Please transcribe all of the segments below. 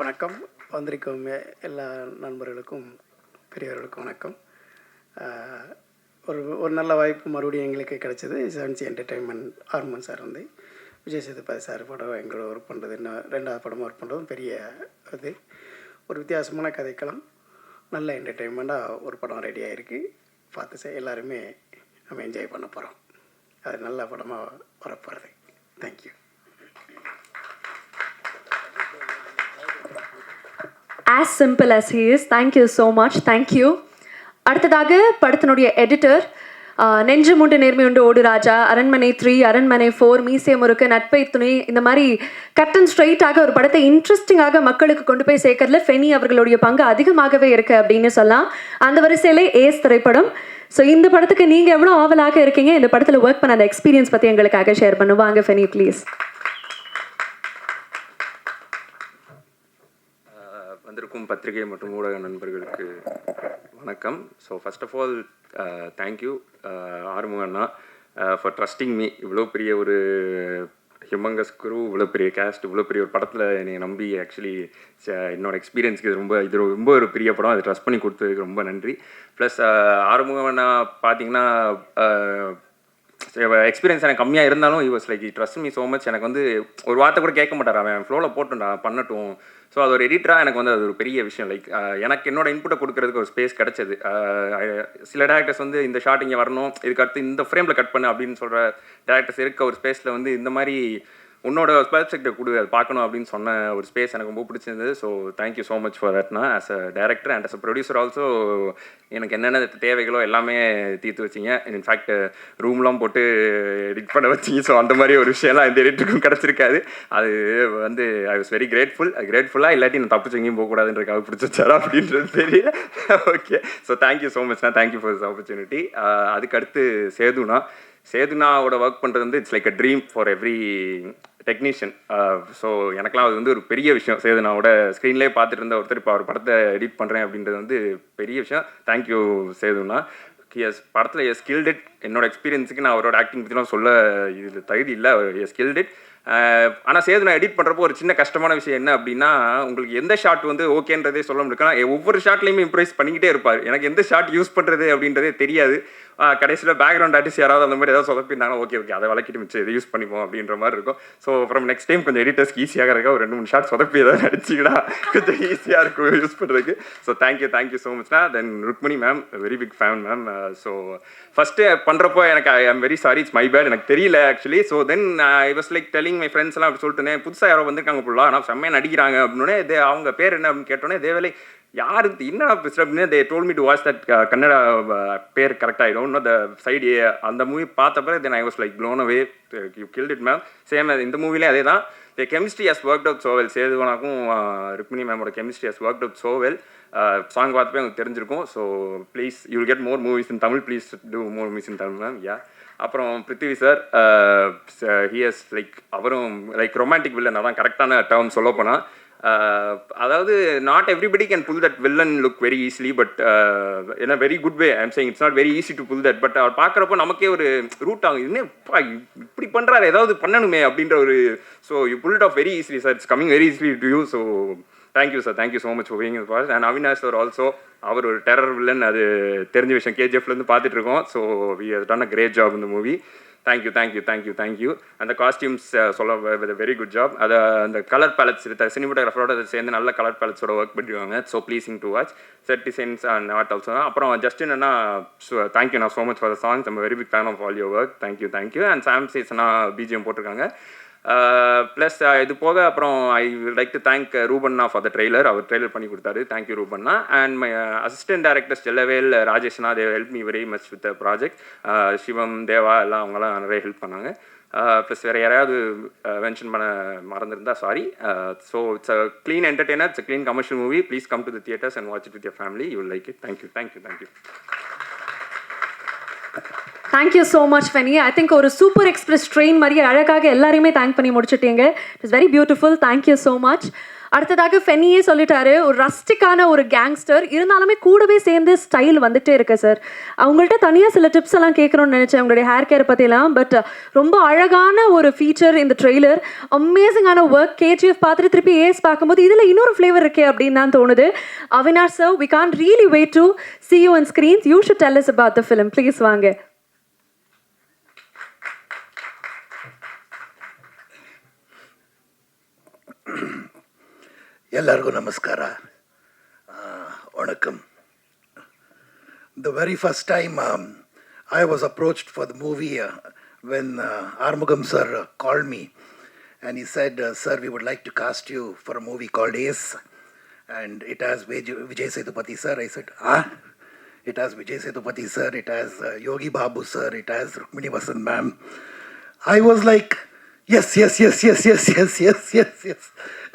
வணக்கம். வந்திருக்கும் எல்லா நண்பர்களுக்கும் பெரியவர்களுக்கும் வணக்கம். ஒரு நல்ல வாய்ப்பு மறுபடியும் எங்களுக்கு கிடைச்சது. 7C என்டர்டெயின்மெண்ட் ஆர்மன் சார் வந்து விஜய் சேதுபதி சார் படம் எங்களோட ஒர்க் பண்ணுறது, இன்னும் 2வது படமாக ஒர்க் பண்ணுறதும் பெரிய இது. ஒரு வித்தியாசமான கதைக்களம், நல்ல என்டர்டெயின்மெண்ட்டாக ஒரு படம் ரெடியாக இருக்குது. பார்த்து எல்லாருமே நம்ம என்ஜாய் பண்ண போகிறோம். அது நல்ல படமாக வரப்போகிறது. Thank you. As simple as he is. Thank you so much. Thank you. அடுத்ததாக படத்தினுடைய எடிட்டர், நெஞ்சு மூண்டு நேர்மை உண்டு ஓடு ராஜா, அரண்மனை 3, அரண்மனை 4, மீசை முறுக்கு, நட்பை துணை, இந்த மாதிரி கட் அண்ட் ஸ்ட்ரைட்டாக ஒரு படத்தை இன்ட்ரெஸ்டிங்காக மக்களுக்கு கொண்டு போய் சேர்க்கறதுல ஃபெனி அவர்களுடைய பங்கு அதிகமாகவே இருக்குது அப்படின்னு சொல்லலாம். அந்த வரிசையிலே ஏஸ் திரைப்படம். ஸோ இந்த படத்துக்கு நீங்கள் எவ்வளோ ஆவலாக இருக்கீங்க, இந்த படத்தில் ஒர்க் பண்ண அந்த எக்ஸ்பீரியன்ஸ் பற்றி எங்களுக்காக ஷேர் பண்ணுவாங்க ஃபெனி ப்ளீஸ். வந்திருக்கும் பத்திரிகை மற்றும் ஊடக நண்பர்களுக்கு வணக்கம். So first of all thank you ஆறுமுகண்ணா ஃபார் ட்ரஸ்டிங் மீ. இவ்வளோ பெரிய ஒரு ஹியூமங்கஸ் குரூ, இவ்வளோ பெரிய கேஸ்ட், இவ்வளோ பெரிய ஒரு படத்தில் என்னை நம்பி ஆக்சுவலி என்னோடய எக்ஸ்பீரியன்ஸுக்கு இது ரொம்ப ஒரு பெரிய படம். அதை ட்ரஸ்ட் பண்ணி கொடுத்ததுக்கு ரொம்ப நன்றி. ப்ளஸ் ஆறுமுகண்ணா பார்த்தீங்கன்னா எக்ஸ்பீரியன்ஸ் எனக்கு கம்மியாக இருந்தாலும் was like trust me so much. எனக்கு வந்து ஒரு வார்த்தை கூட கேட்க மாட்டார், அவன் ஃப்ளோவில் போட்டுண்டா பண்ணட்டும். ஸோ அது ஒரு எடிட்டராக எனக்கு வந்து அது ஒரு பெரிய விஷயம். லைக் எனக்கு என்னோட இன்புட்டை கொடுக்கறதுக்கு ஒரு ஸ்பேஸ் கிடச்சது. சில டேரக்டர்ஸ் வந்து இந்த ஷாட் இங்கே வரணும், இதுக்கு அடுத்து இந்த ஃப்ரேமில் கட் பண்ணு அப்படின்னு சொல்கிற டேரக்டர்ஸ் இருக்க ஒரு ஸ்பேஸில் வந்து இந்த மாதிரி உன்னோட சப்ஜெக்டை கொடு, அது பார்க்கணும் அப்படின்னு சொன்ன ஒரு ஸ்பேஸ் எனக்கு ரொம்ப பிடிச்சிருந்தது. So thank you so much for தட்னா. As a director and as a producer also எனக்கு என்னென்ன தேவைகளோ எல்லாமே தீர்த்து வச்சிங்க. இன்ஃபேக்ட் ரூம்லாம் போட்டு எடிட் பண்ண வச்சிங்க. ஸோ அந்த மாதிரி ஒரு விஷயம்லாம் இந்த எடிட்டருக்கும் கிடச்சிருக்காது. அது வந்து ஐ வாஸ் வெரி கிரேட்ஃபுல்லாக இல்லாட்டி நான் தப்பிச்சு எங்கேயும் போகக்கூடாதுன்றக்காக பிடிச்சி வச்சாரா அப்படின்றது தெரியல. ஓகே, ஸோ தேங்க்யூ ஸோ மச்ண்ணா. Thank you for this opportunity. அதுக்கடுத்து சேதுனாவோட ஒர்க் பண்ணுறது வந்து it's like a dream for every technician. So எனக்குலாம் அது வந்து ஒரு பெரிய விஷயம். சேதுனாவோட ஸ்க்ரீன்லேயே பார்த்துட்டு இருந்த ஒருத்தர் இப்போ அவர் படத்தை எடிட் பண்ணுறேன் அப்படின்றது வந்து பெரிய விஷயம். தேங்க்யூ சேதுனா. படத்தில் ஸ்கில்ட். என்னோட எக்ஸ்பீரியன்ஸுக்கு நான் அவரோட ஆக்டிங் பற்றிலாம் சொல்ல இது தகுதி இல்லை. ஸ்கில்ட். ஆனால் சேதுனா எடிட் பண்ணுறப்போ ஒரு சின்ன கஷ்டமான விஷயம் என்ன அப்படின்னா, உங்களுக்கு எந்த ஷாட் வந்து ஓகேன்றதே சொல்ல முடியும். ஒவ்வொரு ஷாட்லேயுமே இம்ப்ரைஸ் பண்ணிக்கிட்டே இருப்பார். எனக்கு எந்த ஷாட் யூஸ் பண்ணுறது அப்படின்றதே தெரியாது. கடைசியில் பேக்ரவுண்ட் ஆர்டிஸ்ட் யாராவது அந்த மாதிரி ஏதாவது சொதப்பிருந்தாங்கன்னா ஓகே அதை விளக்கிட்டு மிச்சம் இதை யூஸ் பண்ணிப்போம் அப்படின்ற மாதிரி இருக்கும். ஸோ ஃப்ரம் நெக்ஸ்ட் டைம் கொஞ்சம் எடிட்டர்ஸ்க்கு ஈஸியாக இருக்கா, ஒரு 2-3 ஷாட் சொதப்பி ஏதாவது நடிச்சிக்கிட்டா கொஞ்சம் ஈஸியாக இருக்கும் யூஸ் பண்ணுறதுக்கு. ஸோ தேங்க்யூ ஸோ மச்னா. Then Rukmini ma'am, very big fan ma'am. So first பண்ணுறப்போ எனக்கு I am very sorry, it's my bad, எனக்கு தெரியல actually. So then I was like telling my friends எல்லாம் அப்படி சொல்லிட்டு புதுசாக யாரோ வந்திருக்காங்க ஃபுல்லாக, ஆனால் செம்மையாக நடிக்கிறாங்க அப்படின்னே அவங்க பேர் என்ன அப்படின்னு கேட்டோன்னே தேவலை யாரு என்ன அப்படின்னு they told me to watch that Kannada பேர் கரெக்டாகிடும் இன்னும் த சைடு ஏ அந்த மூவி பார்த்தப்ப then I was like blown away. You killed it ma'am. Same இந்த மூவிலே அதே தான். The chemistry has worked out so well. சேதுவனாக்கும் ருக்மிணி மேமோட chemistry has worked out so well. Song பார்த்தப்பே உங்களுக்கு தெரிஞ்சிருக்கும். So please you will get more movies in Tamil. Please do more movies in Tamil ma'am. Yeah. அப்புறம் பிருத்திவி சார், ஹியஸ் லைக் அவரும் like romantic villain, அதான் கரெக்டான term சொல்ல போனால். அதாவது not everybody can pull that villain look very easily, but in a very good way. I'm saying it's not very easy to pull that, but அவர் பார்க்குறப்போ நமக்கே ஒரு root ஆகும், இன்னும் இப்படி பண்ணுறாரு ஏதாவது பண்ணணுமே அப்படின்ற ஒரு. So you pull it off very easily sir. It's coming very easily to you. So thank you sir. Thank you so much for being with us. And Avinash sir also, அவர் ஒரு டெரர் வில்லன், அது தெரிஞ்ச விஷயம். கேஜிஎஃப்லேருந்து பார்த்துட்டு இருக்கோம். So we has done a great job இந்த movie. Thank you. அந்த காஸ்டியூம்ஸ் சொல்ல வெரி குட் ஜாப். அதை அந்த கலர் பேலட்ஸ் சினிமோட்டோகிராஃபரோட சேர்ந்து நல்ல கலர் பேலட்ஸோட ஒர்க் பண்ணிடுவாங்க. So pleasing to watch. Set designs and art also. அப்புறம் ஜஸ்டின் அண்ணா, தேங்க்யூ நான் so much for the songs. I'm very big fan of all your work. Thank you. And Sam சீஸ்னா பிஜிஎம் போட்டிருக்காங்க. ப்ளஸ் இது போக அப்புறம் ஐ லைக் டு தேங்க் ரூபண்ணா for the trailer. அவர் ட்ரெய்லர் பண்ணி கொடுத்தாரு. தேங்க்யூ ரூபண்ணா. And my assistant directors Jellavel, ராஜேஷ்னா, they help me very much with the project. Sivam, Deva எல்லாம் அவங்களாம் நிறைய ஹெல்ப் பண்ணாங்க. ப்ளஸ் வேறு யாராவது மென்ஷன் பண்ண மறந்துருந்தா sorry. So it's a clean entertainer, it's a clean commercial movie. Please come to the theatres and watch it with your family. You will like it. Thank you. Thank you so much Fenny. I think ஒரு super express train மாதிரி அழகாக எல்லாரையுமே thank பண்ணி முடிச்சுட்டீங்க. It is very beautiful. Thank you so much. அடுத்ததாக ஃபென்னியே சொல்லிட்டாரு, ஒரு ரஸ்டிக்கான ஒரு கேங்ஸ்டர் இருந்தாலுமே கூடவே சேர்ந்து ஸ்டைல் வந்துட்டே இருக்கு சார். அவங்கள்ட்ட தனியாக சில டிப்ஸ் எல்லாம் கேட்கணும்னு நினச்சேன் உங்களுடைய ஹேர் கேர் பற்றிலாம். பட் ரொம்ப அழகான ஒரு ஃபீச்சர் இந்த ட்ரெய்லர், அமேசிங்கான ஒர்க். கேஜிஎஃப் பார்த்துட்டு திருப்பி ஏஸ் பார்க்கும்போது இதில் இன்னொரு ஃப்ளேவர் இருக்கே அப்படின்னு தான் தோணுது. Avinash sir, we can't really wait to see you on screens. You should tell us about the film. Please வாங்க. எல்லாருக்கும் நமஸ்கார, வணக்கம். The very first time I was approached for the movie when Armugam sir called me and he said, sir, we would like to cast you for a movie called Ace and it has Vijay Sethupathi sir. I said, it has Vijay Sethupathi sir, it has Yogi Babu sir, it has Rukmini Vasant ma'am. I was like, yes.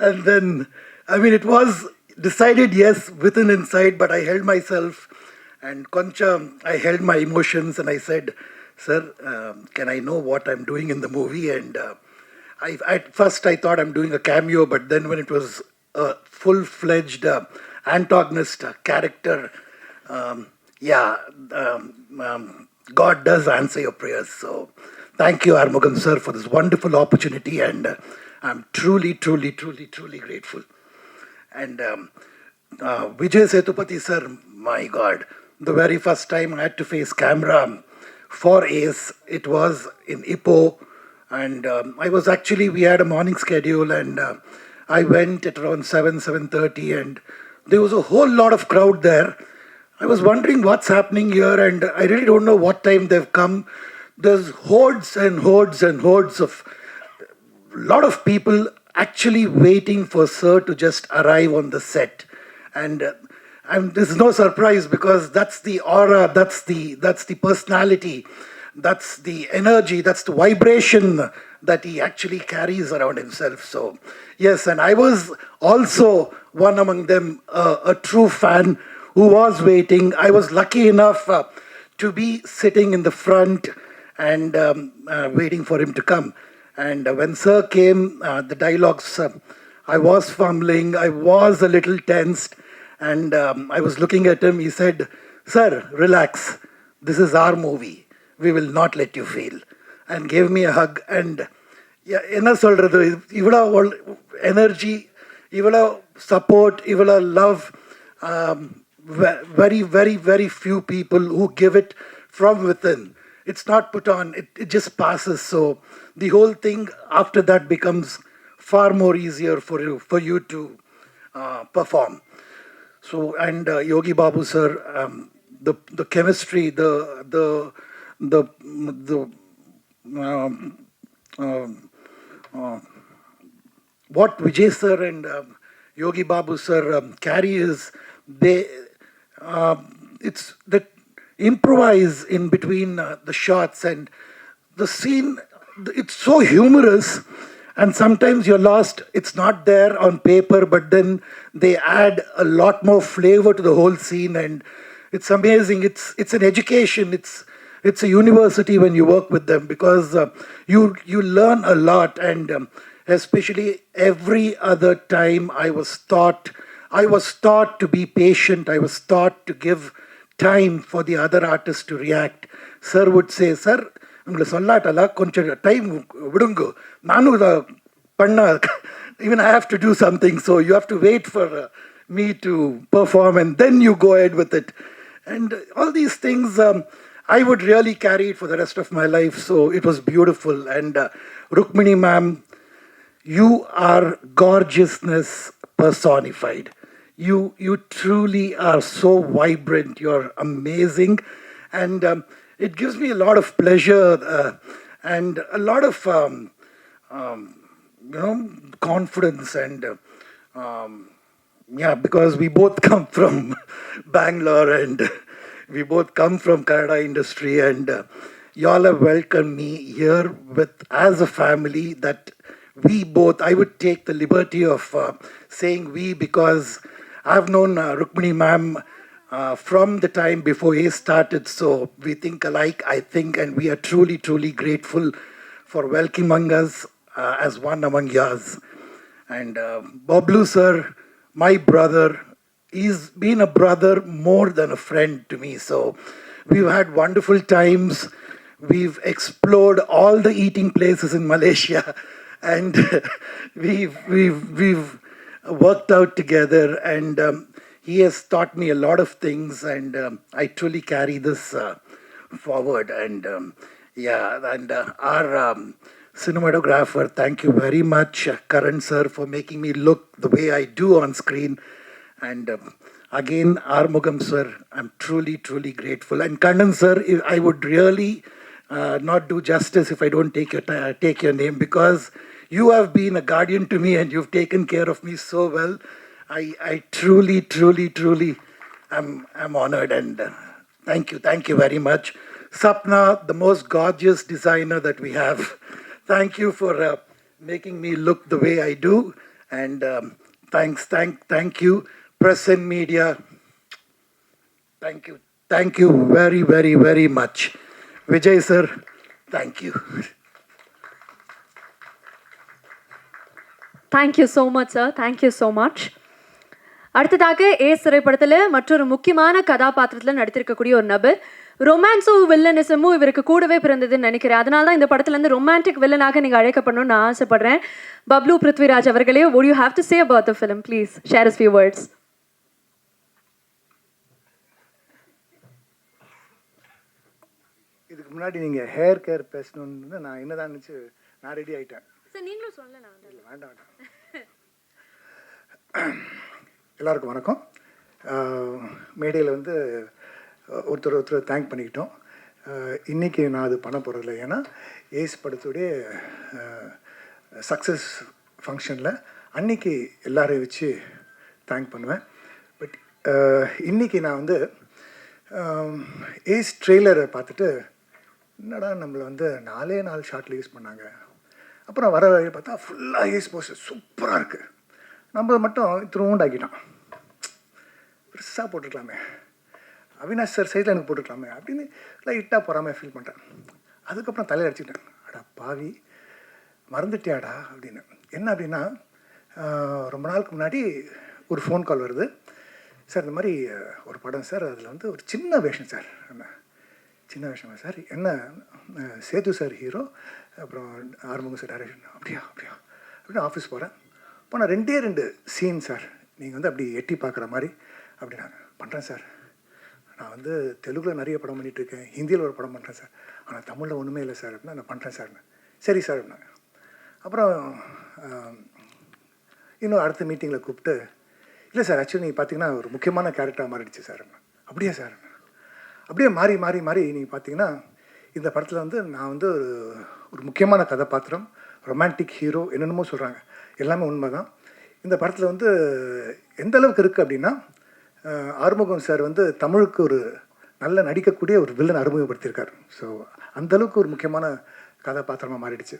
And then, I mean, it was decided yes within inside, but I held myself and Concha, I held my emotions and I said, sir, can I know what I'm doing in the movie? And at first I thought I'm doing a cameo, but then when it was a full-fledged antagonist character, God does answer your prayers. So thank you, Armugam sir, for this wonderful opportunity, and I'm truly grateful. And Vijay Sethupathi sir, my God, the very first time I had to face camera for Ace, it was in Ipoh, and we had a morning schedule, and I went at around 7:30, and there was a whole lot of crowd there. I was wondering what's happening here, and I really don't know what time they've come. There's hordes of lot of people actually waiting for sir to just arrive on the set. And this is no surprise because that's the aura, that's the personality, that's the energy, that's the vibration that he actually carries around himself. So yes, and I was also one among them, a true fan who was waiting. I was lucky enough to be sitting in the front and waiting for him to come. And when sir came, the dialogues, I was fumbling, I was a little tensed, and I was looking at him. He said, sir, relax, this is our movie, we will not let you fail, and gave me a hug. And என்ன சொல்கிறது, இவ்வளோ energy, இவ்வளோ support, இவ்வளோ love, very few people who give it from within. It's not put on, it just passes. So the whole thing after that becomes far more easier for you to perform. So, and Yogi Babu sir, the chemistry, what Vijay sir and Yogi Babu sir carry is it's that improvise in between the shots, and the scene, it's so humorous, and sometimes you're lost. It's not there on paper, but then they add a lot more flavor to the whole scene, and it's amazing. It's an education. It's a university when you work with them, because you learn a lot, and especially every other time I was taught to be patient. I was taught to give time for the other artists to react. Sir would say, sir, உங்களை சொல்லாட்டல கொஞ்சம் time விடுங்க, நானும் இதை பண்ண, even I have to do something, so you have to wait for me to perform and then you go ahead with it. And all these things, I would really carry it for the rest of my life, so it was beautiful. And Rukmini ma'am, you are gorgeousness personified. You truly are so vibrant, you're amazing, and it gives me a lot of pleasure and a lot of confidence, and because we both come from Bangalore, and we both come from Kannada industry, and y'all have welcomed me here with as a family that we both, I would take the liberty of saying we, because I've known Rukmini ma'am from the time before he started, so we think alike, I think, and we are truly grateful for welcoming us as one among yours. And Bablu sir, my brother, he's been a brother more than a friend to me. So we've had wonderful times. We've explored all the eating places in Malaysia, and we've worked out together. And he has taught me a lot of things, and I truly carry this forward. And our cinematographer, thank you very much, Karan sir, for making me look the way I do on screen. And again, Armugam sir, I'm truly, truly grateful. And Kannan sir, I would really not do justice if I don't take your name, because you have been a guardian to me and you've taken care of me so well. I truly, truly, truly am honored, and thank you very much. Sapna, the most gorgeous designer that we have, thank you for making me look the way I do. And thank you, press and media. Thank you very, very, very much. Vijay sir, thank you. Thank you so much sir, thank you so much. அடுத்ததாக திரைப்படத்தில் மற்றொரு முக்கியமான கதாபாத்திரத்தில் நடித்திருக்கக்கூடிய ஒரு நபர். ரொமான்ஸும் வில்லனிசமும் இவருக்கு கூடவே பிறந்ததுன்னு நினைக்கிறேன். அதனால தான் இந்த படத்துலேருந்து ரொமான்டிக் வில்லனாக நீங்கள் அழைக்கப்படணும்னு நான் ஆசைப்படுறேன். பப்ளு பிருத்விராஜ் அவர்களே, what you have to say about the film, please share a few words. இதுக்கு முன்னாடி நீங்கள் ஹேர் கேர் பேசணுன்னு நான் என்னதான் நினச்சி நான் ரெடி ஆகிட்டேன். நீங்களும் சொல்லலாம். வேண்டாம். எல்லாருக்கும் வணக்கம். மேடையில் வந்து ஒருத்தர் தேங்க் பண்ணிக்கிட்டோம். இன்றைக்கி நான் அது பண்ண போகிறதில்ல. ஏன்னா ஏஸ் படத்துடைய சக்ஸஸ் ஃபங்க்ஷனில் அன்றைக்கி எல்லாரையும் வச்சு தேங்க் பண்ணுவேன். பட் இன்றைக்கி நான் வந்து ஏஸ் ட்ரெய்லரை பார்த்துட்டு, என்னடா நம்மளை வந்து 4 ஷாட்டில் யூஸ் பண்ணாங்க. அப்புறம் வர வழி பார்த்தா ஃபுல்லாக ஏஸ் போஸ்டர் சூப்பராக இருக்குது. நம்ம மட்டும் திருவுண்டாக்கிட்டான். பெருசாக போட்டுருக்கலாமே, அவினாஷ் சார் சைடில் எனக்கு போட்டுருக்கலாமே அப்படின்னு லைட்டாக போகாமல் ஃபீல் பண்ணுறேன். அதுக்கப்புறம் தலையில் அடிச்சுக்கிட்டேன், அடா பாவி மறந்துட்டியாடா அப்படின்னு. என்ன அப்படின்னா, ரொம்ப நாளுக்கு முன்னாடி ஒரு ஃபோன் கால் வருது. சார் இந்த மாதிரி ஒரு படம் சார், அதில் வந்து ஒரு சின்ன வேஷம் சார். என்ன சின்ன வேஷமா சார்? என்ன சேது சார் ஹீரோ, அப்புறம் ஆறுமுகம் சார் டைரக்ஷன். அப்படியா அப்படின்னு ஆஃபீஸ் போகிறேன். போனால் 2 சீன் சார், நீங்கள் வந்து அப்படி எட்டி பார்க்குற மாதிரி அப்படின்னாங்க. பண்ணுறேன் சார், நான் வந்து தெலுங்கில் நிறைய படம் பண்ணிகிட்ருக்கேன், ஹிந்தியில் ஒரு படம் பண்ணுறேன் சார், ஆனால் தமிழில் ஒன்றுமே இல்லை சார் அப்படின்னா, நான் பண்ணுறேன் சார்னு. சரி சார் அப்படின்னாங்க. அப்புறம் இன்னும் அடுத்த மீட்டிங்கில் கூப்பிட்டு, இல்லை சார் ஆக்சுவலி நீங்கள் பார்த்தீங்கன்னா ஒரு முக்கியமான கேரக்டராக மாறிடுச்சு சார். அப்படியே சார், அப்படியே மாறி நீங்கள் பார்த்தீங்கன்னா இந்த படத்தில் வந்து நான் வந்து ஒரு முக்கியமான கதாபாத்திரம், ரொமான்டிக் ஹீரோ, என்னென்னமோ சொல்கிறாங்க, எல்லாமே உண்மை தான். இந்த படத்தில் வந்து எந்த அளவுக்கு இருக்குது அப்படின்னா, ஆறுமுகம் சார் வந்து தமிழுக்கு ஒரு நல்ல நடிக்கக்கூடிய ஒரு வில்லன் அறிமுகப்படுத்தியிருக்கார். ஸோ அந்தளவுக்கு ஒரு முக்கியமான கதாபாத்திரமாக மாறிடுச்சு.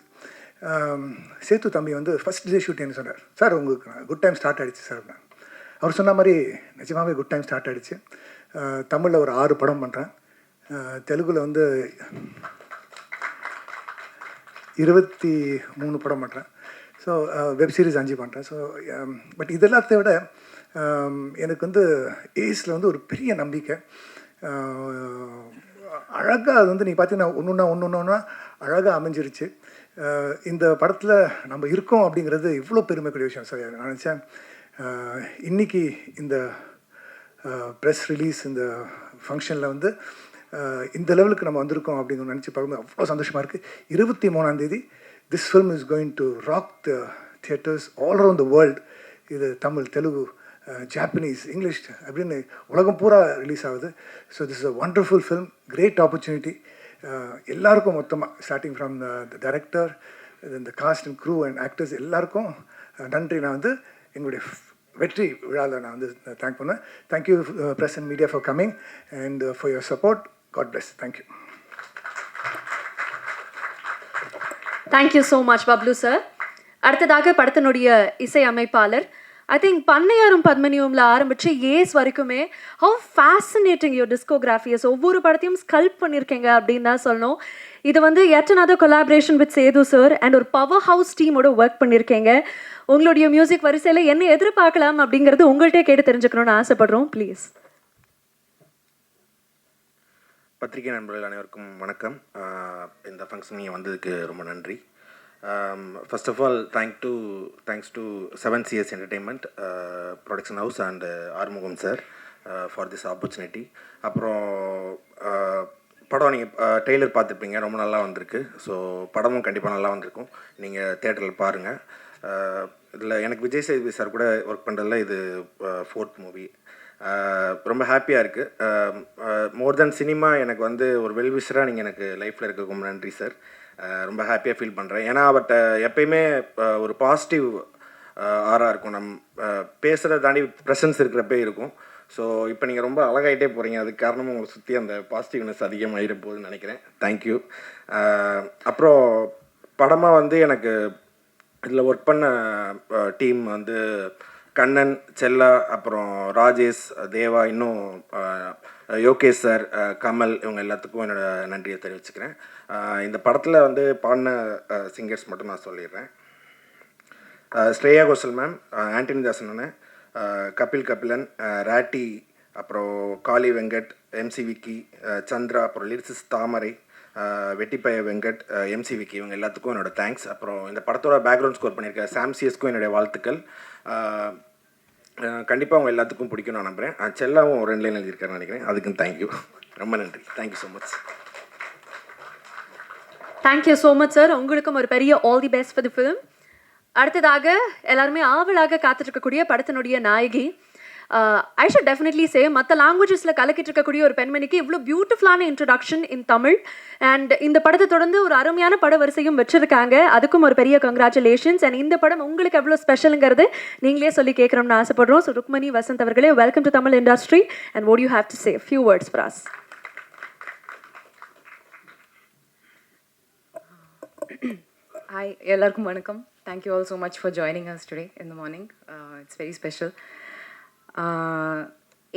சேத்து தம்பி வந்து ஃபஸ்ட் டே ஷூட் என்ன சொன்னார், சார் உங்களுக்கு குட் டைம் ஸ்டார்ட் ஆகிடுச்சு சார். அவர் சொன்ன மாதிரி நிஜமாகவே குட் டைம் ஸ்டார்ட் ஆகிடுச்சு. தமிழில் ஒரு 6 படம் பண்ணுறேன், தெலுங்கில் வந்து 23 படம் பண்ணுறேன். ஸோ வெப் சீரிஸ் 5 பண்ணுறேன். ஸோ பட் இதெல்லாத்தையும் விட எனக்கு வந்து ஏஸில் வந்து ஒரு பெரிய நம்பிக்கை. அழகாக அது வந்து நீங்கள் பார்த்தீங்கன்னா ஒன்று அழகாக அமைஞ்சிருச்சு. இந்த படத்தில் நம்ம இருக்கோம் அப்படிங்கிறது இவ்வளோ பெருமைக்குரிய விஷயம் சார். நான் நினச்சேன் இன்றைக்கி இந்த ப்ரெஸ் ரிலீஸ், இந்த ஃபங்க்ஷனில் வந்து இந்த லெவலுக்கு நம்ம வந்திருக்கோம் அப்படிங்கிற நினச்சி பார்க்கும்போது அவ்வளோ சந்தோஷமாக இருக்குது. 23ஆம் தேதி this film is going to rock the theatres all around the world. இது தமிழ், தெலுங்கு, ஜாப்பனீஸ், இங்கிலீஷ் அப்படின்னு உலகம் பூரா ரிலீஸ் ஆகுது. So this is a wonderful film, great opportunity. எல்லாருக்கும் மொத்தமாக ஸ்டார்டிங் ஃப்ரம் த டைரக்டர், இந்த cast and crew and actors எல்லாருக்கும் நன்றி. நான் வந்து எங்களுடைய வெற்றி விழாவில் நான் வந்து தேங்க் பண்ணுவேன். Thank you press and media for coming and for your support. God bless. Thank you. Thank you so much Bablu sir. அடுத்ததாக படத்தினுடைய இசை அமைப்பாளர், ஐ திங்க் பண்ணையாரும் பத்மனியும்ல ஆரம்பித்து ஏஸ் வரைக்குமே ஹவு ஃபேசினேட்டிங் யுவர் டிஸ்கோகிராஃபியஸ். ஒவ்வொரு படத்தையும் ஸ்கல்ப் பண்ணியிருக்கீங்க அப்படின்னு தான் சொல்லணும். இது வந்து yet another collaboration with Sethu sir and ஒரு பவர் ஹவுஸ் டீமோட ஒர்க் பண்ணியிருக்கீங்க. உங்களுடைய மியூசிக் வரிசையில் என்ன எதிர்பார்க்கலாம் அப்படிங்கிறது உங்கள்கிட்டே கேட்டு தெரிஞ்சுக்கணும்னு ஆசைப்படுறோம். ப்ளீஸ். பத்திரிகை நண்பர்கள் அனைவருக்கும் வணக்கம். இந்த ஃபங்க்ஷன் நீங்கள் வந்ததுக்கு ரொம்ப நன்றி. First of all thanks to 7CS entertainment production house and Arumugam sir for this opportunity. அப்புறம் படம் நீங்கள் ட்ரெய்லர் பார்த்துருப்பீங்க, ரொம்ப நல்லா வந்திருக்கு. ஸோ படமும் கண்டிப்பாக நல்லா வந்திருக்கும். நீங்கள் தேட்டரில் பாருங்கள். இதில் எனக்கு விஜய் சேதுபதி சார் கூட ஒர்க் பண்ணுறதுல இது 4th மூவி. ரொம்ப ஹாப்பியாக இருக்குது. மோர் தென் சினிமா எனக்கு வந்து ஒரு வெல்விஷராக நீங்கள் எனக்கு லைஃப்பில் இருக்க ரொம்ப நன்றி சார். ரொம்ப ஹாப்பியாக ஃபீல் பண்ணுறேன். ஏன்னா அவர்கிட்ட எப்பயுமே ஒரு பாசிட்டிவ் ஆராக இருக்கும். பேசுகிறத தாண்டி ப்ரெசன்ஸ் இருக்கிறப்பே இருக்கும். ஸோ இப்போ நீங்கள் ரொம்ப அழகாயிட்டே போகிறீங்க. அதுக்கு காரணமும் உங்களை சுற்றி அந்த பாசிட்டிவ்னஸ் அதிகமாகிட போகுதுன்னு நினைக்கிறேன். தேங்க்யூ. அப்புறம் படமாக வந்து எனக்கு இதில் ஒர்க் பண்ண டீம் வந்து கண்ணன், செல்லா, அப்புறம் ராஜேஷ், தேவா, இன்னும் யோகேஷ் சார், கமல், இவங்க எல்லாத்துக்கும் என்னோடய நன்றியை தெரிவிச்சுக்கிறேன். இந்த படத்தில் வந்து பாடின சிங்கர்ஸ் மட்டும் நான் சொல்லிடுறேன். ஸ்ரேயா கோஷல் மேம், ஆண்டனி தாசன் அண்ணன், கபிலன், ராட்டி, அப்புறம் காளி வெங்கட், MC விக்கி, சந்திரா, அப்புறம் லிரிசிஸ் தாமரை, வெட்டிப்பய வெங்கட், MC விக்கி, இவங்க எல்லாத்துக்கும் என்னோட தேங்க்ஸ். அப்புறம் இந்த படத்தோட பேக்ரவுண்ட் ஸ்கோர் பண்ணியிருக்க சாம்சிஎஸ்க்கும் என்னுடைய வாழ்த்துக்கள். கண்டிப்பாக அவங்க எல்லாத்துக்கும் பிடிக்கும் நான் நம்புகிறேன். செல்லாவும் 2 லைன் எழுதியிருக்காருன்னு நினைக்கிறேன். அதுக்கும் தேங்க்யூ, ரொம்ப நன்றி. Thank you so much. Thank you so much sir. உங்களுக்கும் ஒரு பெரிய all the best for the film. அடுத்ததாக எல்லாருமே ஆவலாக காத்துட்ருக்கக்கூடிய படத்தினுடைய நாயகி. ஐ ஷுட் டெஃபினெட்லி சே, மற்ற லாங்குவேஜஸில் கலக்கிட்டு இருக்கக்கூடிய ஒரு பெண்மணிக்கு இவ்வளோ பியூட்டிஃபுல்லான இன்ட்ரடக்ஷன் இன் தமிழ். அண்ட் இந்த படத்தை தொடர்ந்து ஒரு அருமையான பட வரிசையும் வச்சுருக்காங்க. அதுக்கும் ஒரு பெரிய கங்க்ராச்சுலேஷன்ஸ். அண்ட் இந்த படம் உங்களுக்கு எவ்வளோ ஸ்பெஷலுங்கிறது நீங்களே சொல்லி கேட்குறோம்னு ஆசைப்படுறோம். ஸோ ருக்மணி வசந்த் அவர்களே, welcome to Tamil industry. And what you have to say few words for us. Hi, எல்லாருக்கும் வணக்கம். Thank you all so much for joining us today in the morning. It's very special.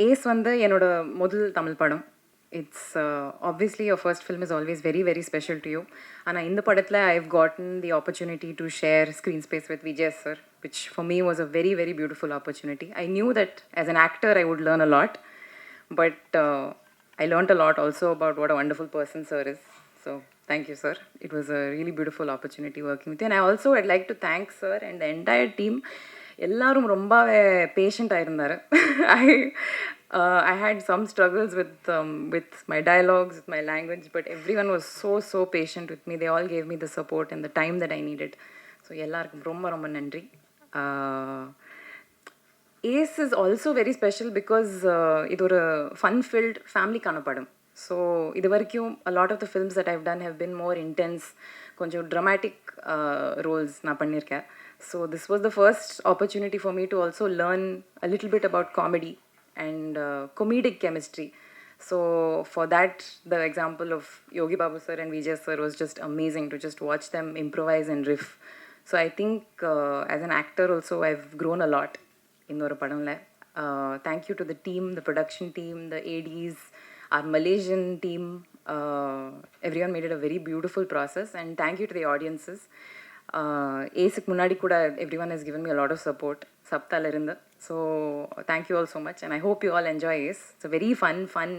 Ace வந்து என்னோட முதல் தமிழ் படம். It's obviously your first film is always very very special to you. ஆனால் இந்த படத்தில் I've gotten the opportunity to share screen space with Vijay sir, which for me was a very very beautiful opportunity. I knew that as an actor I would learn a lot, but I learned a lot also about what a wonderful person sir is. So thank you, sir. It was a really beautiful opportunity working with you. And I also would like to thank sir and the entire team. எல்லாரும் ரொம்ப பேஷண்ட்டாக இருந்தார். I had some struggles with my dialogues, with my language, but everyone was so patient with me. They all gave me the support and the time that I needed. So எல்லாருக்கும் ரொம்ப நன்றி. Ace is also very special because இது ஒரு fun-filled family-கான படம். So இது வரைக்கும் a lot of the films that I've done have been more intense, கொஞ்சம் dramatic roles நான் பண்ணியிருக்கேன். So this was the first opportunity for me to also learn a little bit about comedy and comedic chemistry. So for that, the example of Yogi Babu sir and Vijay sir was just amazing to just watch them improvise and riff. So I think as an actor also I've grown a lot in ஒரு படம்ல. Thank you to the team, the production team, the ADs, our Malaysian team. Everyone made it a very beautiful process, and thank you to the audiences. Ace முன்னாடி கூட everyone has given me a lot of support, சப்தால இருந்து. So thank you all so much, and I hope you all enjoy Ace. It's a very fun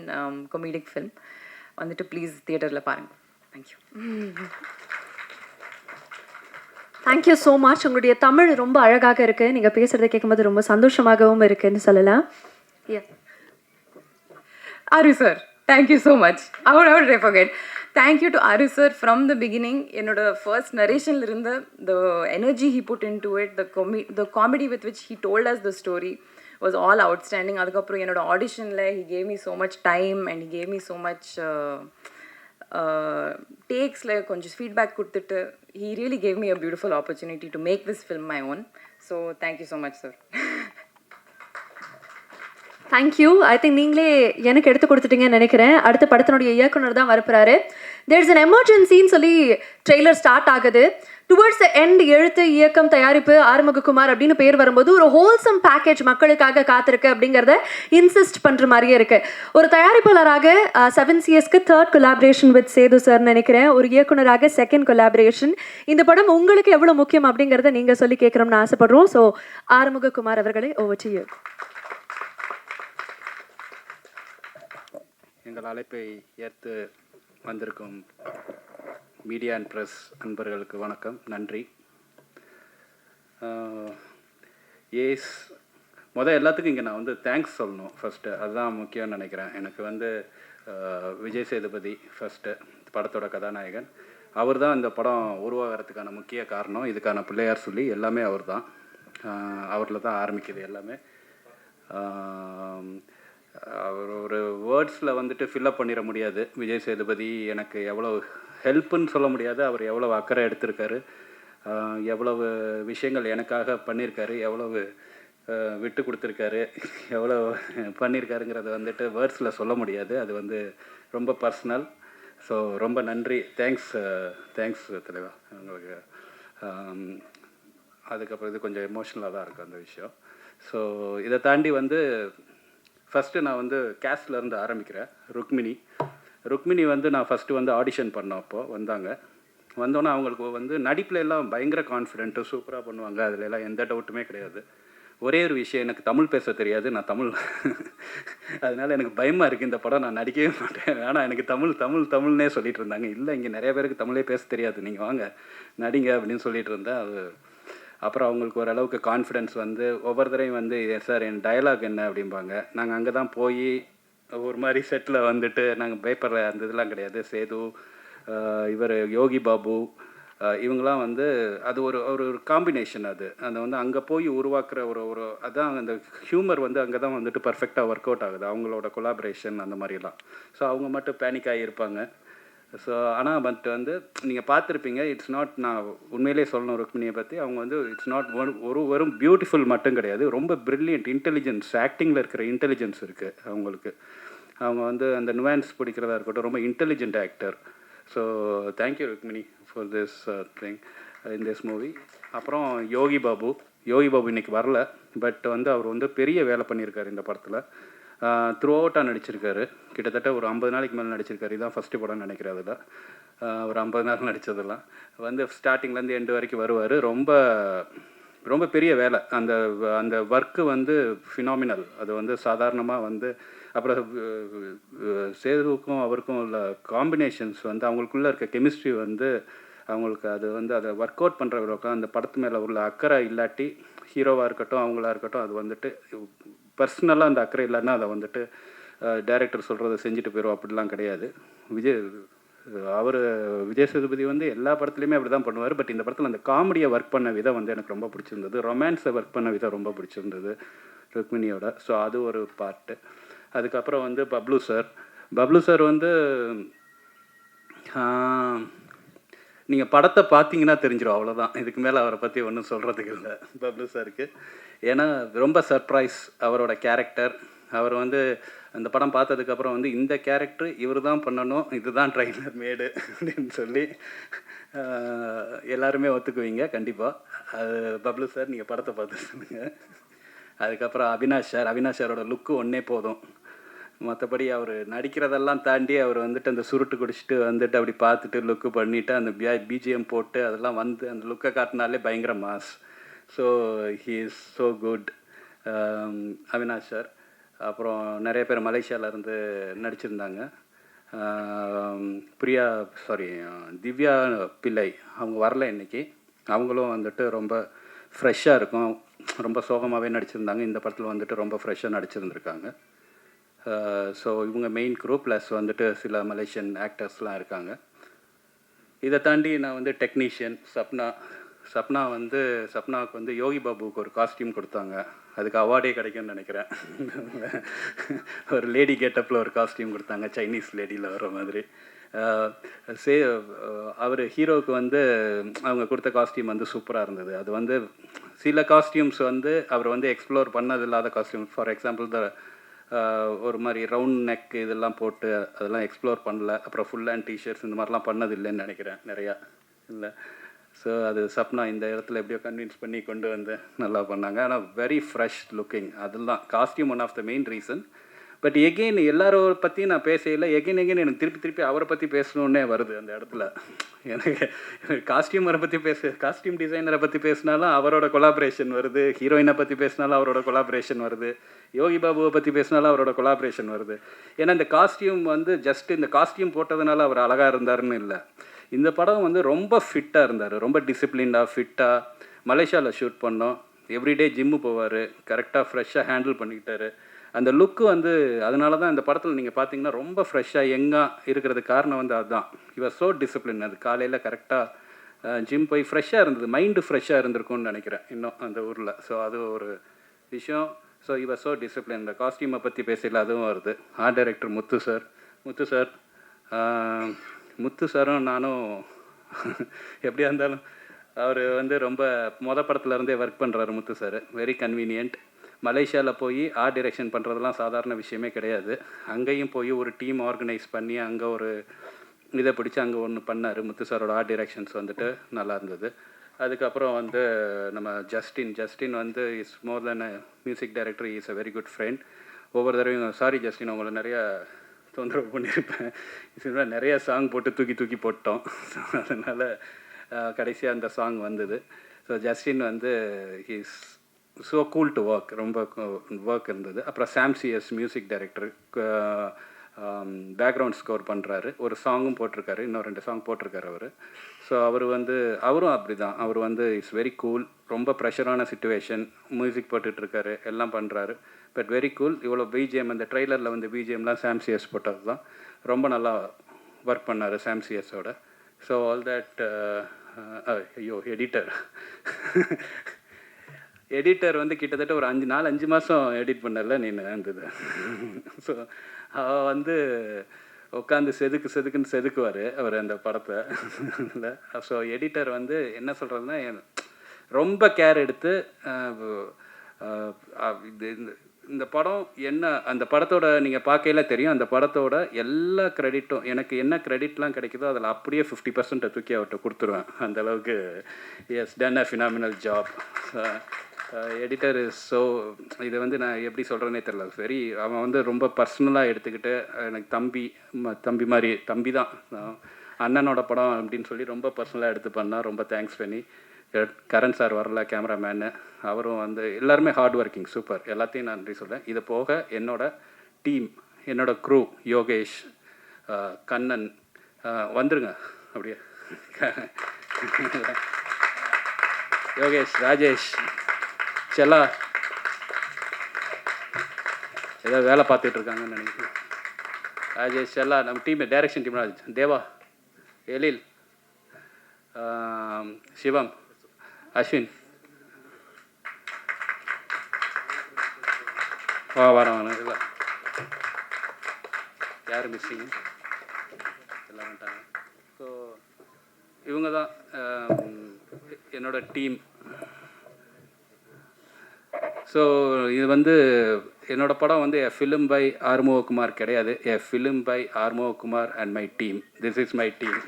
comedic film. வந்துட்டு please தியேட்டரில் பாருங்கள். Thank you. Thank you so much. உங்களுடைய தமிழ் ரொம்ப அழகாக இருக்குது. நீங்கள் பேசுகிறத கேட்கும்போது ரொம்ப சந்தோஷமாகவும் இருக்குன்னு சொல்லலாம். Aru sir, thank you so much. How did I forget? Thank you to Aru sir from the beginning. என்னோட ஃபர்ஸ்ட் நரேஷன்ல இருந்த the energy he put into it, the comedy with which he told us the story was all outstanding. அதுக்கப்புறம் என்னோட ஆடிஷனில் he gave me so much time and he gave me so much takesல கொஞ்சம் feedback கொடுத்துட்டு he really gave me a beautiful opportunity to make this film my own. So thank you so much sir. Thank you. I think நீங்களே எனக்கு எடுத்து கொடுத்துட்டீங்கன்னு நினைக்கிறேன். அடுத்த படத்தினுடைய இயக்குனர் தான் வரப்போறாரு. தேர்ஸ் அன் எமர்ஜென்சின்னு சொல்லி ட்ரெய்லர் ஸ்டார்ட் ஆகுது. டுவர்ட்ஸ் த எண்ட் எழுத்து, இயக்கம், தயாரிப்பு ஆறுமுககுமார் அப்படின்னு பேர் வரும்போது ஒரு ஹோல்சம் பேக்கேஜ் மக்களுக்காக காத்திருக்கு அப்படிங்கிறத இன்சிஸ்ட் பண்ணுற மாதிரியே இருக்கு. ஒரு தயாரிப்பாளராக 7CSக்கு 3rd collaboration with Sethu sir நினைக்கிறேன். ஒரு இயக்குனராக 2nd கொலாபரேஷன். இந்த படம் உங்களுக்கு எவ்வளோ முக்கியம் அப்படிங்கிறத நீங்கள் சொல்லி கேட்குறோம்னு ஆசைப்படுறோம். ஸோ ஆறுமுககுமார் அவர்களே, ஓவர் டு யூ. எங்கள் அழைப்பை ஏற்று வந்திருக்கும் மீடியா அண்ட் ப்ரெஸ் நண்பர்களுக்கு வணக்கம், நன்றி. எல்லாத்துக்கும் இங்கே நான் வந்து தேங்க்ஸ் சொல்லணும் ஃபஸ்ட்டு, அதுதான் முக்கியம்னு நினைக்கிறேன். எனக்கு வந்து விஜய் சேதுபதி ஃபஸ்ட்டு படத்தோட கதாநாயகன், அவர் தான் இந்த படம் உருவாகிறதுக்கான முக்கிய காரணம். இதுக்கான பிள்ளையார் சொல்லி எல்லாமே அவர் தான், அவரில் தான் ஆரம்பிக்குது எல்லாமே. அவர் ஒரு வேர்ட்ஸில் வந்துட்டு ஃபில்லப் பண்ணிட முடியாது. விஜய் சேதுபதி எனக்கு எவ்வளோ ஹெல்ப்புன்னு சொல்ல முடியாது, அவர் எவ்வளோ அக்கறை எடுத்திருக்காரு, எவ்வளவு விஷயங்கள் எனக்காக பண்ணியிருக்காரு, எவ்வளவு விட்டு கொடுத்துருக்காரு, எவ்வளோ பண்ணியிருக்காருங்கிறத வந்துட்டு வேர்ட்ஸில் சொல்ல முடியாது. அது வந்து ரொம்ப பர்சனல். ஸோ ரொம்ப நன்றி, தேங்க்ஸ் தலைவா உங்களுக்கு. அதுக்கப்புறம் இது கொஞ்சம் எமோஷ்னலாக தான் இருக்குது அந்த விஷயம். ஸோ இதை தாண்டி வந்து ஃபஸ்ட்டு நான் வந்து கேஸ்ட்லேருந்து ஆரம்பிக்கிறேன். ருக்மிணி வந்து நான் ஃபஸ்ட்டு வந்து ஆடிஷன் பண்ணப்போ வந்தோன்னே அவங்களுக்கு வந்து நடிப்பில் எல்லாம் பயங்கர கான்ஃபிடென்ட்டு, சூப்பராக பண்ணுவாங்க, அதில் எல்லாம் எந்த டவுட்டுமே கிடையாது. ஒரே ஒரு விஷயம், எனக்கு தமிழ் பேச தெரியாது, நான் தமிழ் அதனால் எனக்கு பயமாக இருக்குது இந்த படம் நான் நடிக்கவே மாட்டேன், ஆனால் எனக்கு தமிழ்னே சொல்லிட்டு இருந்தாங்க. இல்லை, இங்கே நிறைய பேருக்கு தமிழே பேச தெரியாது, நீங்கள் வாங்க நடிங்க அப்படின்னு சொல்லிட்டு இருந்தேன். அது அப்புறம் அவங்களுக்கு ஓரளவுக்கு கான்ஃபிடென்ஸ் வந்து ஒவ்வொரு தடவையும் வந்து சார் என் டயலாக் என்ன அப்படிம்பாங்க. நாங்கள் அங்கே தான் போய் ஒரு மாதிரி செட்டில் வந்துட்டு நாங்கள் பேப்பரில் அந்த இதெல்லாம் கிடையாது. சேது, இவர் யோகி பாபு, இவங்கெல்லாம் வந்து அது ஒரு காம்பினேஷன். அது அந்த வந்து அங்கே போய் உருவாக்குற ஒரு அதான் அந்த ஹியூமர் வந்து அங்கே தான் வந்துட்டு பர்ஃபெக்டாக ஒர்க் அவுட் ஆகுது, அவங்களோட கொலாபரேஷன் அந்த மாதிரிலாம். ஸோ அவங்க மட்டும் பேனிக் ஆகியிருப்பாங்க. ஸோ ஆனால் பட் வந்து நீங்கள் பார்த்துருப்பீங்க, இட்ஸ் நாட், நான் உண்மையிலே சொல்லணும் ருக்மிணியை பற்றி, அவங்க வந்து இட்ஸ் நாட் வெறும் பியூட்டிஃபுல் மட்டும் கிடையாது, ரொம்ப ப்ரில்லியன்ட் இன்டெலிஜென்ஸ், ஆக்டிங்கில் இருக்கிற இன்டெலிஜென்ஸ் இருக்குது அவங்களுக்கு. அவங்க வந்து அந்த நுவான்ஸ் பிடிக்கிறதா இருக்கட்டும், ரொம்ப intelligent actor. So thank you Rukmini for this thing in this movie. அப்புறம் யோகி பாபு இன்றைக்கி வரல, பட் வந்து அவர் வந்து பெரிய வேலை பண்ணியிருக்காரு இந்த படத்தில். த்ரூ அவுட்டாக நடிச்சிருக்காரு, கிட்டத்தட்ட ஒரு 50 நாளைக்கு மேலே நடிச்சிருக்காரு. இதுதான் ஃபஸ்ட்டு படம்னு நினைக்கிறேன். அதில் ஒரு 50 நாள் நடித்ததெல்லாம் வந்து ஸ்டார்டிங்லேருந்து எண்டு வரைக்கும் வருவார். ரொம்ப பெரிய வேலை. அந்த ஒர்க்கு வந்து ஃபினாமினல். அது வந்து சாதாரணமாக வந்து அப்புறம் சேதுவுக்கும் அவருக்கும் உள்ள காம்பினேஷன்ஸ் வந்து அவங்களுக்குள்ளே இருக்க கெமிஸ்ட்ரி வந்து அவங்களுக்கு அது வந்து அதை ஒர்க் அவுட் பண்ணுறவங்களுக்கும் அந்த படத்து மேலே உள்ள அக்கறை இல்லாட்டி, ஹீரோவாக இருக்கட்டும் அவங்களா இருக்கட்டும், அது வந்துட்டு பர்சனலாக அந்த அக்கறை இல்லைன்னா அதை வந்துட்டு டைரக்டர் சொல்கிறத செஞ்சுட்டு போயிடும், அப்படிலாம் கிடையாது. விஜய் சேதுபதி வந்து எல்லா படத்துலையுமே அப்படி தான் பண்ணுவார். பட் இந்த படத்தில் அந்த காமெடியை ஒர்க் பண்ண விதம் வந்து எனக்கு ரொம்ப பிடிச்சிருந்தது, ரொமான்ஸை ஒர்க் பண்ண விதம் ரொம்ப பிடிச்சிருந்தது ருக்மிணியோட. ஸோ அது ஒரு பார்ட்டு. அதுக்கப்புறம் வந்து பப்ளு சார் வந்து நீங்கள் படத்தை பார்த்தீங்கன்னா தெரிஞ்சிடும், அவ்வளோதான். இதுக்கு மேலே அவரை பற்றி ஒன்றும் சொல்கிறதுக்கு இல்லை பப்ளு சாருக்கு. ஏன்னா ரொம்ப சர்ப்ரைஸ் அவரோட கேரக்டர். அவர் வந்து அந்த படம் பார்த்ததுக்கப்புறம் வந்து இந்த கேரக்டர் இவர் தான் பண்ணணும், இதுதான் ட்ரைலர் மேடு அப்படின்னு சொல்லி எல்லாருமே ஒத்துக்குவீங்க கண்டிப்பாக. அது பப்ளு சார், நீங்கள் படத்தை பார்த்து சொல்லுங்கள். அதுக்கப்புறம் அவினாஷ் சாரோட லுக்கு ஒன்றே போதும். மற்றபடி அவர் நடிக்கிறதெல்லாம் தாண்டி அவர் வந்துட்டு அந்த சுருட்டு குடிச்சிட்டு வந்துட்டு அப்படி பார்த்துட்டு லுக்கு பண்ணிவிட்டு அந்த பிஜிஎம் போட்டு அதெல்லாம் வந்து அந்த லுக்கை காட்டினாலே பயங்கர mass. So he is so good Avinash sir. அப்புறம் நிறைய பேர் மலேசியாவிலேருந்து நடிச்சிருந்தாங்க. திவ்யா பிள்ளை அவங்க வரல இன்றைக்கி. அவங்களும் வந்துட்டு ரொம்ப ஃப்ரெஷ்ஷாக இருக்கும், ரொம்ப சோகமாகவே நடிச்சிருந்தாங்க. இந்த படத்தில் வந்துட்டு ரொம்ப ஃப்ரெஷ்ஷாக நடிச்சிருந்துருக்காங்க. ஸோ இவங்க மெயின் குரூப் ப்ளஸ் வந்துட்டு சில மலேசியன் ஆக்டர்ஸ்லாம் இருக்காங்க. இதை தாண்டி நான் வந்து டெக்னீஷியன் சப்னாவுக்கு வந்து யோகி பாபுவுக்கு ஒரு காஸ்டியூம் கொடுத்தாங்க. அதுக்கு அவார்டே கிடைக்கும்னு நினைக்கிறேன். ஒரு லேடி கெட்டப்பில் ஒரு காஸ்டியூம் கொடுத்தாங்க, சைனீஸ் லேடியில் வர மாதிரி. அவர் ஹீரோவுக்கு வந்து அவங்க கொடுத்த காஸ்டியூம் வந்து சூப்பராக இருந்தது. அது வந்து சில காஸ்டியூம்ஸ் வந்து அவர் வந்து எக்ஸ்ப்ளோர் பண்ணது இல்லாத காஸ்டியூம். ஃபார் எக்ஸாம்பிள் ஒரு மாதிரி ரவுண்ட் நெக் இதெல்லாம் போட்டு அதெல்லாம் எக்ஸ்ப்ளோர் பண்ணல. அப்புறம் ஃபுல் ஹேண்ட் டிஷர்ட்ஸ் இந்த மாதிரிலாம் பண்ணது இல்லைன்னு நினைக்கிறேன் நிறையா. இல்லை ஸோ அது சப்னா இந்த இடத்துல எப்படியோ கன்வின்ஸ் பண்ணி கொண்டு வந்து நல்லா பண்ணாங்க. ஆனால் வெரி ஃப்ரெஷ் லுக்கிங், அதெல்லாம் costume one of the main reason. But again எல்லாரோட பற்றியும் நான் பேசல, எகெயின் எனக்கு திருப்பி அவரை பற்றி பேசணுன்னே வருது அந்த இடத்துல. எனக்கு காஸ்டியூமரை பற்றி காஸ்டியூம் டிசைனரை பற்றி பேசினாலும் அவரோட கொலாபரேஷன் வருது, ஹீரோயினை பற்றி பேசினாலும் அவரோட கொலாபரேஷன் வருது, யோகி பாபுவை பற்றி பேசினாலும் அவரோட கொலாபரேஷன் வருது. ஏன்னா இந்த காஸ்டியூம் வந்து ஜஸ்ட் இந்த காஸ்டியூம் போட்டதுனால அவர் அழகாக இருந்தாருன்னு இல்லை. இந்த படம் வந்து ரொம்ப ஃபிட்டாக இருந்தார், ரொம்ப டிசிப்ளின்டாக ஃபிட்டாக. மலேசியாவில் ஷூட் பண்ணோம், எவ்ரிடே ஜிம்மு போவார், கரெக்டாக ஃப்ரெஷ்ஷாக ஹேண்டில் பண்ணிக்கிட்டாரு. அந்த லுக்கு வந்து அதனால தான் இந்த படத்தில் நீங்கள் பார்த்தீங்கன்னா ரொம்ப ஃப்ரெஷ்ஷாக யங்காக இருக்கிறதுக்கு காரணம் வந்து அதுதான். இவர் ஸோ டிசிப்ளின். அது காலையில் கரெக்டாக ஜிம் போய் ஃப்ரெஷ்ஷாக இருந்தது, மைண்டு ஃப்ரெஷ்ஷாக இருந்திருக்கும்னு நினைக்கிறேன் இன்னும் அந்த ஊரில். ஸோ அது ஒரு விஷயம். ஸோ இவர் ஸோ டிசிப்ளின். இந்த காஸ்டியூமை பற்றி பேசல, அதுவும் வருது. ஆர்ட் டைரக்டர் முத்து சாரும் நானும் எப்படியா இருந்தாலும் அவர் வந்து ரொம்ப படத்துல இருந்தே ஒர்க் பண்ணுறாரு முத்து சார். Very convenient. மலேசியாவில் போய் ஆர்ட் டைரக்ஷன் பண்ணுறதெல்லாம் சாதாரண விஷயமே கிடையாது. அங்கேயும் போய் ஒரு டீம் ஆர்கனைஸ் பண்ணி அங்கே ஒரு இதை பிடிச்சி அங்கே ஒன்று பண்ணார். முத்து சாரோட ஆர்ட் டைரக்ஷன்ஸ் வந்துட்டு நல்லா இருந்தது. அதுக்கப்புறம் வந்து நம்ம ஜஸ்டின் வந்து is more then a music director, is a very good friend. ஒவ்வொரு தடவையும் சாரி ஜஸ்டின் உங்களை நிறையா தொந்தரவு பண்ணியிருப்பேன், இது நிறையா சாங் போட்டு தூக்கி போட்டோம். அதனால் கடைசியாக அந்த சாங் வந்தது. ஸோ ஜஸ்டின் வந்து he's so cool to work, ரொம்ப ஒர்க் இருந்தது. அப்புறம் சாம்சிஎஸ் மியூசிக் டைரக்டர், பேக்ரவுண்ட் ஸ்கோர் பண்ணுறாரு, ஒரு சாங்கும் போட்டிருக்காரு, இன்னும் 2 சாங் போட்டிருக்காரு அவர். ஸோ அவரும் அப்படி தான். அவர் வந்து இட்ஸ் வெரி கூல். ரொம்ப ப்ரெஷரான சுச்சுவேஷன், மியூசிக் போட்டுட்ருக்காரு, எல்லாம் பண்ணுறாரு, பட் வெரி கூல். இவ்வளோ பிஜிஎம் அந்த ட்ரெய்லரில் வந்து பிஜிஎம்லாம் சாம்சிஎஸ் போட்டது தான். ரொம்ப நல்லா ஒர்க் பண்ணார் சாம்சிஎஸோட. ஸோ ஆல் தட் எடிட்டர் வந்து கிட்டத்தட்ட ஒரு 5 மாதம் எடிட் பண்ணல நீ இருந்தது. ஸோ அவள் வந்து உட்காந்து செதுக்குன்னு செதுக்குவார் அவர் அந்த படத்தை. ஸோ எடிட்டர் வந்து என்ன சொல்கிறதுனா ரொம்ப கேர் எடுத்து இந்த படம் என்ன, அந்த படத்தோட நீங்கள் பார்க்கையில தெரியும், அந்த படத்தோட எல்லா கிரெடிட்டும் எனக்கு என்ன கிரெடிட்லாம் கிடைக்குதோ அதில் அப்படியே 50% தூக்கி அவர்கிட்ட கொடுத்துருவேன். அந்தளவுக்கு he's done a phenomenal job. Editor is so, இதை வந்து நான் எப்படி சொல்கிறேன்னே தெரியல. வெரி அவன் வந்து ரொம்ப பர்சனலாக எடுத்துக்கிட்டு எனக்கு தம்பி மாதிரி, தம்பி தான், அண்ணனோட படம் அப்படின்னு சொல்லி ரொம்ப பர்சனலாக எடுத்து பண்ணால் ரொம்ப தேங்க்ஸ் பண்ணி. கரண் சார் வரல, கேமராமேனு, அவரும் வந்து எல்லாருமே ஹார்ட் ஒர்க்கிங், சூப்பர். எல்லாத்தையும் நான் நன்றி சொல்கிறேன். இது போக என்னோட டீம், என்னோட க்ரூ, யோகேஷ், கண்ணன், வந்துருங்க அப்படியே, யோகேஷ், ராஜேஷ், செல்லா ஏதோ வேலை பார்த்துட்ருக்காங்கன்னு நினைக்கிறேன். ராஜேஷ், செல்லா, நம்ம டீம் டைரக்ஷன் டீம், தேவா, எழில், சிவம், அஸ்வின், வரேன் இல்லை யார் மிஸ்ஸிங், எல்லாம் வந்துட்டாங்க. ஸோ இவங்க தான் என்னோட டீம். ஸோ இது வந்து என்னோடய படம் வந்து எ ஃபிலிம் பை ஆறுமுககுமார் கிடையாது, a film by Arumugakumar and my team. This is my team.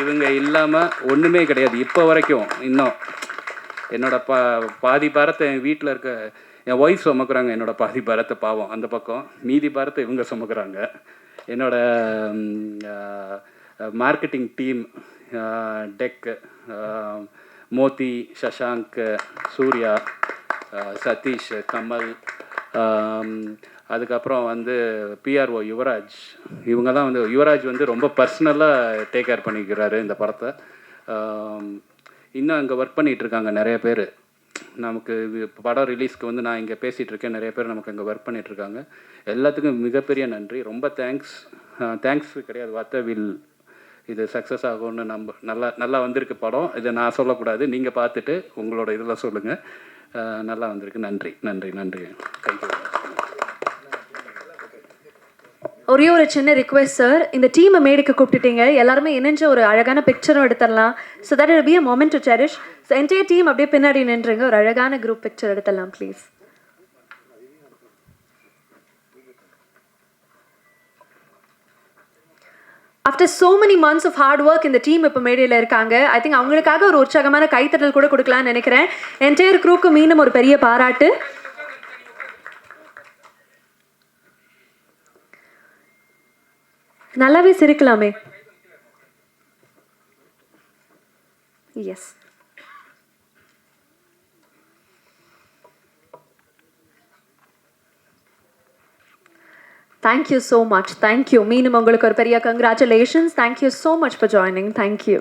இவங்க இல்லாமல் ஒன்றுமே கிடையாது இப்போ வரைக்கும். இன்னும் என்னோட பாதி பாரத்தை என் வீட்டில் இருக்க என் ஒய்ஃப் சுமக்குறாங்க, என்னோடய பாதி பாரத்தை பாவம் அந்த பக்கம், மீதி பாரத்தை இவங்க சுமக்குறாங்க. என்னோட மார்க்கெட்டிங் டீம், டெக், மோதி, சஷாங்க், சூர்யா, சதீஷ், கமல், அதுக்கப்புறம் வந்து பிஆர்ஓ யுவராஜ். இவங்க தான் வந்து, யுவராஜ் வந்து ரொம்ப பர்சனலாக டேக் கேர் பண்ணிக்கிறாரு இந்த படத்தை. இன்னும் அங்கே ஒர்க் பண்ணிகிட்ருக்காங்க நிறைய பேர். நமக்கு படம் ரிலீஸ்க்கு வந்து நான் இங்கே பேசிகிட்ருக்கேன், நிறைய பேர் நமக்கு அங்கே ஒர்க் பண்ணிகிட்ருக்காங்க. எல்லாத்துக்கும் மிகப்பெரிய நன்றி, ரொம்ப தேங்க்ஸ் கிடையாது வார்த்தை. இது சக்ஸஸ் ஆகும்னு நல்லா வந்திருக்கு படம். இதை நான் சொல்லக்கூடாது, நீங்கள் பார்த்துட்டு உங்களோட இதில் சொல்லுங்கள். நல்லா வந்திருக்கு. நன்றி. தேங்க்யூ. ஒரே ஒரு சின்ன ரிக்வெஸ்ட் சார், இந்த டீமை மேடைக்கு கூப்பிட்டுட்டீங்க, எல்லாருமே இணைஞ்ச ஒரு அழகான பிக்சரும் எடுத்துடலாம். So that it be a moment to cherish. So entire team அப்படியே பின்னாடி நின்றுங்க, ஒரு அழகான குரூப் பிக்சர் எடுத்துடலாம் please. After so many months of hard work இந்த டீம் இப்போ மேடையில் இருக்காங்க. ஐ திங்க் அவங்களுக்காக ஒரு உற்சாகமான கைத்தட்டல் கூட கொடுக்கலாம்னு நினைக்கிறேன். என்டையர் க்ரூக்கு மீண்டும் ஒரு பெரிய பாராட்டு. நல்லாவே சிரிக்கலாமே. Yes, thank you so much. Thank you. மீண்டும் உங்களுக்கு ஒரு பெரிய congratulations. Thank you so much for joining. Thank you.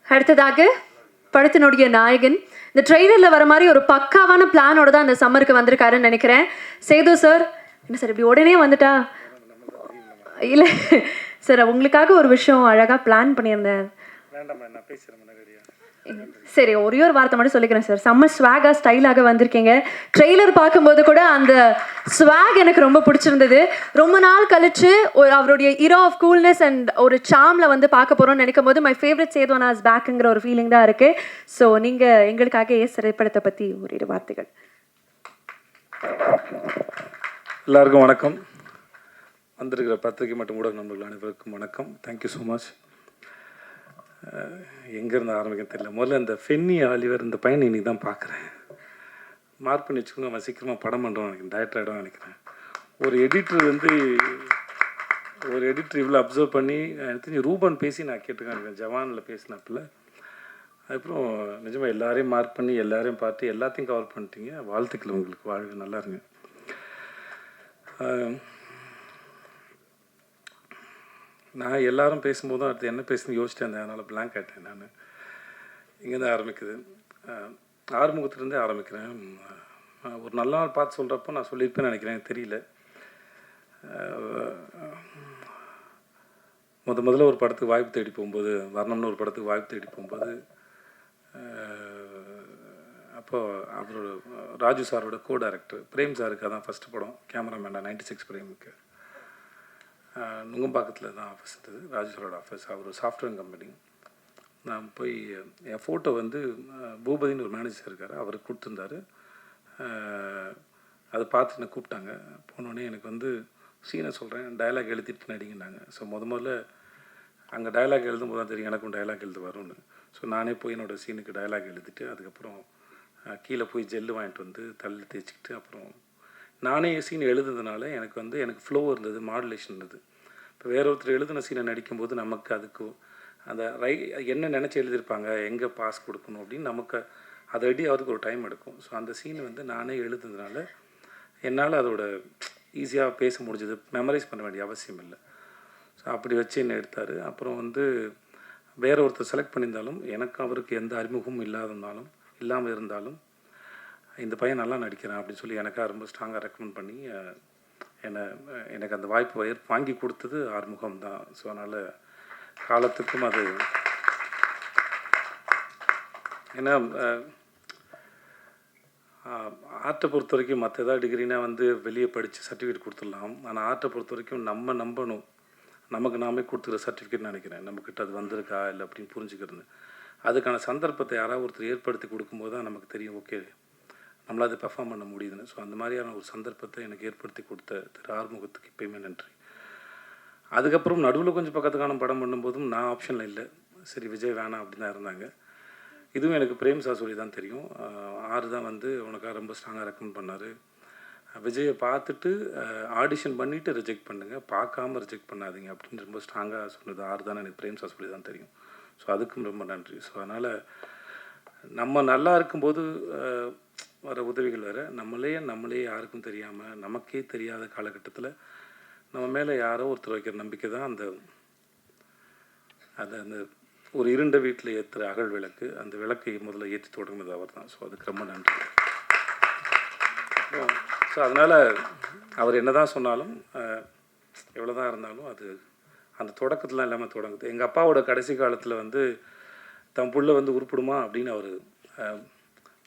அடுத்ததாக படத்தினுடைய நாயகன் இந்த ட்ரெய்லரில் வர மாதிரி ஒரு பக்காவான பிளானோட தான் இந்த சம்மருக்கு வந்திருக்காருன்னு நினைக்கிறேன். சேது சார், என்ன சார் இப்படி உடனே வந்துட்டா? இல்லை சார், உங்களுக்காக ஒரு விஷயம் அழகாக பிளான் பண்ணியிருந்தேன். சரி, ஒரே ஒரு வார்த்தை மட்டும் சொல்லிக்கிறேன் சார். செம்ம ஸ்வாகாக ஸ்டைலாக வந்திருக்கீங்க. ட்ரெய்லர் பார்க்கும்போது கூட அந்த ஸ்வாக் எனக்கு ரொம்ப பிடிச்சிருந்தது. ரொம்ப நாள் கழிச்சு ஒரு அவருடைய இரோ ஆஃப் கூல்னஸ் அண்ட் ஒரு சாமில் வந்து பார்க்க போகிறோம்னு நினைக்கும் போது மை ஃபேவரட் சேதுவனா இஸ் பேக்குங்கிற ஒரு ஃபீலிங் தான் இருக்குது. ஸோ நீங்கள் எங்களுக்காக திரைப்படத்தை பற்றி ஒரு இரு வார்த்தைகள். எல்லாருக்கும் வணக்கம். வந்திருக்கிற பத்திரிகை மற்றும் ஊடக நண்பர்கள் அனைவருக்கும் வணக்கம். Thank you so much. எங்கேருந்து ஆரம்பிக்க தெரியல. முதல்ல இந்த ஃபென்னி ஆலிவர் இந்த பையனை இன்றைக்கி தான் பார்க்குறேன். மார்க் பண்ணி வச்சுக்கோங்க, அவன் சீக்கிரமாக படம் பண்ணுறோம் நினைக்கிறேன், டைரக்டர் ஆகிடும் நினைக்கிறேன். ஒரு எடிட்டர் இவ்வளோ அப்சர்வ் பண்ணி எனக்கு ரூபன் பேசி நான் கேட்டுக்கேன், ஜவானில் பேசினாப்பில். அதுக்கப்புறம் நிஜமாக எல்லாரையும் மார்க் பண்ணி எல்லாரையும் பார்த்து எல்லாத்தையும் கவர் பண்ணிட்டீங்க. வாழ்த்துக்கள் உங்களுக்கு, வாழ்க நல்லா இருங்க. நான் எல்லாரும் பேசும்போதும் அடுத்து என்ன பேசுன்னு யோசிச்சிட்டேன், அதனால் பிளாங்க் ஆகிட்டேன். நான் இங்கேருந்து ஆரம்பிக்குது, ஆறுமுகத்துலேருந்தே ஆரம்பிக்கிறேன். ஒரு நல்ல நாள் பார்த்து சொல்கிறப்போ நான் சொல்லியிருப்பேன்னு நினைக்கிறேன், தெரியல. முதல்ல ஒரு படத்துக்கு வாய்ப்பு தேடி போகும்போது, வர்ணம்னு ஒரு படத்துக்கு வாய்ப்பு தேடி போகும்போது, அப்போது அவர் ராஜு சாரோட கோ டைரக்டர் பிரேம் சாருக்கு அதான் ஃபஸ்ட்டு படம், கேமராமேனாக 96 பிரேமுக்கு. நுங்கம்பாக்கத்தில் தான் ஆஃபீஸ் இருந்தது, ராஜு சாரோட ஆஃபீஸ். அவர் சாஃப்ட்வேர் கம்பெனி. நான் போய் என் ஃபோட்டோ வந்து பூபதினு ஒரு மேனேஜர் இருக்கார், அவருக்கு கொடுத்துருந்தாரு. அதை பார்த்து என்னை கூப்பிட்டாங்க. போனோடனே எனக்கு வந்து சீனை சொல்கிறேன், டயலாக் எழுதிட்டு நடிங்கன்னாங்க. ஸோ முதல்ல அங்கே டயலாக் எழுதும்போது தான் தெரியும் எனக்கும் டயலாக் எழுத வரும்னு. ஸோ நானே போய் என்னோடய சீனுக்கு டயலாக் எழுதிட்டு அதுக்கப்புறம் கீழே போய் ஜெல்லு வாங்கிட்டு வந்து தள்ளி தேய்ச்சிக்கிட்டு அப்புறம் நானே சீன் எழுதுனதுனால எனக்கு வந்து எனக்கு ஃப்ளோ இருந்தது, மாடுலேஷன் இருந்தது. இப்போ வேற ஒருத்தர் எழுதின சீனை நடிக்கும்போது நமக்கு அதுக்கு அந்த என்ன நினச்சி எழுதியிருப்பாங்க, எங்கே பாஸ் கொடுக்கணும் அப்படின்னு நமக்கு அதை ரெடி ஆகிறதுக்கு ஒரு டைம் எடுக்கும். ஸோ அந்த சீனை வந்து நானே எழுதுனதுனால என்னால் அதோட ஈஸியாக பேச முடிஞ்சது, மெமரைஸ் பண்ண வேண்டிய அவசியம் இல்லை. ஸோ அப்படி வச்சு என்ன எடுத்தார். அப்புறம் வந்து வேற ஒருத்தர் செலக்ட் பண்ணியிருந்தாலும் எனக்கு அவருக்கு எந்த அறிமுகமும் இல்லாமல் இருந்தாலும் இந்த பையன் நல்லா நடிக்கிறான் அப்படின்னு சொல்லி எனக்காக ரொம்ப ஸ்ட்ராங்காக ரெக்கமெண்ட் பண்ணி எனக்கு அந்த வாய்ப்பு வாங்கி கொடுத்தது ஆறுமுகம் தான். ஸோ அதனால் காலத்துக்கும் அது ஏன்னா ஆர்ட்டை பொறுத்த வரைக்கும் மற்ற ஏதாவது டிகிரினா வந்து வெளியே படித்து சர்டிஃபிகேட் கொடுத்துடலாம். ஆனால் ஆர்ட்டை பொறுத்த வரைக்கும் நம்ம நம்பணும், நமக்கு நாமே கொடுத்துக்கிற சர்டிஃபிகேட்னு நினைக்கிறேன். நம்மக்கிட்ட அது வந்திருக்கா இல்லை அப்படின்னு புரிஞ்சுக்கிறது. அதுக்கான சந்தர்ப்பத்தை யாராவது ஒருத்தர் ஏற்படுத்தி கொடுக்கும்போது தான் நமக்கு தெரியும், ஓகே நம்மளால் அதை பெர்ஃபார்ம் பண்ண முடியுதுன்னு. ஸோ அந்த மாதிரியான ஒரு சந்தர்ப்பத்தை எனக்கு ஏற்படுத்தி கொடுத்த திரு ஆறுமுகத்துக்கு எப்பயுமே நன்றி. அதுக்கப்புறம் நடுவில் கொஞ்சம் பக்கத்துக்கான படம் பண்ணும்போதும் நான் ஆப்ஷனில் இல்லை, சரி விஜய் வேணாம் அப்படின்னு தான் இருந்தாங்க. இதுவும் எனக்கு பிரேம் சார் சொல்லி தான் தெரியும். ஆறு தான் வந்து உனக்காக ரொம்ப ஸ்ட்ராங்காக ரெக்கமெண்ட் பண்ணார். விஜயை பார்த்துட்டு ஆடிஷன் பண்ணிவிட்டு ரிஜெக்ட் பண்ணுங்கள், பார்க்காம ரிஜெக்ட் பண்ணாதீங்க அப்படின்னு ரொம்ப ஸ்ட்ராங்காக சொன்னது ஆறு தான் எனக்கு பிரேம் சார் சொல்லி தான் தெரியும். ஸோ அதுக்கும் ரொம்ப நன்றி. ஸோ அதனால் நம்ம நல்லா இருக்கும்போது வர உதவிகள் வேறு, நம்மளே யாருக்கும் தெரியாமல் நமக்கே தெரியாத காலகட்டத்தில் நம்ம மேலே யாரோ ஒருத்தர் வைக்கிற நம்பிக்கை தான் அந்த ஒரு இருண்ட வீட்டில் ஏற்றுற அகல் விளக்கு. அந்த விளக்கை முதல்ல ஏற்றி தொடங்குனது அவர் தான். ஸோ அதுக்கு ரொம்ப நன்றி. ஸோ அதனால் அவர் என்ன தான் சொன்னாலும் எவ்வளோ தான் இருந்தாலும் அது அந்த தொடக்கத்துலாம் இல்லாமல் தொடங்குது. எங்கள் அப்பாவோட கடைசி காலத்தில் வந்து தன் புள்ள வந்து உருப்பிடுமா அப்படின்னு அவர்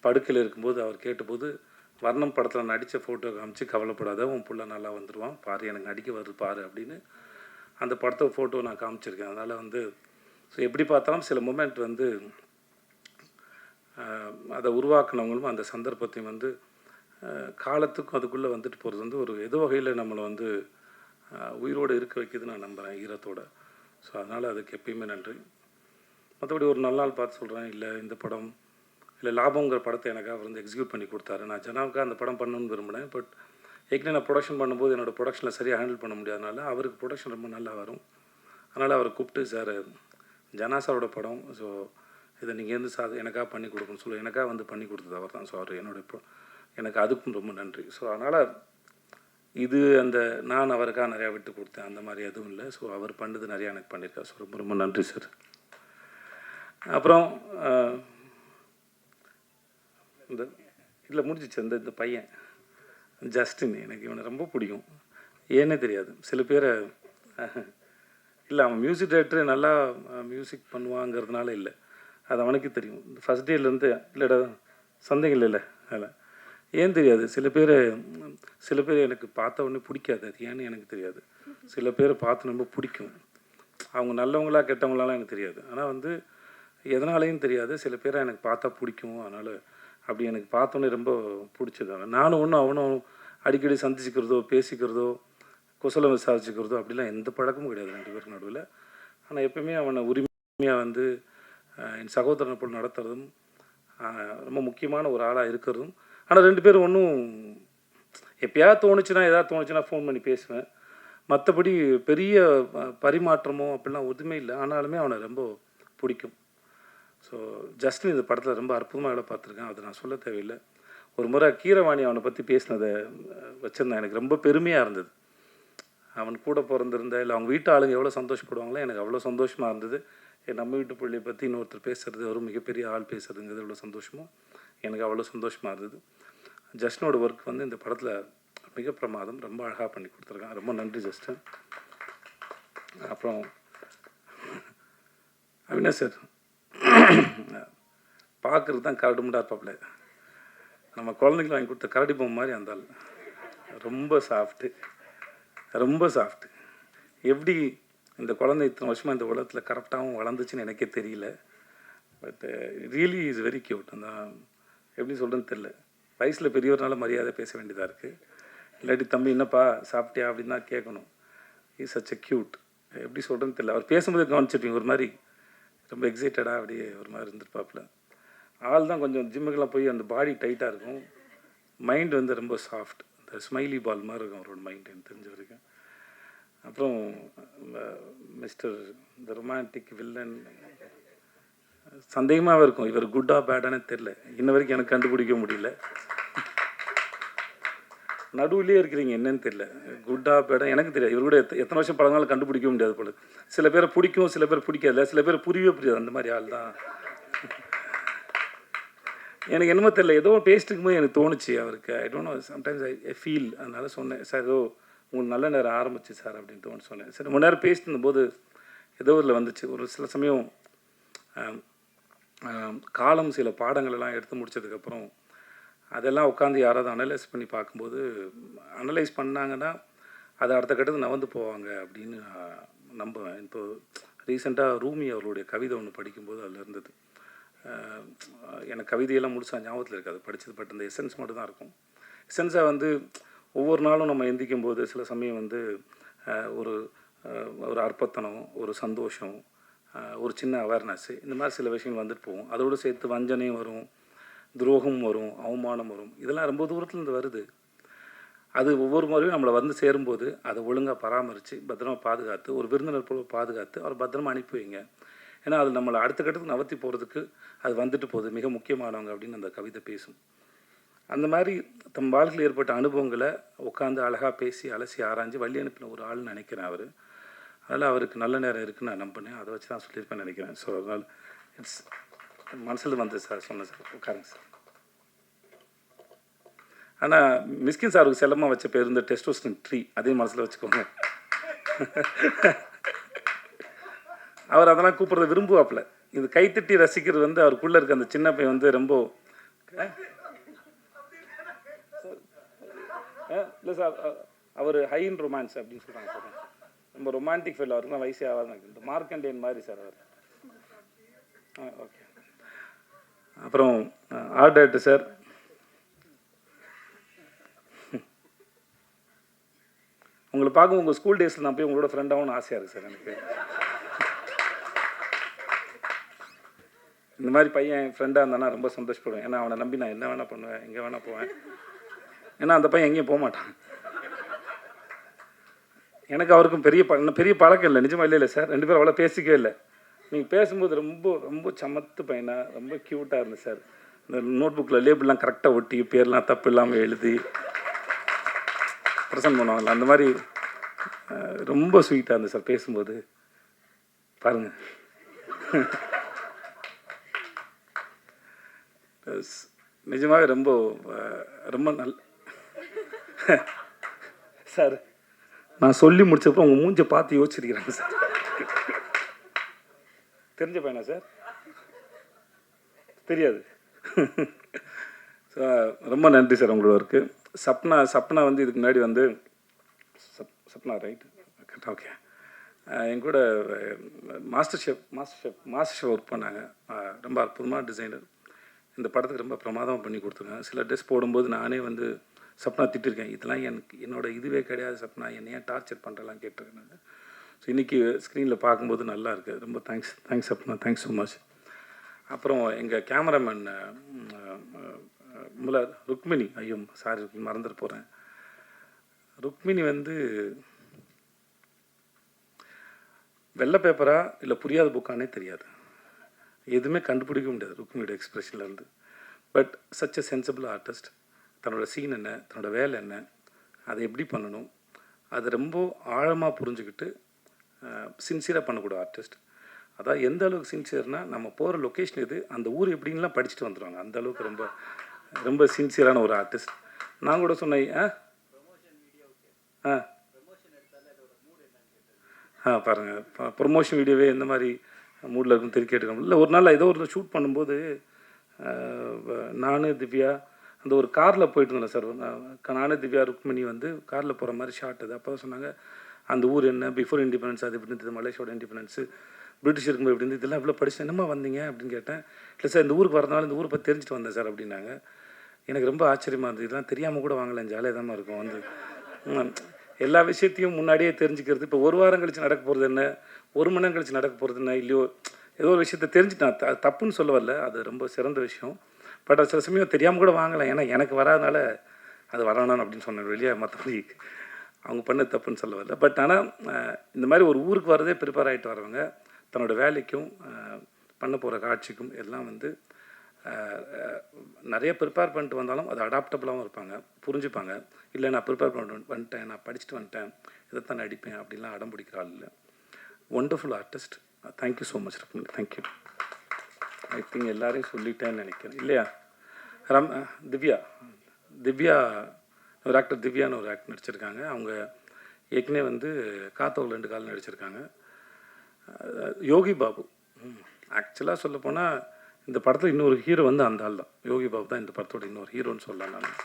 படுக்கையில் இருக்கும்போது அவர் கேட்டபோது வர்ணம் படத்தில் நடித்த ஃபோட்டோ காமிச்சு, கவலைப்படாத உன் புள்ள நல்லா வந்துடுவான் பாரு, எனக்கு நடிக்க வருது பாரு அப்படின்னு அந்த படத்தை ஃபோட்டோ நான் காமிச்சிருக்கேன். அதனால் வந்து ஸோ எப்படி பார்த்தாலும் சில மொமெண்ட் வந்து அதை உருவாக்கினவங்களும் அந்த சந்தர்ப்பத்தையும் வந்து காலத்துக்கும் அதுக்குள்ளே வந்துட்டு போகிறது வந்து ஒரு ஏதோ வகையில் நம்மளை வந்து உயிரோடு இருக்க வைக்கிது நான் நம்புகிறேன் ஈரத்தோட. ஸோ அதனால் அதுக்கு எப்பயுமே நன்றி. மற்றபடி ஒரு நல்ல நாள் பார்த்து சொல்கிறேன், இல்லை இந்த படம் இல்லை லாபங்கிற படத்தை எனக்காக அவர் வந்து எக்ஸிக்யூட் பண்ணி கொடுத்தாரு. நான் ஜனாவுக்காக அந்த படம் பண்ணணும்னு விரும்பினேன். பட் ஏற்கனவே நான் ப்ரொடக்ஷன் பண்ணும்போது என்னோடய ப்ரொடக்ஷனில் சரியாக ஹேண்டில் பண்ண முடியாதனால அவருக்கு ப்ரொடக்ஷன் ரொம்ப நல்லா வரும். அதனால் அவரை கூப்பிட்டு, சார் ஜனா சாரோட படம், ஸோ இதை நீங்கள் வந்து எனக்காக பண்ணி கொடுக்கணும்னு சொல்லி எனக்காக வந்து பண்ணி கொடுத்தது அவர் தான். ஸோ அவர் எனக்கு அதுக்கும் ரொம்ப நன்றி. ஸோ அதனால் இது அந்த நான் அவருக்காக நிறையா விட்டு கொடுத்தேன் அந்த மாதிரி எதுவும் இல்லை. ஸோ அவர் பண்ணது நிறையா எனக்கு பண்ணியிருக்கார். ஸோ ரொம்ப ரொம்ப நன்றி சார். அப்புறம் இந்த இதில் முடிஞ்சிச்சு இந்த பையன் ஜஸ்டின், எனக்கு இவனை ரொம்ப பிடிக்கும். ஏன்னே தெரியாது. சில பேரை இல்லை அவன் மியூசிக் டைரக்டர் நல்லா மியூசிக் பண்ணுவாங்கிறதுனால இல்லை, அது அவனுக்கு தெரியும். ஃபஸ்ட் டேலேருந்து இல்லைடா சந்தேகம் இல்லை அதில். ஏன் தெரியாது, சில பேர் எனக்கு பார்த்த உடனே பிடிக்காது. அது ஏன்னு எனக்கு தெரியாது. சில பேரை பார்த்து ரொம்ப பிடிக்கும். அவங்க நல்லவங்களா கெட்டவங்களாலாம் எனக்கு தெரியாது. ஆனால் வந்து எதனாலையும் தெரியாது, சில பேரை எனக்கு பார்த்தா பிடிக்கும். அதனால் அப்படி எனக்கு பார்த்தோன்னே ரொம்ப பிடிச்சது. நானும் ஒன்றும் அவனும் அடிக்கடி சந்திச்சுக்கிறதோ பேசிக்கிறதோ குசலம் விசாரிச்சுக்கிறதோ அப்படிலாம் எந்த பழக்கமும் கிடையாது ரெண்டு பேருக்கு நடுவில். ஆனால் எப்பவுமே அவனை உரிமையாக வந்து என் சகோதரனை போல் நடத்துறதும் ரொம்ப முக்கியமான ஒரு ஆளாக இருக்கிறதும். ஆனால் ரெண்டு பேரும் ஒன்றும் எப்போயாவது தோணுச்சுன்னா ஃபோன் பண்ணி பேசுவேன். மற்றபடி பெரிய பரிமாற்றமோ அப்படிலாம் எதுவுமே இல்லை. ஆனாலுமே அவனை ரொம்ப பிடிக்கும். ஸோ ஜஸ்டின் இந்த படத்தில் ரொம்ப அற்புதமாக வேலை பார்த்துருக்கேன், அதை நான் சொல்ல தேவையில்லை. ஒரு முறை கீரவாணி அவனை பற்றி பேசினதை வச்சுருந்தேன், எனக்கு ரொம்ப பெருமையாக இருந்தது. அவன் கூட பிறந்திருந்த இல்லை அவங்க வீட்டு ஆளுங்க எவ்வளோ சந்தோஷப்படுவாங்களோ எனக்கு அவ்வளோ சந்தோஷமாக இருந்தது. நம்ம வீட்டு பிள்ளையை பற்றி இன்னொருத்தர் பேசுகிறது, ஒரு மிகப்பெரிய ஆள் பேசுகிறதுங்கிறது எவ்வளோ சந்தோஷமோ எனக்கு அவ்வளோ சந்தோஷமாக இருந்தது. ஜஸ்டினோட ஒர்க் வந்து இந்த படத்தில் மிக பிரமாதம், ரொம்ப அழகாக பண்ணி கொடுத்துருக்கான். ரொம்ப நன்றி ஜஸ்டின். அப்புறம் அவினாஷ் சார் பார்க்குறது தான் கரடு முண்டா இருப்பாப்ல, நம்ம குழந்தைங்களுக்கு வாங்கி கொடுத்த கரடி பொம்மை மாதிரி அந்த ரொம்ப சாஃப்ட்டு. எப்படி இந்த குழந்தை இத்தனை வருஷமாக இந்த உலகத்தில் கரெக்டாகவும் வளர்ந்துச்சுன்னு எனக்கே தெரியல. But really is very cute. அந்த எப்படி சொல்கிறேன்னு தெரில, வயசில் பெரியவர்னால மரியாதை பேச வேண்டியதாக இருக்குது. இல்லாட்டி தம்பி என்னப்பா சாப்பிட்டியா அப்படின்னு தான் கேட்கணும். Is such a cute. எப்படி சொல்கிறேன்னு தெரியல. அவர் பேசும்போது கவனிச்சிருப்பீங்க, ஒரு மாதிரி ரொம்ப எக்ஸைட்டடாக அப்படியே ஒரு மாதிரி இருந்திருப்பாப்புல. ஆள் தான் கொஞ்சம் ஜிம்முக்கெல்லாம் போய் அந்த பாடி டைட்டாக இருக்கும், மைண்ட் வந்து ரொம்ப சாஃப்ட், இந்த ஸ்மைலி பால் மாதிரி இருக்கும் அவரோட மைண்ட் எனக்கு தெரிஞ்ச வரைக்கும். அப்புறம் மிஸ்டர் இந்த ரொமான்டிக் வில்லன் சந்தேகமாகவே இருக்கும், இவர் குட்டா பேடானே தெரில, இன்ன வரைக்கும் எனக்கு கண்டுபிடிக்க முடியல. நடுவுலேயே இருக்கிறீங்க என்னன்னு தெரியல, குட்டா பேடா எனக்கு தெரியாது. இவர் கூட எத்தனை வருஷம் பழங்காலும் கண்டுபிடிக்க முடியாது போல. சில பேரை பிடிக்கும், சில பேர் பிடிக்காதுல, சில பேர் புரியாது. அந்த மாதிரி ஆள் தான் எனக்கு என்னமோ தெரியல. ஏதோ பேசிட்டு இருக்கும்போது எனக்கு தோணுச்சு அவருக்கு. I don't know, sometimes I feel. அதனால சொன்னேன், சார் ஏதோ உங்களுக்கு நல்ல நேரம் ஆரம்பிச்சு சார் அப்படின்னு தோணுன்னு சொன்னேன். சரி, ரொம்ப நேரம் பேசிட்டு இருந்தபோது ஏதோ ஒரு வந்துச்சு. ஒரு சில சமயம் காலம் சில பாடங்களெல்லாம் எடுத்து முடித்ததுக்கப்புறம் அதெல்லாம் உட்காந்து யாராவது அனலைஸ் பண்ணி பார்க்கும்போது, அனலைஸ் பண்ணாங்கன்னா அது அடுத்த கட்டத்துக்கு நகர்ந்து போவாங்க அப்படின்னு நான் நம்புவேன். இப்போ ரீசெண்டாக ரூமி அவருடைய கவிதை ஒன்று படிக்கும்போது அதில் இருந்தது. எனக்கு கவிதையெல்லாம் முழுசாக ஞாபகத்தில் இருக்காது படித்தது, பட் இந்த எசன்ஸ் மட்டும் தான் இருக்கும். எசன்ஸாக வந்து ஒவ்வொரு நாளும் நம்ம எந்திக்கும் போது சில சமயம் வந்து ஒரு அற்பத்தனம், ஒரு சந்தோஷம், ஒரு சின்ன அவேர்னஸ்ஸு, இந்த மாதிரி சில விஷயங்கள் வந்துட்டு போகும். அதோடு சேர்த்து வஞ்சனையும் வரும், துரோகம் வரும், அவமானம் வரும். இதெல்லாம் ரொம்ப தூரத்துலேருந்து வருது. அது ஒவ்வொரு முறையும் நம்மளை வந்து சேரும்போது அதை ஒழுங்காக பராமரித்து பத்திரமா பாதுகாத்து, ஒரு விருந்தினர் போல பாதுகாத்து அவர் பத்திரமா அனுப்பி வைங்க. ஏன்னா அது நம்மளை அடுத்த கட்டத்துக்கு நகர்த்தி போகிறதுக்கு அது வந்துட்டு போகுது, மிக முக்கியமானவங்க அப்படின்னு அந்த கவிதை பேசும். அந்த மாதிரி தம் வாழ்க்கையில் ஏற்பட்ட அனுபவங்களை உட்காந்து அழகாக பேசி அலசி ஆராய்ஞ்சு வழி அனுப்பின ஒரு ஆள்னு நினைக்கிறேன் அவர். அதனால் அவருக்கு நல்ல நேரம் இருக்குன்னு நான் நம்பினேன். அதை வச்சு தான் சொல்லியிருப்பேன்னு நினைக்கிறேன். ஸோ அதனால் இட்ஸ் மனசில் வந்து சார் சொன்னேன். சார் உட்காருங்க சார். ஆனால் மிஸ்கின் சாருக்கு செல்லமாக வச்ச பேர் இந்த டெஸ்டோஸ்டிரோன் ட்ரீ, அதையும் மனசில் வச்சுக்கோங்க. அவர் அதெல்லாம் கூப்பிட்றத விரும்புவாப்பில். இது கைத்தட்டி ரசிக்கிறது வந்து அவருக்குள்ளே இருக்க அந்த சின்ன பையன் வந்து ரொம்ப இல்லை சார், அவர் ஹை இன் ரொமான்ஸ் அப்படின்னு சொல்கிறாங்க சார். ரொம்ப ரொமான்டிக் ஃபீல், அவருக்குலாம் வயசே ஆகாது. இந்த மார்க்கண்டேன் மாதிரி சார் அவர். ஓகே. அப்புறம் ஆர்ட் டைரக்டர் சார், உங்களை பார்க்கும் உங்கள் ஸ்கூல் டேஸில் நான் போய் உங்களோட ஃப்ரெண்டாகவும் ஆசையாக இருக்குது சார் எனக்கு. இந்த மாதிரி பையன் ஃப்ரெண்டாக இருந்தானா ரொம்ப சந்தோஷப்படுவேன். ஏன்னா அவனை நம்பி நான் என்ன வேணால் பண்ணுவேன், எங்கே வேணால் போவேன். ஏன்னா அந்த பையன் எங்கேயும் போக மாட்டான். எனக்கு அவருக்கும் பெரிய பழக்கம் இல்லை, நிஜமாக இல்லை சார். 2 பேரும் அவ்வளோ பேசிக்கவே இல்லை. நீங்கள் பேசும்போது ரொம்ப ரொம்ப சமத்து பையனாக ரொம்ப க்யூட்டாக இருந்தது சார். இந்த நோட் புக்கில் லேபிள்லாம் கரெக்டாக ஒட்டி பேர்லாம் தப்பு இல்லாமல் எழுதி ப்ரெசென்ட் பண்ணுவாங்கள்ல, அந்த மாதிரி ரொம்ப ஸ்வீட்டாக இருந்தது சார் பேசும்போது. பாருங்கள், நிஜமாகவே ரொம்ப ரொம்ப சார். நான் சொல்லி முடிச்சப்போ உங்கள் மூஞ்சை பார்த்து யோசிச்சிருக்கிறேன் சார். தெரிஞ்ச பையனா சார்? தெரியாது. ரொம்ப நன்றி சார் உங்களோட ஒர்க்கு. சப்னா வந்து இதுக்கு முன்னாடி வந்து சப்னா ரைட் ஓகே என் கூட மாஸ்டர் ஷெஃப் ஒர்க் பண்ணாங்க. ரொம்ப அற்புதமான டிசைனர். இந்த படத்துக்கு ரொம்ப பிரமாதமாக பண்ணி கொடுத்துருக்காங்க. சில ட்ரெஸ் போடும்போது நானே வந்து சப்னா திட்டிருக்கேன், இதெல்லாம் என்னோட இதுவே கிடையாது சப்னா, என்னை ஏன் டார்ச்சர் பண்ணுறலாம் கேட்டிருக்கேன் நான். ஸோ இன்றைக்கி ஸ்க்ரீனில் பார்க்கும்போது நல்லா இருக்குது. ரொம்ப thanks Sapna, thanks so much. அப்புறம் எங்கள் கேமராமேன் ருக்மிணி, ஐயோ சாரி மறந்துட்டு போகிறேன். ருக்மிணி வந்து வெள்ளை பேப்பரா இல்லை புரியாத புக்கானே தெரியாது, எதுவுமே கண்டுபிடிக்க முடியாது ருக்மிணியோட எக்ஸ்ப்ரெஷன்லேருந்து. But such a sensible artist. தன்னோட சீன் என்ன, தன்னோட வேலை என்ன, அதை எப்படி பண்ணணும், அதை ரொம்ப ஆழமாக புரிஞ்சுக்கிட்டு சின்சியராக பண்ணக்கூடிய ஆர்டிஸ்ட். அதான் எந்த அளவுக்கு சின்சியர்னால், நம்ம போகிற லொக்கேஷன் எது, அந்த ஊர் எப்படின்லாம் படிச்சுட்டு வந்துடுவாங்க. அந்த அளவுக்கு ரொம்ப ரொம்ப சின்சியரான ஒரு ஆர்டிஸ்ட். நான் கூட சொன்னேன் பாருங்கள், ப்ரொமோஷன் வீடியோவே எந்த மாதிரி மூடில் இருக்குன்னு தெரிவி கேட்டுக்கணும். இல்லை ஒரு நாள் ஏதோ ஒரு ஷூட் பண்ணும்போது நான் திவ்யா அந்த ஒரு காரில் போயிட்டு இருந்தேன் சார். நானும் திவ்யா ருக்மிணி வந்து காரில் போகிற மாதிரி ஷார்ட் அது. அப்போ தான் சொன்னாங்க அந்த ஊர் என்ன, பிஃபோர் இண்டிபெண்டன்ஸ் அது எப்படி இருந்தது, மலேசியாவோட இண்டிபெண்டன்ஸு, பிரிட்டிஷ் இருக்கும்போது எப்படி இருந்தது, இதெல்லாம் இவ்வளோ படிச்சு என்னம்மா வந்தீங்க அப்படின்னு கேட்டேன். இல்லை சார் இந்த ஊருக்கு வரதுனால இந்த ஊரை பற்றி தெரிஞ்சுட்டு வந்தேன் சார் அப்படின்னாங்க. எனக்கு ரொம்ப ஆச்சரியமாக இருந்தது. இதெல்லாம் தெரியாமல் கூட வாங்கலாம், ஜாலியாக தான் இருக்கும் வந்து எல்லா விஷயத்தையும் முன்னாடியே தெரிஞ்சுக்கிறது. இப்போ ஒரு வாரம் கழிச்சு நடக்க போகிறது என்ன, 1 மணி நேரம் கழிச்சு நடக்க போகிறது என்ன, இல்லையோ ஏதோ ஒரு விஷயத்தை தெரிஞ்சுட்டேன். தப்புன்னு சொல்ல வரல, அது ரொம்ப சிறந்த விஷயம். பட் அது சில சமயம் தெரியாமல் கூட வாங்கலாம். ஏன்னா எனக்கு வராதனால அது வரணும் அப்படின்னு சொன்னேன் வெளியே, மற்றபடி அவங்க பண்ண தப்புன்னு சொல்ல வரல. பட் ஆனால் இந்த மாதிரி ஒரு ஊருக்கு வரதே ப்ரிப்பேர் ஆகிட்டு வரவங்க தன்னோட வேலைக்கும் பண்ண போகிற காட்சிக்கும் எல்லாம் வந்து நிறைய ப்ரிப்பேர் பண்ணிட்டு வந்தாலும் அது அடாப்டபுளாகவும் இருப்பாங்க, புரிஞ்சுப்பாங்க. இல்லை நான் ப்ரிப்பேர் பண்ணிட்டு வந்துட்டேன், நான் படிச்சுட்டு வந்துட்டேன், இதைத்தான் நடிப்பேன் அப்படின்லாம் அடம் பிடிக்கிற ஆள் இல்லை. Wonderful artist. Thank you so much Rukmini, thank you. I think எல்லாரையும் சொல்லிட்டேன்னு நினைக்கிறேன் இல்லையா? திவ்யா ஒரு ஆக்டர், திவ்யான்னு ஒரு ஆக்டர் நடிச்சிருக்காங்க. அவங்க ஏற்கனவே வந்து காத்தவர்கள் 2 கால் நடிச்சிருக்காங்க. யோகி பாபு, ஆக்சுவலாக சொல்ல போனால் இந்த படத்தில் இன்னொரு ஹீரோ வந்து அந்த ஆள் தான். யோகி பாபு தான் இந்த படத்தோட இன்னொரு ஹீரோன்னு சொல்லலாம். நான்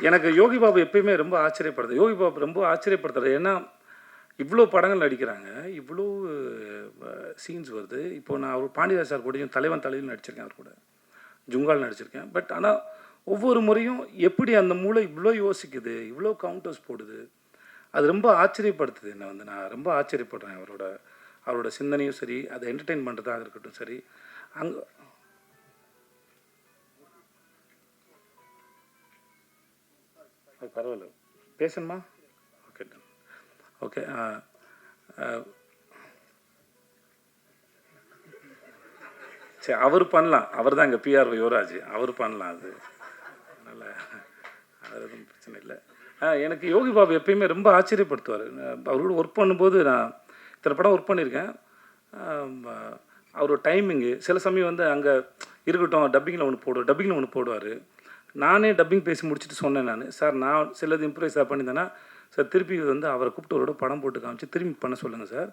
எனக்கு யோகி பாபு எப்பயுமே ரொம்ப ஆச்சரியப்படுது. யோகி பாபு ரொம்ப ஆச்சரியப்படுத்துறது ஏன்னா இவ்வளோ படங்கள் நடிக்கிறாங்க, இவ்வளோ சீன்ஸ் வருது. இப்போது நான் அவர் பாண்டியராஜ் சார் கூடயும் தலைவன் தலையில் நடிச்சிருக்கேன், அவர் கூட ஜுங்கால் நடிச்சிருக்கேன். பட் ஆனால் ஒவ்வொரு முறையும் எப்படி அந்த மூளை இவ்வளோ யோசிக்குது, இவ்வளோ கவுண்டர்ஸ் போடுது, அது ரொம்ப ஆச்சரியப்படுத்துது என்னை வந்து. நான் ரொம்ப ஆச்சரியப்படுறேன் அவரோட சிந்தனையும் சரி, அதை என்டர்டெயின் பண்ணுறதாக இருக்கட்டும் சரி. அங்கே பரவாயில்ல பேசணுமா? Okay okay. சரி அவர் பண்ணலாம், அவர் தான் இங்கே பிஆர் யுவராஜ், அவர் பண்ணலாம். அது அதனால் அது எதுவும் பிரச்சனை இல்லை. எனக்கு யோகி பாபு எப்பயுமே ரொம்ப ஆச்சரியப்படுத்துவார். அவரோட ஒர்க் பண்ணும்போது நான் இத்தனை படம் ஒர்க் பண்ணியிருக்கேன். அவரோட டைமிங்கு சில சமயம் வந்து அங்கே இருக்கட்டும், டப்பிங்கில் ஒன்று போடுவார். நானே டப்பிங் பேசி முடிச்சுட்டு சொன்னேன் நான், சார் நான் சிலது இம்ப்ரூவைஸாக பண்ணியிருந்தேன்னா சார் திருப்பி வந்து அவரை கூப்பிட்டு அவரோட படம் போட்டு காமிச்சு திரும்பி பண்ண சொல்லுங்கள் சார்,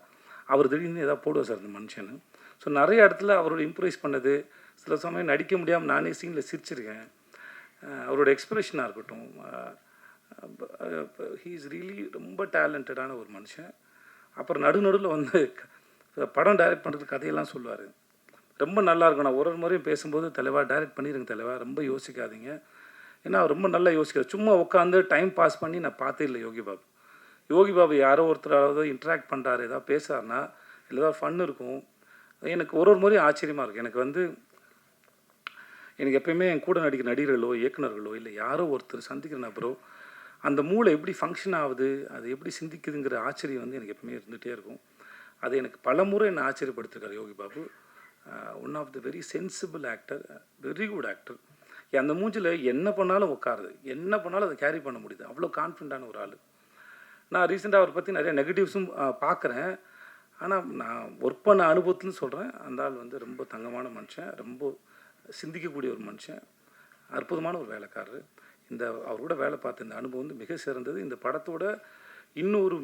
அவர் திடீர்னு ஏதாவது போடுவார் சார் இந்த மனுஷன்னு. ஸோ நிறைய இடத்துல அவரோட இம்ப்ரூவைஸ் பண்ணது, சில சமயம் நடிக்க முடியாமல் நானே சீனில் சிரிச்சிருக்கேன். அவரோட எக்ஸ்பிரஷனாக இருக்கட்டும், ஹீ இஸ் ரியலி ரொம்ப டேலண்டடான ஒரு மனுஷன். அப்புறம் நடுநடுவில் வந்து படம் டைரக்ட் பண்ணுறதுக்கு கதையெல்லாம் சொல்லுவார், ரொம்ப நல்லாயிருக்கும். நான் ஒரு முறையும் பேசும்போது தலைவா டைரக்ட் பண்ணிடுங்க தலைவா, ரொம்ப யோசிக்காதீங்க, ஏன்னா அவர் ரொம்ப நல்லா யோசிக்கிறார். சும்மா உட்காந்து டைம் பாஸ் பண்ணி நான் பார்த்தே இல்லை யோகி பாபு. யோகி பாபு யாரோ ஒருத்தராவது இன்ட்ராக்ட் பண்ணுறாரு, ஏதாவது பேசுகிறாருன்னா இல்லை ஏதாவது ஃபன் இருக்கும். எனக்கு ஒரு முறையும் ஆச்சரியமாக இருக்குது. எனக்கு எப்பயுமே என் கூட நடிக்கிற நடிகர்களோ இயக்குநர்களோ இல்லை யாரோ ஒருத்தர் சந்திக்கிற நபரோ அந்த மூளை எப்படி ஃபங்க்ஷன் ஆகுது, அது எப்படி சிந்திக்குதுங்கிற ஆச்சரியம் வந்து எனக்கு எப்பவுமே இருந்துகிட்டே இருக்கும். அது எனக்கு பல முறை என்னை ஆச்சரியப்படுத்திருக்காரு Yogi Babu. One of the very sensible actor, very good actor. அந்த மூஞ்சில் என்ன பண்ணாலும் உட்காருது, என்ன பண்ணாலும் அதை கேரி பண்ண முடியுது. அவ்வளோ கான்ஃபிடண்ட்டான ஒரு ஆள். நான் ரீசெண்டாக அவரை பற்றி நிறைய நெகட்டிவ்ஸும் பார்க்குறேன். ஆனால் நான் ஒர்க் பண்ண அனுபவத்துன்னு சொல்கிறேன், அந்த ஆள் வந்து ரொம்ப தங்கமான மனுஷன், ரொம்ப சிந்திக்கக்கூடிய ஒரு மனுஷன், அற்புதமான ஒரு வேலைக்காரர். அவரோட வேலை பார்த்த இந்த அனுபவம் வந்து மிக சிறந்தது. இந்த படத்தோட இன்னொரு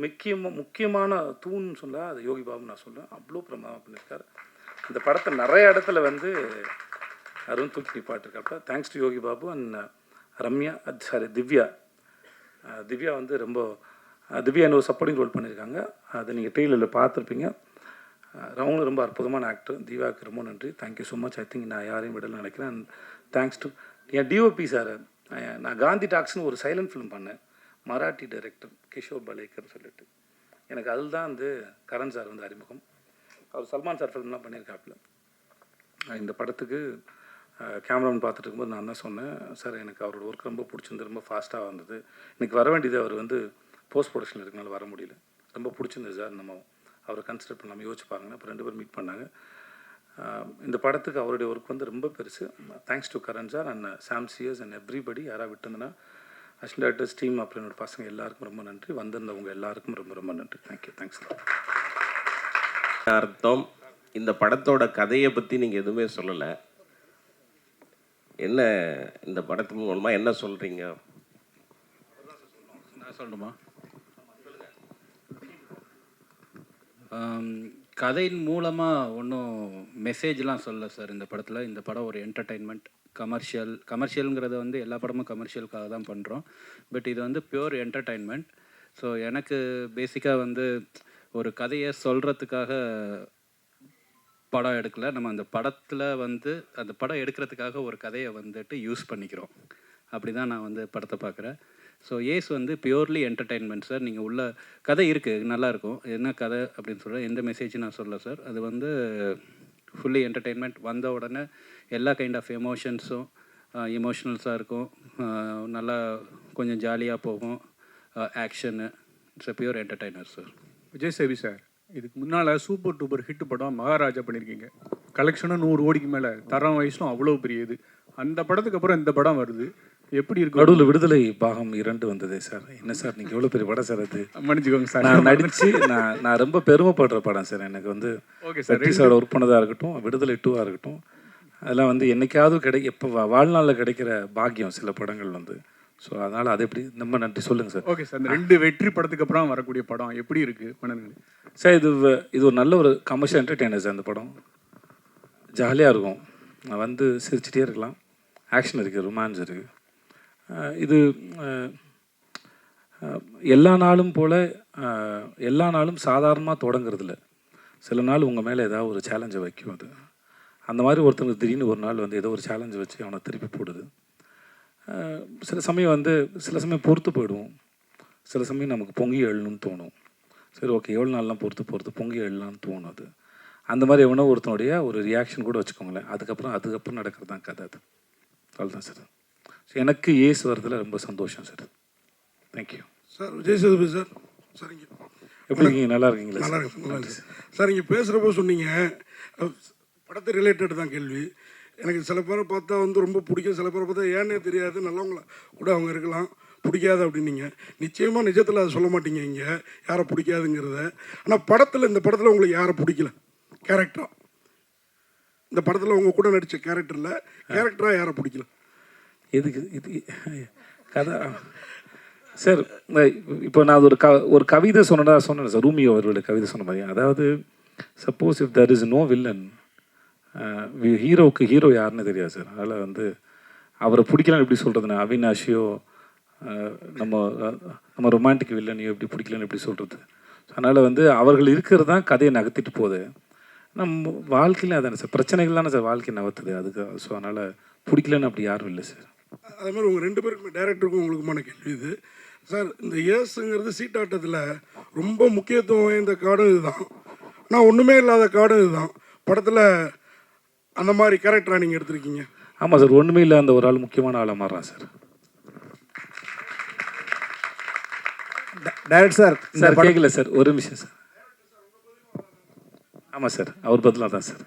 முக்கியமான தூண்னு சொன்னால் அது யோகி பாபு நான் சொல்லுவேன். அவ்வளோ பிரமாதம் பண்ணியிருக்கார். இந்த படத்தை நிறைய இடத்துல வந்து அருண் தூக்கி நிப்பாட்டிருக்காப்ப. Thanks to Yogi Babu and Ramya, Divya வந்து ரொம்ப திவ்யா இன்னொரு சப்போர்ட்டிங் ரோல் பண்ணியிருக்காங்க. அதை நீங்கள் ட்ரெயிலரில் பார்த்துருப்பீங்க. அவங்களும் ரொம்ப அற்புதமான ஆக்டர். திவ்யாவுக்கு ரொம்ப நன்றி. Thank you so much. I think நான் யாரையும் விடல நினைக்கிறேன். And thanks to N DOP sir. நான் காந்தி டாக்ஸ்னு ஒரு சைலண்ட் ஃபிலிம் பண்ணேன், மராட்டி டைரக்டர் கிஷோர் பலேக்கர் சொல்லிட்டு. எனக்கு அதில் தான் வந்து கரண் சார் வந்து அறிமுகம். அவர் சல்மான் சார் ஃபிலிம்லாம் பண்ணியிருக்காப்புல. இந்த படத்துக்கு கேமராமேன் பார்த்துட்டு இருக்கும்போது நான் தான் சொன்னேன், சார் எனக்கு அவரோட ஒர்க் ரொம்ப பிடிச்சிருந்து, ரொம்ப ஃபாஸ்ட்டாக வந்தது. எனக்கு வர வேண்டியது அவர் வந்து போஸ்ட் ப்ரொடக்ஷனில் இருக்கனால வர முடியல. ரொம்ப பிடிச்சிருந்தது சார், நம்ம அவரை கன்சிடர் பண்ணாமல் யோசிச்சு பாருங்கன்னா. அப்போ 2 பேர் மீட் பண்ணாங்க. இந்த படத்துக்கு அவருடைய ஒர்க் வந்து ரொம்ப பெருசு. Thanks to Karan sir and Sam cheers and everybody. யாராக விட்டுருந்தேன்னா அசிஸ்டன்ட் டைரக்டர்ஸ் டீம், அப்புறம் என்னோட பசங்க எல்லாருக்கும் ரொம்ப நன்றி. வந்திருந்தவங்க எல்லாருக்கும் ரொம்ப ரொம்ப நன்றி. தேங்க்யூ. தேங்க்ஸ். அர்த்தம், இந்த படத்தோட கதையை பற்றி நீங்கள் எதுவுமே சொல்லலை. என்ன இந்த படத்தின் மூலமாக என்ன சொல்கிறீங்க? நான் சொல்லணுமா? கதையின் மூலமாக ஒன்றும் மெசேஜ்லாம் சொல்லலை சார் இந்த படத்தில். இந்த படம் ஒரு என்டர்டெயின்மெண்ட், கமர்ஷியலுங்கிறத வந்து எல்லா படமும் கமர்ஷியலுக்காக தான் பண்ணுறோம். பட் இது வந்து பியூர் என்டர்டெயின்மெண்ட். ஸோ எனக்கு பேசிக்காக வந்து ஒரு கதையை சொல்கிறதுக்காக படம் எடுக்கலை. நம்ம அந்த படத்தில் வந்து அந்த படம் எடுக்கிறதுக்காக ஒரு கதையை வந்துட்டு யூஸ் பண்ணிக்கிறோம். அப்படி தான் நான் வந்து படத்தை பார்க்குறேன். ஸோ ஏஸ் வந்து பியூர்லி என்டர்டெயின்மெண்ட் சார். நீங்கள் உள்ள கதை இருக்குது, நல்லாயிருக்கும். என்ன கதை அப்படின்னு சொல்கிறேன், எந்த மெசேஜும் நான் சொல்லலை சார். அது வந்து ஃபுல்லி என்டர்டெயின்மெண்ட். வந்த உடனே எல்லா கைண்ட் ஆஃப் எமோஷன்ஸும் எமோஷ்னல்ஸாக இருக்கும். நல்லா கொஞ்சம் ஜாலியாக போகும். Action. It's a pure entertainer sir. Vijay Sevi sir, இதுக்கு முன்னால் சூப்பர் டூப்பர் ஹிட் படம் மகாராஜா பண்ணியிருக்கீங்க. கலெக்ஷனும் 100 கோடிக்கு மேலே, தரம் வயசும் அவ்வளோ பெரிய இது. அந்த படத்துக்கு அப்புறம் இந்த படம் வருது, எப்படி இருக்கு? நடுவில் விடுதலை பாகம் 2 வந்ததே சார். என்ன சார் நீங்கள் எவ்வளோ பெரிய படம் சார் அது? மன்னிச்சுக்கோங்க சார். நான் நடித்து நான் ரொம்ப பெருமைப்படுற படம் சார். எனக்கு வந்து ஓகே சார், வெற்றி சார் ஒர்க் பண்ணதாக இருக்கட்டும், விடுதலை 2ஆக இருக்கட்டும், அதெல்லாம் வந்து என்னைக்காவது எப்போ வாழ்நாளில் கிடைக்கிற பாக்கியம் சில படங்கள் வந்து. ஸோ அதனால் அது எப்படி ரொம்ப நன்றி. சொல்லுங்கள் சார். ஓகே சார், இந்த 2 வெற்றி படத்துக்கு அப்புறம் வரக்கூடிய படம் எப்படி இருக்குது மனநிலை? சார் இது ஒரு நல்ல ஒரு கமர்ஷியல் என்டர்டெய்னர் சார். இந்த படம் ஜாலியாக இருக்கும், வந்து சிரிச்சிட்டே இருக்கலாம். ஆக்ஷன் இருக்குது, ரொமான்ஸ் இருக்குது. இது எல்லா நாளும் போல் எல்லா நாளும் சாதாரணமாக தொடங்குறதில்ல. சில நாள் உங்கள் மேலே ஏதாவது ஒரு சேலஞ்சை வைக்கும். அது அந்த மாதிரி ஒருத்தனுக்கு திடீர்னு ஒரு நாள் வந்து ஏதோ ஒரு சேலஞ்சை வச்சு அவனை திருப்பி போடுது. சில சமயம் பொறுத்து போயிடுவோம். சில சமயம் நமக்கு பொங்கி எழணும்னு தோணும். சரி ஓகே, எவ்வளோ நாள்லாம் பொறுத்து பொங்கி எழலாம்னு தோணும். அது அந்த மாதிரி எவனோ ஒருத்தனுடைய ஒரு ரியாக்ஷன் கூட வச்சுக்கோங்களேன். அதுக்கப்புறம் நடக்கிறது தான் கதை. அது அவ்வளோதான் சார். ஸோ எனக்கு ஏஸ் வரதில் ரொம்ப சந்தோஷம் sir. Thank you sir. Vijay Sethupathi sir. சரிங்க, எப்படி இருக்கீங்க? நல்லா இருக்கீங்களா? நல்லா இருக்கு, நல்லா இருக்கு சார். இங்கே பேசுகிறப்போ சொன்னீங்க படத்தை ரிலேட்டட் தான் கேள்வி. எனக்கு சில பேரை பார்த்தா வந்து ரொம்ப பிடிக்கும், சில பேரை பார்த்தா ஏன்னே தெரியாது, நல்லவங்கள கூட அவங்க இருக்கலாம், பிடிக்காது அப்படின்னீங்க. நிச்சயமாக நிஜத்தில் அதை சொல்ல மாட்டீங்க இங்கே யாரை பிடிக்காதுங்கிறத. ஆனால் இந்த படத்தில் உங்களுக்கு யாரை பிடிக்கல கேரக்டரா? இந்த படத்தில் உங்கள் கூட நடித்த கேரக்டராக யாரை பிடிக்கல? எதுக்கு இது கதை சார்? இப்போ நான் ஒரு கவிதை சொன்னேன் சார். ரூமியோ அவர்களுடைய கவிதை சொன்ன மாதிரி, அதாவது suppose if there is no villain, ஹீரோவுக்கு ஹீரோ யாருன்னு தெரியாது சார். அதனால் வந்து அவரை பிடிக்கலன்னு எப்படி சொல்கிறதுனா, அவினாஷியோ நம்ம ரொமான்டிக் வில்லனையோ எப்படி பிடிக்கலன்னு எப்படி சொல்கிறது? அதனால் வந்து அவர்கள் இருக்கிறது தான் கதையை நகர்த்திட்டு போகுது. நம்ம வாழ்க்கையில அதானே சார், பிரச்சனைகள் தானே சார் வாழ்க்கை நகர்த்துது அதுக்கு. ஸோ அதனால் பிடிக்கலன்னு அப்படி யாரும் இல்லை சார். அதே மாதிரி உங்கள் 2 பேருக்குமே டேரக்டருக்கும் உங்களுக்குமான கேள்வி இது. சார், இந்த ஏசுங்கிறது சீட்டாட்டத்தில் ரொம்ப முக்கியத்துவம் வாய்ந்த கார்டும் இதுதான், ஆனால் ஒன்றுமே இல்லாத கார்டும் இதுதான். படத்தில் அந்த மாதிரி கேரக்டராக நீங்கள் எடுத்திருக்கீங்க. ஆமாம் சார், ஒன்றுமே இல்லை, அந்த ஒரு ஆள் முக்கியமான ஆளாக மாறுறான் சார். டைரக்ட் சார் சார் கேட்கல சார், ஒரு நிமிஷம் சார். ஆமாம் சார், அவர் பதிலாக தான் சார்.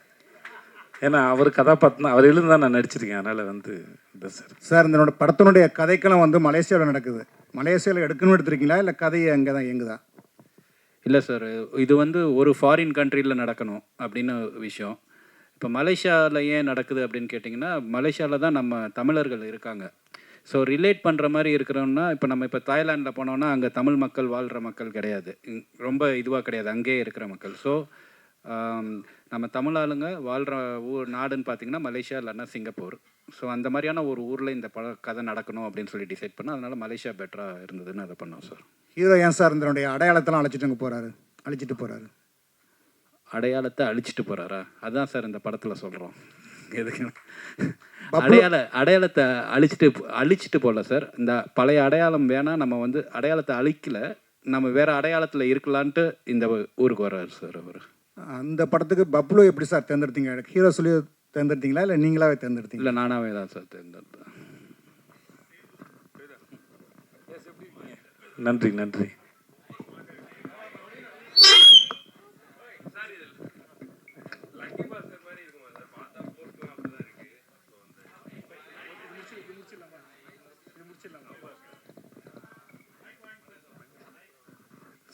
ஏன்னா அவர் கதாபாத்திரம் அவர் எழுந்து தான் நான் நடிச்சிருக்கேன், அதனால் வந்து இதான் சார். சார், இந்த படத்தினுடைய கதைக்களம் வந்து மலேசியாவில் நடக்குது. மலேசியாவில் எடுக்கணும்னு எடுத்துருக்கீங்களா இல்லை கதையை அங்கே தான் இயங்குதா? இல்லை சார், இது வந்து ஒரு ஃபாரின் கண்ட்ரியில் நடக்கணும் அப்படின்னு விஷயம். இப்போ மலேசியாவில் ஏன் நடக்குது அப்படின்னு கேட்டிங்கன்னா, மலேசியாவில் தான் நம்ம தமிழர்கள் இருக்காங்க. ஸோ ரிலேட் பண்ணுற மாதிரி இருக்கிறோம்னா, இப்போ நம்ம இப்போ தாய்லாண்டில் போனோம்னா அங்கே தமிழ் மக்கள் வாழ்கிற மக்கள் கிடையாது, ரொம்ப இதுவாக கிடையாது, அங்கேயே இருக்கிற மக்கள். ஸோ நம்ம தமிழ் ஆளுங்க வாழ்கிற நாடுன்னு பார்த்தீங்கன்னா மலேசியா இல்லைன்னா சிங்கப்பூர். ஸோ அந்த மாதிரியான ஒரு ஊரில் இந்த கதை நடக்கணும் அப்படின்னு சொல்லி டிசைட் பண்ணோம். அதனால் மலேசியா பெட்டராக இருந்ததுன்னு அதை பண்ணோம் சார். ஹீரோ ஏன் சார் இதனுடைய அடையாளத்தெல்லாம் அழைச்சிட்டு போகிறாரு? அடையாளத்தை அழிச்சிட்டு போகிறாரா? அதுதான் சார் இந்த படத்தில் சொல்கிறோம். எதுக்கு அடையாளத்தை அழிச்சிட்டு போகல சார். இந்த பழைய அடையாளம் வேணால், நம்ம வந்து அடையாளத்தை அழிக்கலை, நம்ம வேறு அடையாளத்தில் இருக்கலான்ட்டு இந்த ஊருக்கு வர்றாரு சார் அவர். அந்த படத்துக்கு பப்ளு எப்படி சார் தேர்ந்தெடுத்தீங்க? ஹீரோ சொல்லி தேர்ந்தெடுத்தீங்களா இல்லை நீங்களாவே தேர்ந்தெடுத்தீங்க? இல்லை, நானாகவே தான் சார் தேர்ந்தெடுத்தேன். நன்றி நன்றி.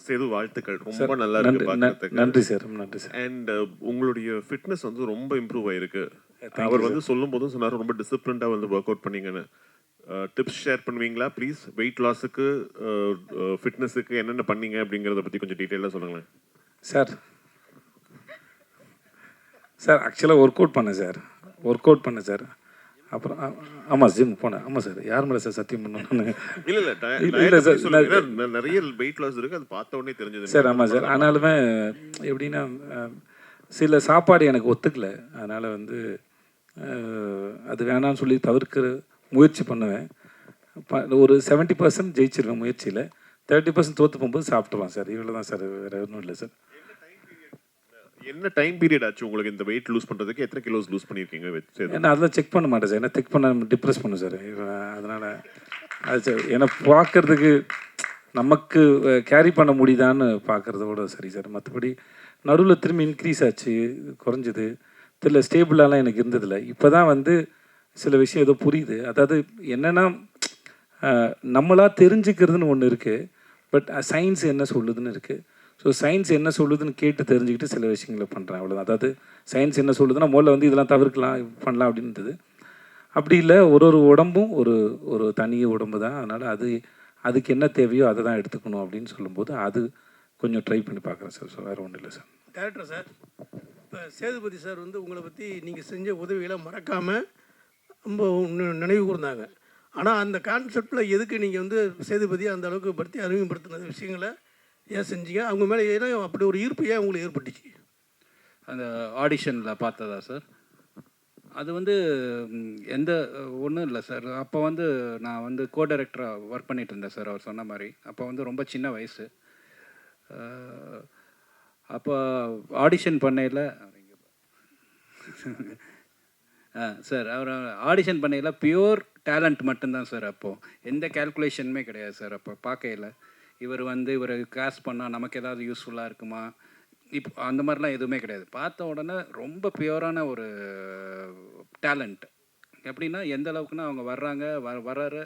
சேது, வாழ்த்துக்கள். ரொம்ப நல்லா இருக்கு பார்க்கறதுக்கு. நன்றி சார், நன்றி சார். அண்ட் உங்களுடைய ஃபிட்னஸ் வந்து ரொம்ப இம்ப்ரூவ் ஆயிருக்கு. அவர் வந்து சொல்லும் போதும் சொன்னார் ரொம்ப டிசிப்ளின்டாக வந்து ஒர்க் அவுட் பண்ணீங்கன்னு. டிப்ஸ் ஷேர் பண்ணுவீங்களா ப்ளீஸ்? வெயிட் லாஸுக்கு, ஃபிட்னஸுக்கு என்னென்ன பண்ணீங்க அப்படிங்கிறத பற்றி கொஞ்சம் டீட்டெயிலாக சொல்லுங்களேன் சார். சார் ஆக்சுவலாக ஒர்க் அவுட் பண்ணேன் சார். அப்புறம் ஆமாம் ஜிம் போனேன். ஆமாம் சார், யார் மேலே சார் சத்தியம் பண்ணணும்? இல்லை சார், நிறைய வெயிட் லாஸ் இருக்குது, அது பார்த்த உடனே தெரிஞ்சது சார். ஆமாம் சார், ஆனாலுமே எப்படின்னா சில சாப்பாடு எனக்கு ஒத்துக்கலை, அதனால் வந்து அது வேணான்னு சொல்லி தவிர்க்கிற முயற்சி பண்ணுவேன். ஒரு 70% ஜெயிச்சிருவேன் முயற்சியில், 30% தோற்று போகும்போது சாப்பிட்டுருவேன் சார். இவ்வளோ தான் சார், வேறு ஒன்றும் இல்லை சார். என்ன டைம் பீரியட் ஆச்சு உங்களுக்கு இந்த வெயிட் லூஸ் பண்ணுறதுக்கு? எத்தனை கிலோஸ் லூஸ் பண்ணியிருக்கீங்க? ஏன்னா அதெல்லாம் செக் பண்ண மாட்டேன் சார், ஏன்னா செக் பண்ண டிப்ரெஸ் பண்ணும் சார். அதனால் அது சார், ஏன்னா பார்க்குறதுக்கு நமக்கு கேரி பண்ண முடியுதான்னு பார்க்குறதோட சரி சார். மற்றபடி நடுவில் திரும்பி இன்க்ரீஸ் ஆச்சு, குறைஞ்சிது தெரியல, ஸ்டேபிளாலாம் எனக்கு இருந்ததில்லை. இப்போ தான் வந்து சில விஷயம் ஏதோ புரியுது. அதாவது என்னென்னா, நம்மளாக தெரிஞ்சுக்கிறதுன்னு ஒன்று இருக்குது, பட் சயின்ஸ் என்ன சொல்லுதுன்னு இருக்குது. ஸோ சயின்ஸ் என்ன சொல்லுதுன்னு கேட்டு தெரிஞ்சுக்கிட்டு சில விஷயங்களை பண்ணுறேன், அவ்வளோதான். அதாவது சயின்ஸ் என்ன சொல்லுதுன்னா முதல்ல வந்து இதெல்லாம் தவிர்க்கலாம், பண்ணலாம் அப்படின்றது. அப்படி இல்லை, ஒரு உடம்பும் ஒரு தனி உடம்பு தான். அதனால் அதுக்கு என்ன தேவையோ அதை தான் எடுத்துக்கணும் அப்படின்னு சொல்லும்போது அது கொஞ்சம் ட்ரை பண்ணி பார்க்குறேன் சார். ஸோ வேறு ஒன்றும் இல்லை சார். டேரக்டர் சார், இப்போ சேதுபதி சார் வந்து உங்களை பற்றி நீங்கள் செஞ்ச உதவிகளை மறக்காமல் ரொம்ப நினைவு கூர்ந்தாங்க. ஆனால் அந்த கான்செப்டில் எதுக்கு நீங்கள் வந்து சேதுபதியை அந்த அளவுக்கு படுத்தி அறிமுகப்படுத்தின விஷயங்களை ஏன் செஞ்சீங்க? அவங்க மேலே ஏன்னா அப்படி ஒரு ஈர்ப்பு ஏன் உங்களுக்கு ஏற்பட்டுச்சு? அந்த ஆடிஷனில் பார்த்ததா சார்? அது வந்து எந்த ஒன்றும் இல்லை சார். அப்போ வந்து நான் வந்து கோ டைரக்டராக ஒர்க் பண்ணிகிட்டு இருந்தேன் சார், அவர் சொன்ன மாதிரி. அப்போ வந்து ரொம்ப சின்ன வயசு. அப்போ ஆடிஷன் பண்ணையில் சார், அவர் ஆடிஷன் பண்ணையில் பியூர் டேலண்ட் மட்டும்தான் சார். அப்போது எந்த கேல்குலேஷனுமே கிடையாது சார். அப்போ பார்க்கையில் இவர் காஸ்ட் பண்ணால் நமக்கு ஏதாவது யூஸ்ஃபுல்லாக இருக்குமா, இப்போ அந்த மாதிரிலாம் எதுவுமே கிடையாது. பார்த்த உடனே ரொம்ப பியூரான ஒரு டேலண்ட். எப்படின்னா எந்த அளவுக்குன்னா, அவங்க வர்றாரு,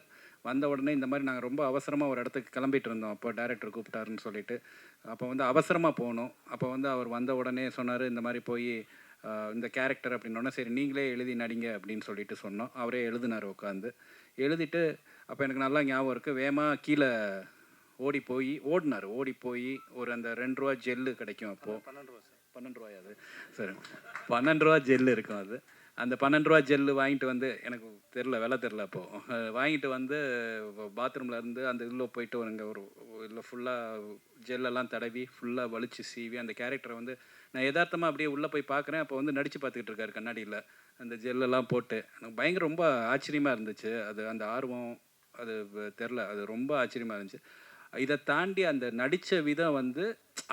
வந்த உடனே இந்த மாதிரி நாங்கள் ரொம்ப அவசரமாக ஒரு இடத்துக்கு கிளம்பிட்டு இருந்தோம். அப்போ டைரக்டர் கூப்பிட்டாருன்னு சொல்லிட்டு அப்போ வந்து அவசரமாக போகணும். அப்போ வந்து அவர் வந்த உடனே சொன்னார், இந்த மாதிரி போய் இந்த கேரக்டர் அப்படின்னோடனே சரி நீங்களே எழுதி நடிங்க அப்படின்னு சொல்லிட்டு சொன்னோம். அவரே எழுதினார் உட்காந்து. எழுதிட்டு அப்போ எனக்கு நல்லா ஞாபகம் இருக்குது, வேகமாக கீழே ஓடி போய் ஒரு அந்த 2 ரூபா ஜெல்லு கிடைக்கும். அப்போது 12 ரூபாயா? அது சரி, 12 ரூபா ஜெல்லு இருக்கும். அது அந்த 12 ரூபா ஜெல்லு வாங்கிட்டு வந்து, எனக்கு விலை தெரில அப்போது, வாங்கிட்டு வந்து பாத்ரூமில் இருந்து அந்த இதில் போயிட்டு ஒரு இதில் ஃபுல்லாக ஜெல்லெல்லாம் தடவி ஃபுல்லாக வலிச்சு சீவி அந்த கேரக்டரை வந்து நான் யதார்த்தமாக அப்படியே உள்ளே போய் பார்க்குறேன். அப்போ வந்து நடித்து பார்த்துக்கிட்டு இருக்காரு கண்ணாடியில். அந்த ஜெல்லெல்லாம் போட்டு எனக்கு பயங்கர ரொம்ப ஆச்சரியமாக இருந்துச்சு. அது அந்த ஆர்வம் அது தெரில, அது ரொம்ப ஆச்சரியமாக இருந்துச்சு. இதை தாண்டி அந்த நடித்த விதம் வந்து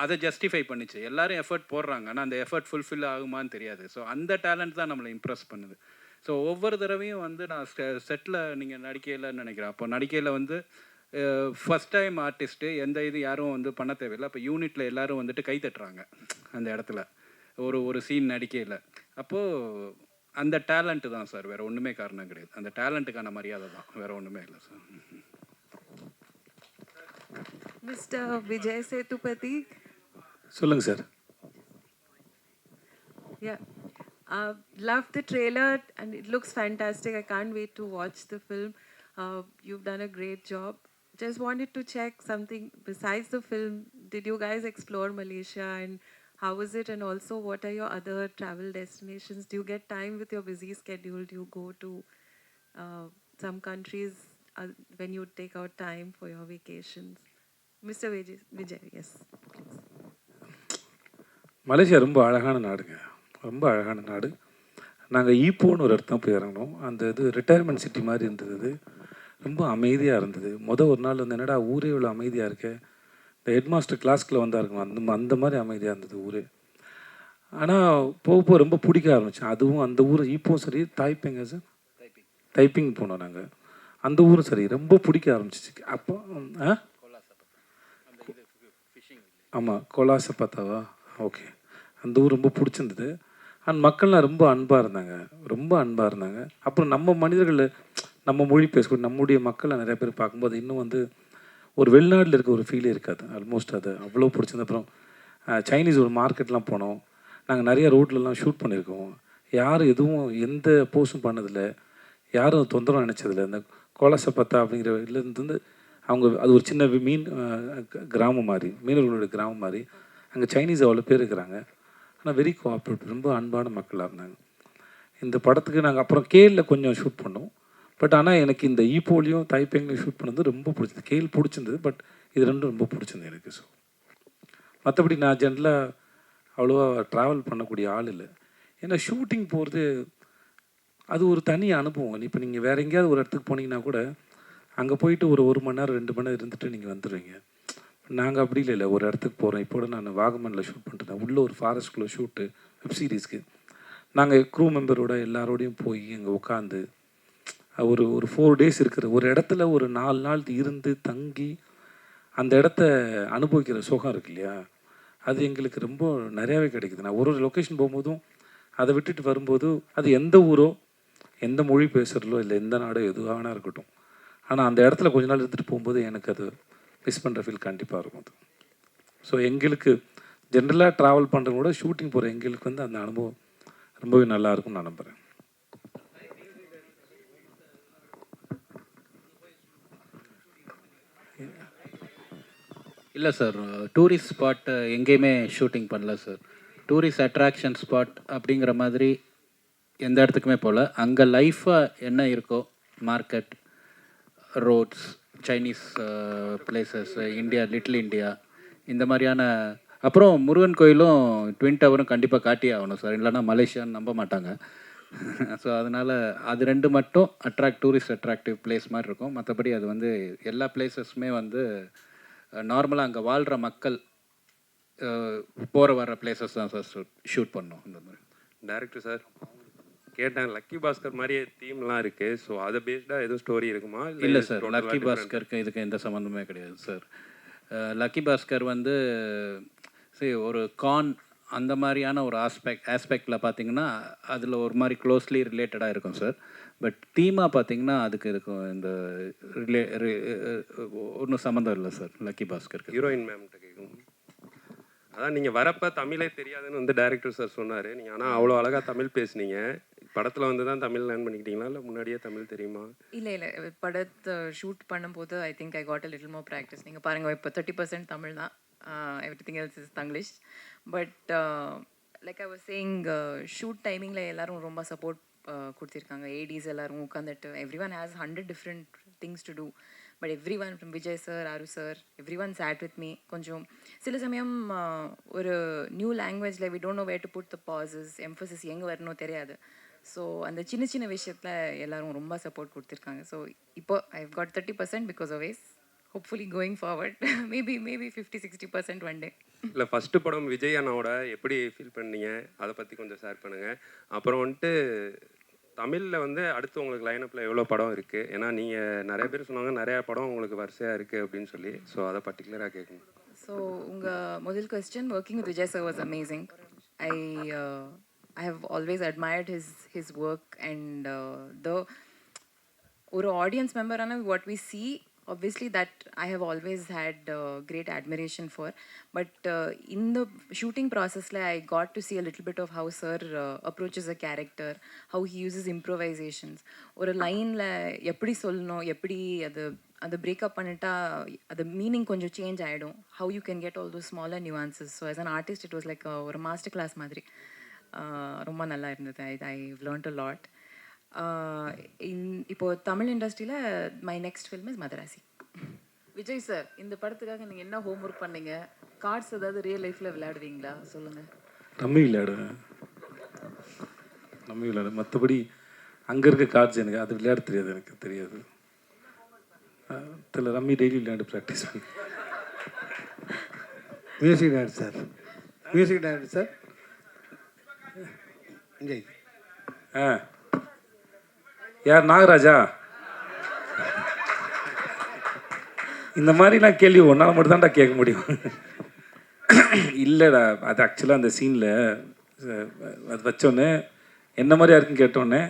அதை ஜஸ்டிஃபை பண்ணிச்சு. எல்லாரும் எஃபர்ட் போடுறாங்க, ஆனால் அந்த எஃபர்ட் ஃபுல்ஃபில் ஆகுமான்னு தெரியாது. ஸோ அந்த டேலண்ட் தான் நம்மளை இம்ப்ரெஸ் பண்ணுது. ஸோ ஒவ்வொரு தடவையும் வந்து நான் செட்டில் நீங்கள் நடிக்கையில்னு நினைக்கிறேன். அப்போ நடிக்கையில் வந்து ஃபஸ்ட் டைம் ஆர்டிஸ்ட்டு எந்த இது யாரும் வந்து பண்ண தேவையில்லை. அப்போ யூனிட்டில் எல்லோரும் வந்துட்டு கை தட்டுறாங்க அந்த இடத்துல ஒரு சீன் நடிக்கையில். அப்போது அந்த டேலண்ட்டு தான் சார், வேறு ஒன்றுமே காரணம் கிடையாது. அந்த டேலண்ட்டுக்கான மரியாதை தான், வேறு ஒன்றுமே இல்லை சார். Mr. Vijay Sethupathi. சொல்லுங்கள் sir. Yeah. Love the trailer and it looks fantastic. I can't wait to watch the film. You've done a great job. Just wanted to check something besides the film. Did you guys explore Malaysia and how is it? And also, what are your other travel destinations? Do you get time with your busy schedule? Do you go to some countries when you take out time for your vacations? Mr. Vijay, yes. Please. Malaysia ரொம்ப அழகான நாடுங்க, ரொம்ப அழகான நாடு. நாங்கள் ஈப்போன்னு ஒரு இடத்துல போய் இறங்கினோம். அந்த இது ரிட்டையர்மெண்ட் சிட்டி மாதிரி இருந்தது. அது ரொம்ப அமைதியாக இருந்தது. ஒரு நாள் வந்து என்னடா ஊரே இவ்வளோ அமைதியாக இருக்கே, இந்த ஹெட் மாஸ்டர் கிளாஸ்க்குள்ளே வந்தா இருக்கும் அந்த மாதிரி அமைதியாக இருந்தது ஊரே. ஆனால் போக ரொம்ப பிடிக்க ஆரம்பித்தேன். அதுவும் அந்த ஊர் ஈப்போவும் சரி, தாய்பேங்க சார், தைப்பிங் போனோம் நாங்கள். அந்த ஊரும் சரி ரொம்ப பிடிக்க ஆரம்பிச்சிச்சு. அப்போ ஆமாம், கோலாசப்பாத்தாவா, ஓகே. அந்த ஊர் ரொம்ப பிடிச்சிருந்தது. அண்ட் மக்கள்லாம் ரொம்ப அன்பாக இருந்தாங்க, ரொம்ப அன்பாக இருந்தாங்க. அப்புறம் நம்ம மனிதர்கள், நம்ம மொழி பேசக்கூடிய நம்முடைய மக்களை நிறைய பேர் பார்க்கும்போது இன்னும் வந்து ஒரு வெளிநாட்டில் இருக்க ஒரு ஃபீலே இருக்காது ஆல்மோஸ்ட். அது அவ்வளோ பிடிச்சிருந்த. அப்புறம் சைனீஸ் ஒரு மார்க்கெட்லாம் போனோம். நாங்கள் நிறைய ரோட்லலாம் ஷூட் பண்ணியிருக்கோம். யாரும் எதுவும் எந்த போஸ்டும் பண்ணதில்லை, யாரும் தொந்தரவு நினச்சதில்லை. இந்த கோலாசப்பத்தா அப்படிங்கிற இதுலேருந்து வந்து அவங்க அது ஒரு சின்ன கிராமம் மாதிரி, மீனவர்களுடைய கிராமம் மாதிரி. அங்கே சைனீஸ் அவ்வளோ பேர் இருக்கிறாங்க. ஆனால் வெரி கோஆப்ரேட்டிவ், ரொம்ப அன்பான மக்களாக இருந்தாங்க. இந்த படத்துக்கு நாங்கள் அப்புறம் கேலில் கொஞ்சம் ஷூட் பண்ணோம். பட் ஆனால் எனக்கு இந்த ஈப்போலையும் தைப்பேங்லையும் ஷூட் பண்ணது ரொம்ப பிடிச்சது. கேல் பிடிச்சிருந்தது, பட் இது ரெண்டும் ரொம்ப பிடிச்சிருந்தது எனக்கு. ஸோ மற்றபடி நான் ஜென்ரலாக அவ்வளோவா ட்ராவல் பண்ணக்கூடிய ஆள் இல்லை. ஏன்னா ஷூட்டிங் போகிறது அது ஒரு தனி அனுபவம். இப்போ நீங்கள் வேறு எங்கேயாவது ஒரு இடத்துக்கு போனீங்கன்னா கூட அங்கே போயிட்டு ஒரு மணி நேரம் 2 மணி நேரம் இருந்துட்டு நீங்கள் வந்துடுவீங்க. நாங்கள் அப்படி இல்லை. ஒரு இடத்துக்கு போகிறோம். இப்போ நான் வாகமனில் ஷூட் பண்ணிட்டேன். உள்ளே ஒரு ஃபாரஸ்ட்குள்ளே ஷூட்டு வெப் சீரிஸ்க்கு. நாங்கள் க்ரூ மெம்பரோட எல்லாரோடையும் போய் அங்கே உட்காந்து ஒரு 4 days இருக்கிற ஒரு இடத்துல ஒரு 4 நாள் இருந்து தங்கி அந்த இடத்த அனுபவிக்கிற சுகம் இருக்கு இல்லையா, அது எங்களுக்கு ரொம்ப நிறையாவே கிடைக்குது. நான் ஒரு லொக்கேஷன் போகும்போதும் அதை விட்டுட்டு வரும்போது அது எந்த ஊரோ எந்த மொழி பேசுகிறதோ இல்லை எந்த நாடோ எதுவானா இருக்கட்டும், ஆனால் அந்த இடத்துல கொஞ்ச நாள் எடுத்துகிட்டு போகும்போது எனக்கு அது மிஸ் பண்ணுற ஃபீல் கண்டிப்பாக இருக்கும். அது ஸோ எங்களுக்கு ஜென்ரலாக ட்ராவல் பண்ணுறவங்க கூட ஷூட்டிங் போகிற எங்களுக்கு வந்து அந்த அனுபவம் ரொம்பவே நல்லாயிருக்கும்னு நான் நம்புகிறேன். இல்லை சார், டூரிஸ்ட் ஸ்பாட் எங்கேயுமே ஷூட்டிங் பண்ணல சார். டூரிஸ்ட் அட்ராக்ஷன் ஸ்பாட் அப்படிங்கிற மாதிரி எந்த இடத்துக்குமே போகல. அங்கே லைஃபாக என்ன இருக்கோ, market, roads, Chinese places, India, little India, இந்த மாதிரியான. அப்புறம் முருகன் கோயிலும் ட்வின் டவரும் கண்டிப்பாக காட்டியே ஆகணும் சார், இல்லைனா மலேசியான்னு நம்ப மாட்டாங்க. ஸோ அதனால் அது 2 மட்டும் டூரிஸ்ட் அட்ராக்டிவ் பிளேஸ் மாதிரி இருக்கும். மற்றபடி அது வந்து எல்லா பிளேசஸுமே வந்து நார்மலாக அங்கே வாழ்கிற மக்கள் போகிற வர்ற பிளேசஸ் தான் சார் ஷூட் பண்ணோம். இந்த மாதிரி டைரக்டர் சார் கேட்டாங்க, லக்கி பாஸ்கர் மாதிரியே தீம்லாம் இருக்குது, ஸோ அதை பேஸ்டாக எதுவும் ஸ்டோரி இருக்குமா? இல்லை சார், லக்கி பாஸ்கருக்கு இதுக்கு எந்த சம்மந்தமே கிடையாது சார். லக்கி பாஸ்கர் வந்து சரி ஒரு அந்த மாதிரியான ஒரு ஆஸ்பெக்டில் பார்த்தீங்கன்னா அதில் ஒரு மாதிரி க்ளோஸ்லி ரிலேட்டடாக இருக்கும் சார். பட் தீமாக பார்த்தீங்கன்னா அதுக்கு இருக்கும் இந்த ஒன்றும் சம்மந்தம் இல்லை சார் லக்கி பாஸ்கருக்கு. ஹீரோயின் மேம்கிட்ட கேட்கும். அதான் நீங்கள் வரப்போ தமிழே தெரியாதுன்னு வந்து டைரக்டர் சார் சொன்னார். நீங்கள் ஆனால் அவ்வளோ அழகாக தமிழ் பேசுனீங்க. படத்தில் வந்து தான் தமிழ் லேர்ன் பண்ணிக்கிட்டீங்களா இல்லை முன்னாடியே தமிழ் தெரியுமா? இல்லை படத்தை ஷூட் பண்ணும்போது I think I got a little more practice. நீங்கள் பாருங்கள், இப்போ 30% தமிழ் தான், everything else is Tanglish. But like I was saying, shoot டைமிங்கில் எல்லோரும் ரொம்ப சப்போர்ட் கொடுத்துருக்காங்க. ஏடிஸ் எல்லோரும் உட்காந்துட்டு every one has 100 different things to do. But every one from Vijay sir, Aru sir, every one sat with me. கொஞ்சம் சில சமயம் ஒரு நியூ லாங்குவேஜில் we don't know where to put the bosses, Mphasis எங்கே வரணும் தெரியாது. ஸோ அந்த சின்ன சின்ன விஷயத்தில் எல்லாரும் ரொம்ப சப்போர்ட் கொடுத்துருக்காங்க. ஸோ இப்போ I've got 30% because of ways. Hopefully going forward maybe 50-60% one day. இல்லை, ஃபஸ்ட்டு படம் விஜய் அண்ணாவோட எப்படி ஃபீல் பண்ணீங்க, அதை பற்றி கொஞ்சம் ஷேர் பண்ணுங்கள். அப்புறம் வந்துட்டு தமிழில் வந்து அடுத்து உங்களுக்கு லைனப்பில் எவ்வளோ படம் இருக்குது? ஏன்னா நீங்கள் நிறைய பேர் சொன்னாங்க நிறையா படம் உங்களுக்கு வரிசையாக இருக்குது அப்படின்னு சொல்லி. ஸோ அதை பர்டிகுலராக கேட்கணும். ஸோ உங்கள் முதல் question, working with Vijay sir was amazing. I have always admired his work and ஒரு audience member ana what we see, obviously that I have always had great admiration for, but in the shooting process I got to see a little bit of how sir approaches a character, how he uses improvisations. ஒரு லைனில் எப்படி சொல்லணும், எப்படி அது breakup பண்ணிட்டா அது meaning கொஞ்சம் change ஆகிடும். How you can get all those smaller nuances. So as an artist it was like ஒரு மாஸ்டர் கிளாஸ் மாதிரி. ரொம்ப நல்லா இருந்தது. ஐ லேர்ன்ட் அ லாட். இப்போது தமிழ் இண்டஸ்ட்ரியில் my next film is Madrasi. Vijay sir, இந்த படத்துக்காக நீங்கள் என்ன ஹோம் ஒர்க் பண்ணீங்க? கார்ட்ஸ் ஏதாவது ரியல் லைஃப்பில் விளையாடுவீங்களா? சொல்லுங்கள். ரம்மி விளையாடுவேன். மற்றபடி அங்கே இருக்க கார்ட்ஸ் எனக்கு அது விளையாட தெரியாது. எனக்கு தெரியாது. தெரியல. ரம்மி டெய்லி விளையாண்டு ப்ராக்டிஸ் பண்ணி. Music director sir. Music director sir Vijay. யார்? நாகராஜா. இந்த மாதிரிலாம் கேள்வி ஒன்றால் மட்டும் தான்டா கேட்க முடியும். இல்லைடா, அது ஆக்சுவலாக அந்த சீனில் அது வச்சோன்னே என்ன மாதிரியா இருக்குன்னு கேட்டோன்னே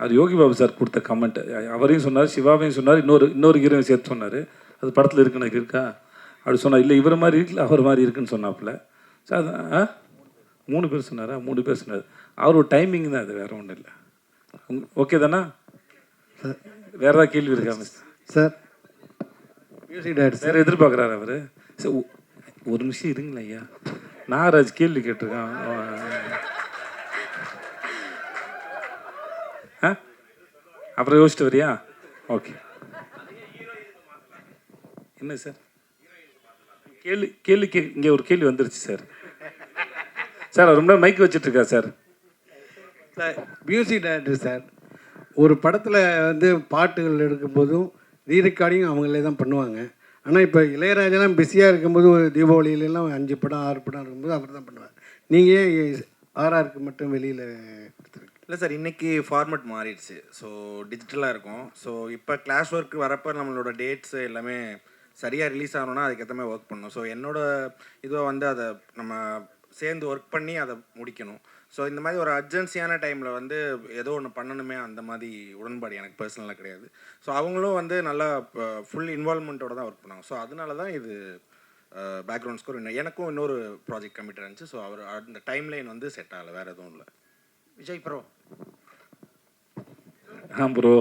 அது யோகி பாபு சார் கொடுத்த கமெண்ட். அவரையும் சொன்னார், சிவாவையும் சொன்னார், இன்னொரு ஹீரோவையும் சேர்த்து சொன்னார். அது படத்தில் இருக்குன்னு இருக்கா அப்படி சொன்னார். இல்லை இவர் மாதிரி இருக்குல்ல அவர் மாதிரி இருக்குன்னு சொன்னாப்புல. சார் அது 3 பேர் சொன்னாரா? 3 பேர் சொன்னார். அவர் ஒரு டைமிங் தான், அது வேறு ஒன்றும் இல்லை. ஓகே தானா? வேறு ஏதாவது கேள்வி இருக்கா சார்? மியூசிக் டைரக்டர் வேறு எதிர்பார்க்குறாரு அவர். சார் ஒரு நிமிஷம் இருங்களா ஐயா, நாகராஜ் கேள்வி கேட்டிருக்கான். அப்புறம் யோசிச்சுட்டு வரியா? ஓகே. என்ன சார் கேள்வி இங்கே ஒரு கேள்வி வந்துருச்சு சார். சார் ரொம்ப மைக் வச்சுட்ருக்கா sir. Sir music director sir, ஒரு படத்தில் வந்து பாட்டுகள் எடுக்கும்போதும் ரீரெக்கார்டிங் அவங்களே தான் பண்ணுவாங்க. ஆனால் இப்போ இளையராஜெல்லாம் பிஸியாக இருக்கும்போது ஒரு தீபாவளியிலலாம் 5 படம் 6 படம் இருக்கும்போது அவர் தான் பண்ணுவார். நீங்கள் ஆர்ஆருக்கு மட்டும் வெளியில் கொடுத்துருக்கீங்க. இல்லை சார், இன்றைக்கி ஃபார்மேட் மாறிடுச்சு. ஸோ டிஜிட்டலாக இருக்கும். ஸோ இப்போ கிளாஸ் ஒர்க் வரப்போ நம்மளோட டேட்ஸு எல்லாமே சரியாக ரிலீஸ் ஆகணுன்னா அதுக்கேற்ற மாதிரி ஒர்க் பண்ணணும். ஸோ என்னோடய இதுவை வந்து அதை நம்ம சேர்ந்து ஒர்க் பண்ணி அதை முடிக்கணும். ஸோ இந்த மாதிரி ஒரு அர்ஜென்சியான டைமில் வந்து ஏதோ ஒன்று பண்ணணுமே, அந்த மாதிரி உடன்பாடு எனக்கு பர்சனலாக கிடையாது. ஸோ அவங்களும் வந்து நல்லா ஃபுல் இன்வால்மெண்ட்டோட தான் ஒர்க் பண்ணாங்க. ஸோ அதனால தான் இது பேக்ரவுண்ட் ஸ்கோர் எனக்கும் இன்னொரு ப்ராஜெக்ட் கமிட்டட் இருந்துச்சு. ஸோ அவர் அந்த டைம் லைன் வந்து செட் ஆகலை, வேறு எதுவும் இல்லை. விஜய் ப்ரோ. ப்ரோ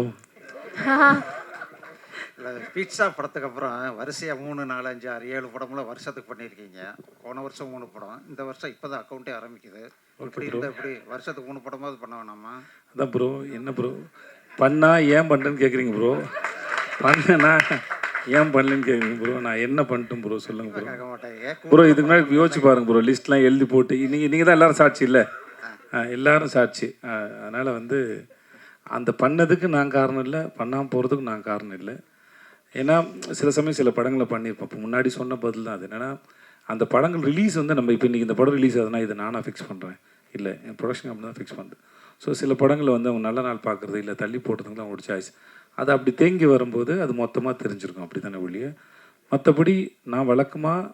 இல்லை, பீட்சா படத்துக்கு அப்புறம் வரிசையாக 3, 4, 5, 6, 7 படம்லாம் வருஷத்துக்கு பண்ணியிருக்கீங்க. போன வருஷம் 3 படம், இந்த வருஷம் இப்போ தான் அக்கௌண்ட்டே ஆரம்பிக்குது. இப்படி இருந்தால் எப்படி வருஷத்துக்கு 3 படமாவது பண்ண வேணாமா? அதான் ப்ரோ. என்ன ப்ரோ பண்ணால் ஏன் பண்ணுறேன்னு கேட்குறீங்க ப்ரோ? பண்ணேன்னா ஏன் பண்ணலன்னு கேட்குறீங்க ப்ரோ? நான் என்ன பண்ணிட்டேன் ப்ரோ சொல்லுங்கள் ப்ரோ. கேட்க மாட்டேன் ப்ரோ இதுக்கு முன்னாடி யோசிச்சு பாருங்கள் ப்ரோ. லிஸ்ட்லாம் எழுதி போட்டு நீங்கள் தான் எல்லோரும் சாட்சி இல்லை? எல்லோரும் சாட்சி. அதனால் வந்து அந்த பண்ணதுக்கு நான் காரணம் இல்லை, பண்ணாமல் போகிறதுக்கு நான் காரணம் இல்லை. ஏன்னா சில சமயம் சில படங்களை பண்ணியிருப்போம். இப்போ முன்னாடி சொன்ன பதில் தான் அது. என்னென்னா அந்த படங்கள் ரிலீஸ் வந்து நம்ம இப்போ இன்றைக்கி இந்த படம் ரிலீஸ் ஆகுதுன்னா இதை நானாக ஃபிக்ஸ் பண்ணுறேன் இல்லை, என் ப்ரொடக்ஷன் அப்படி தான் ஃபிக்ஸ் பண்ணுறது. ஸோ சில படங்களை வந்து அவங்க நல்ல நாள் பார்க்குறது இல்லை தள்ளி போடுறதுங்களாம் அவங்களோட சாய்ஸ். அது அப்படி தேங்கி வரும்போது அது மொத்தமாக தெரிஞ்சிருக்கும். அப்படி தானே ஒழிய மற்றபடி நான் வழக்கமாக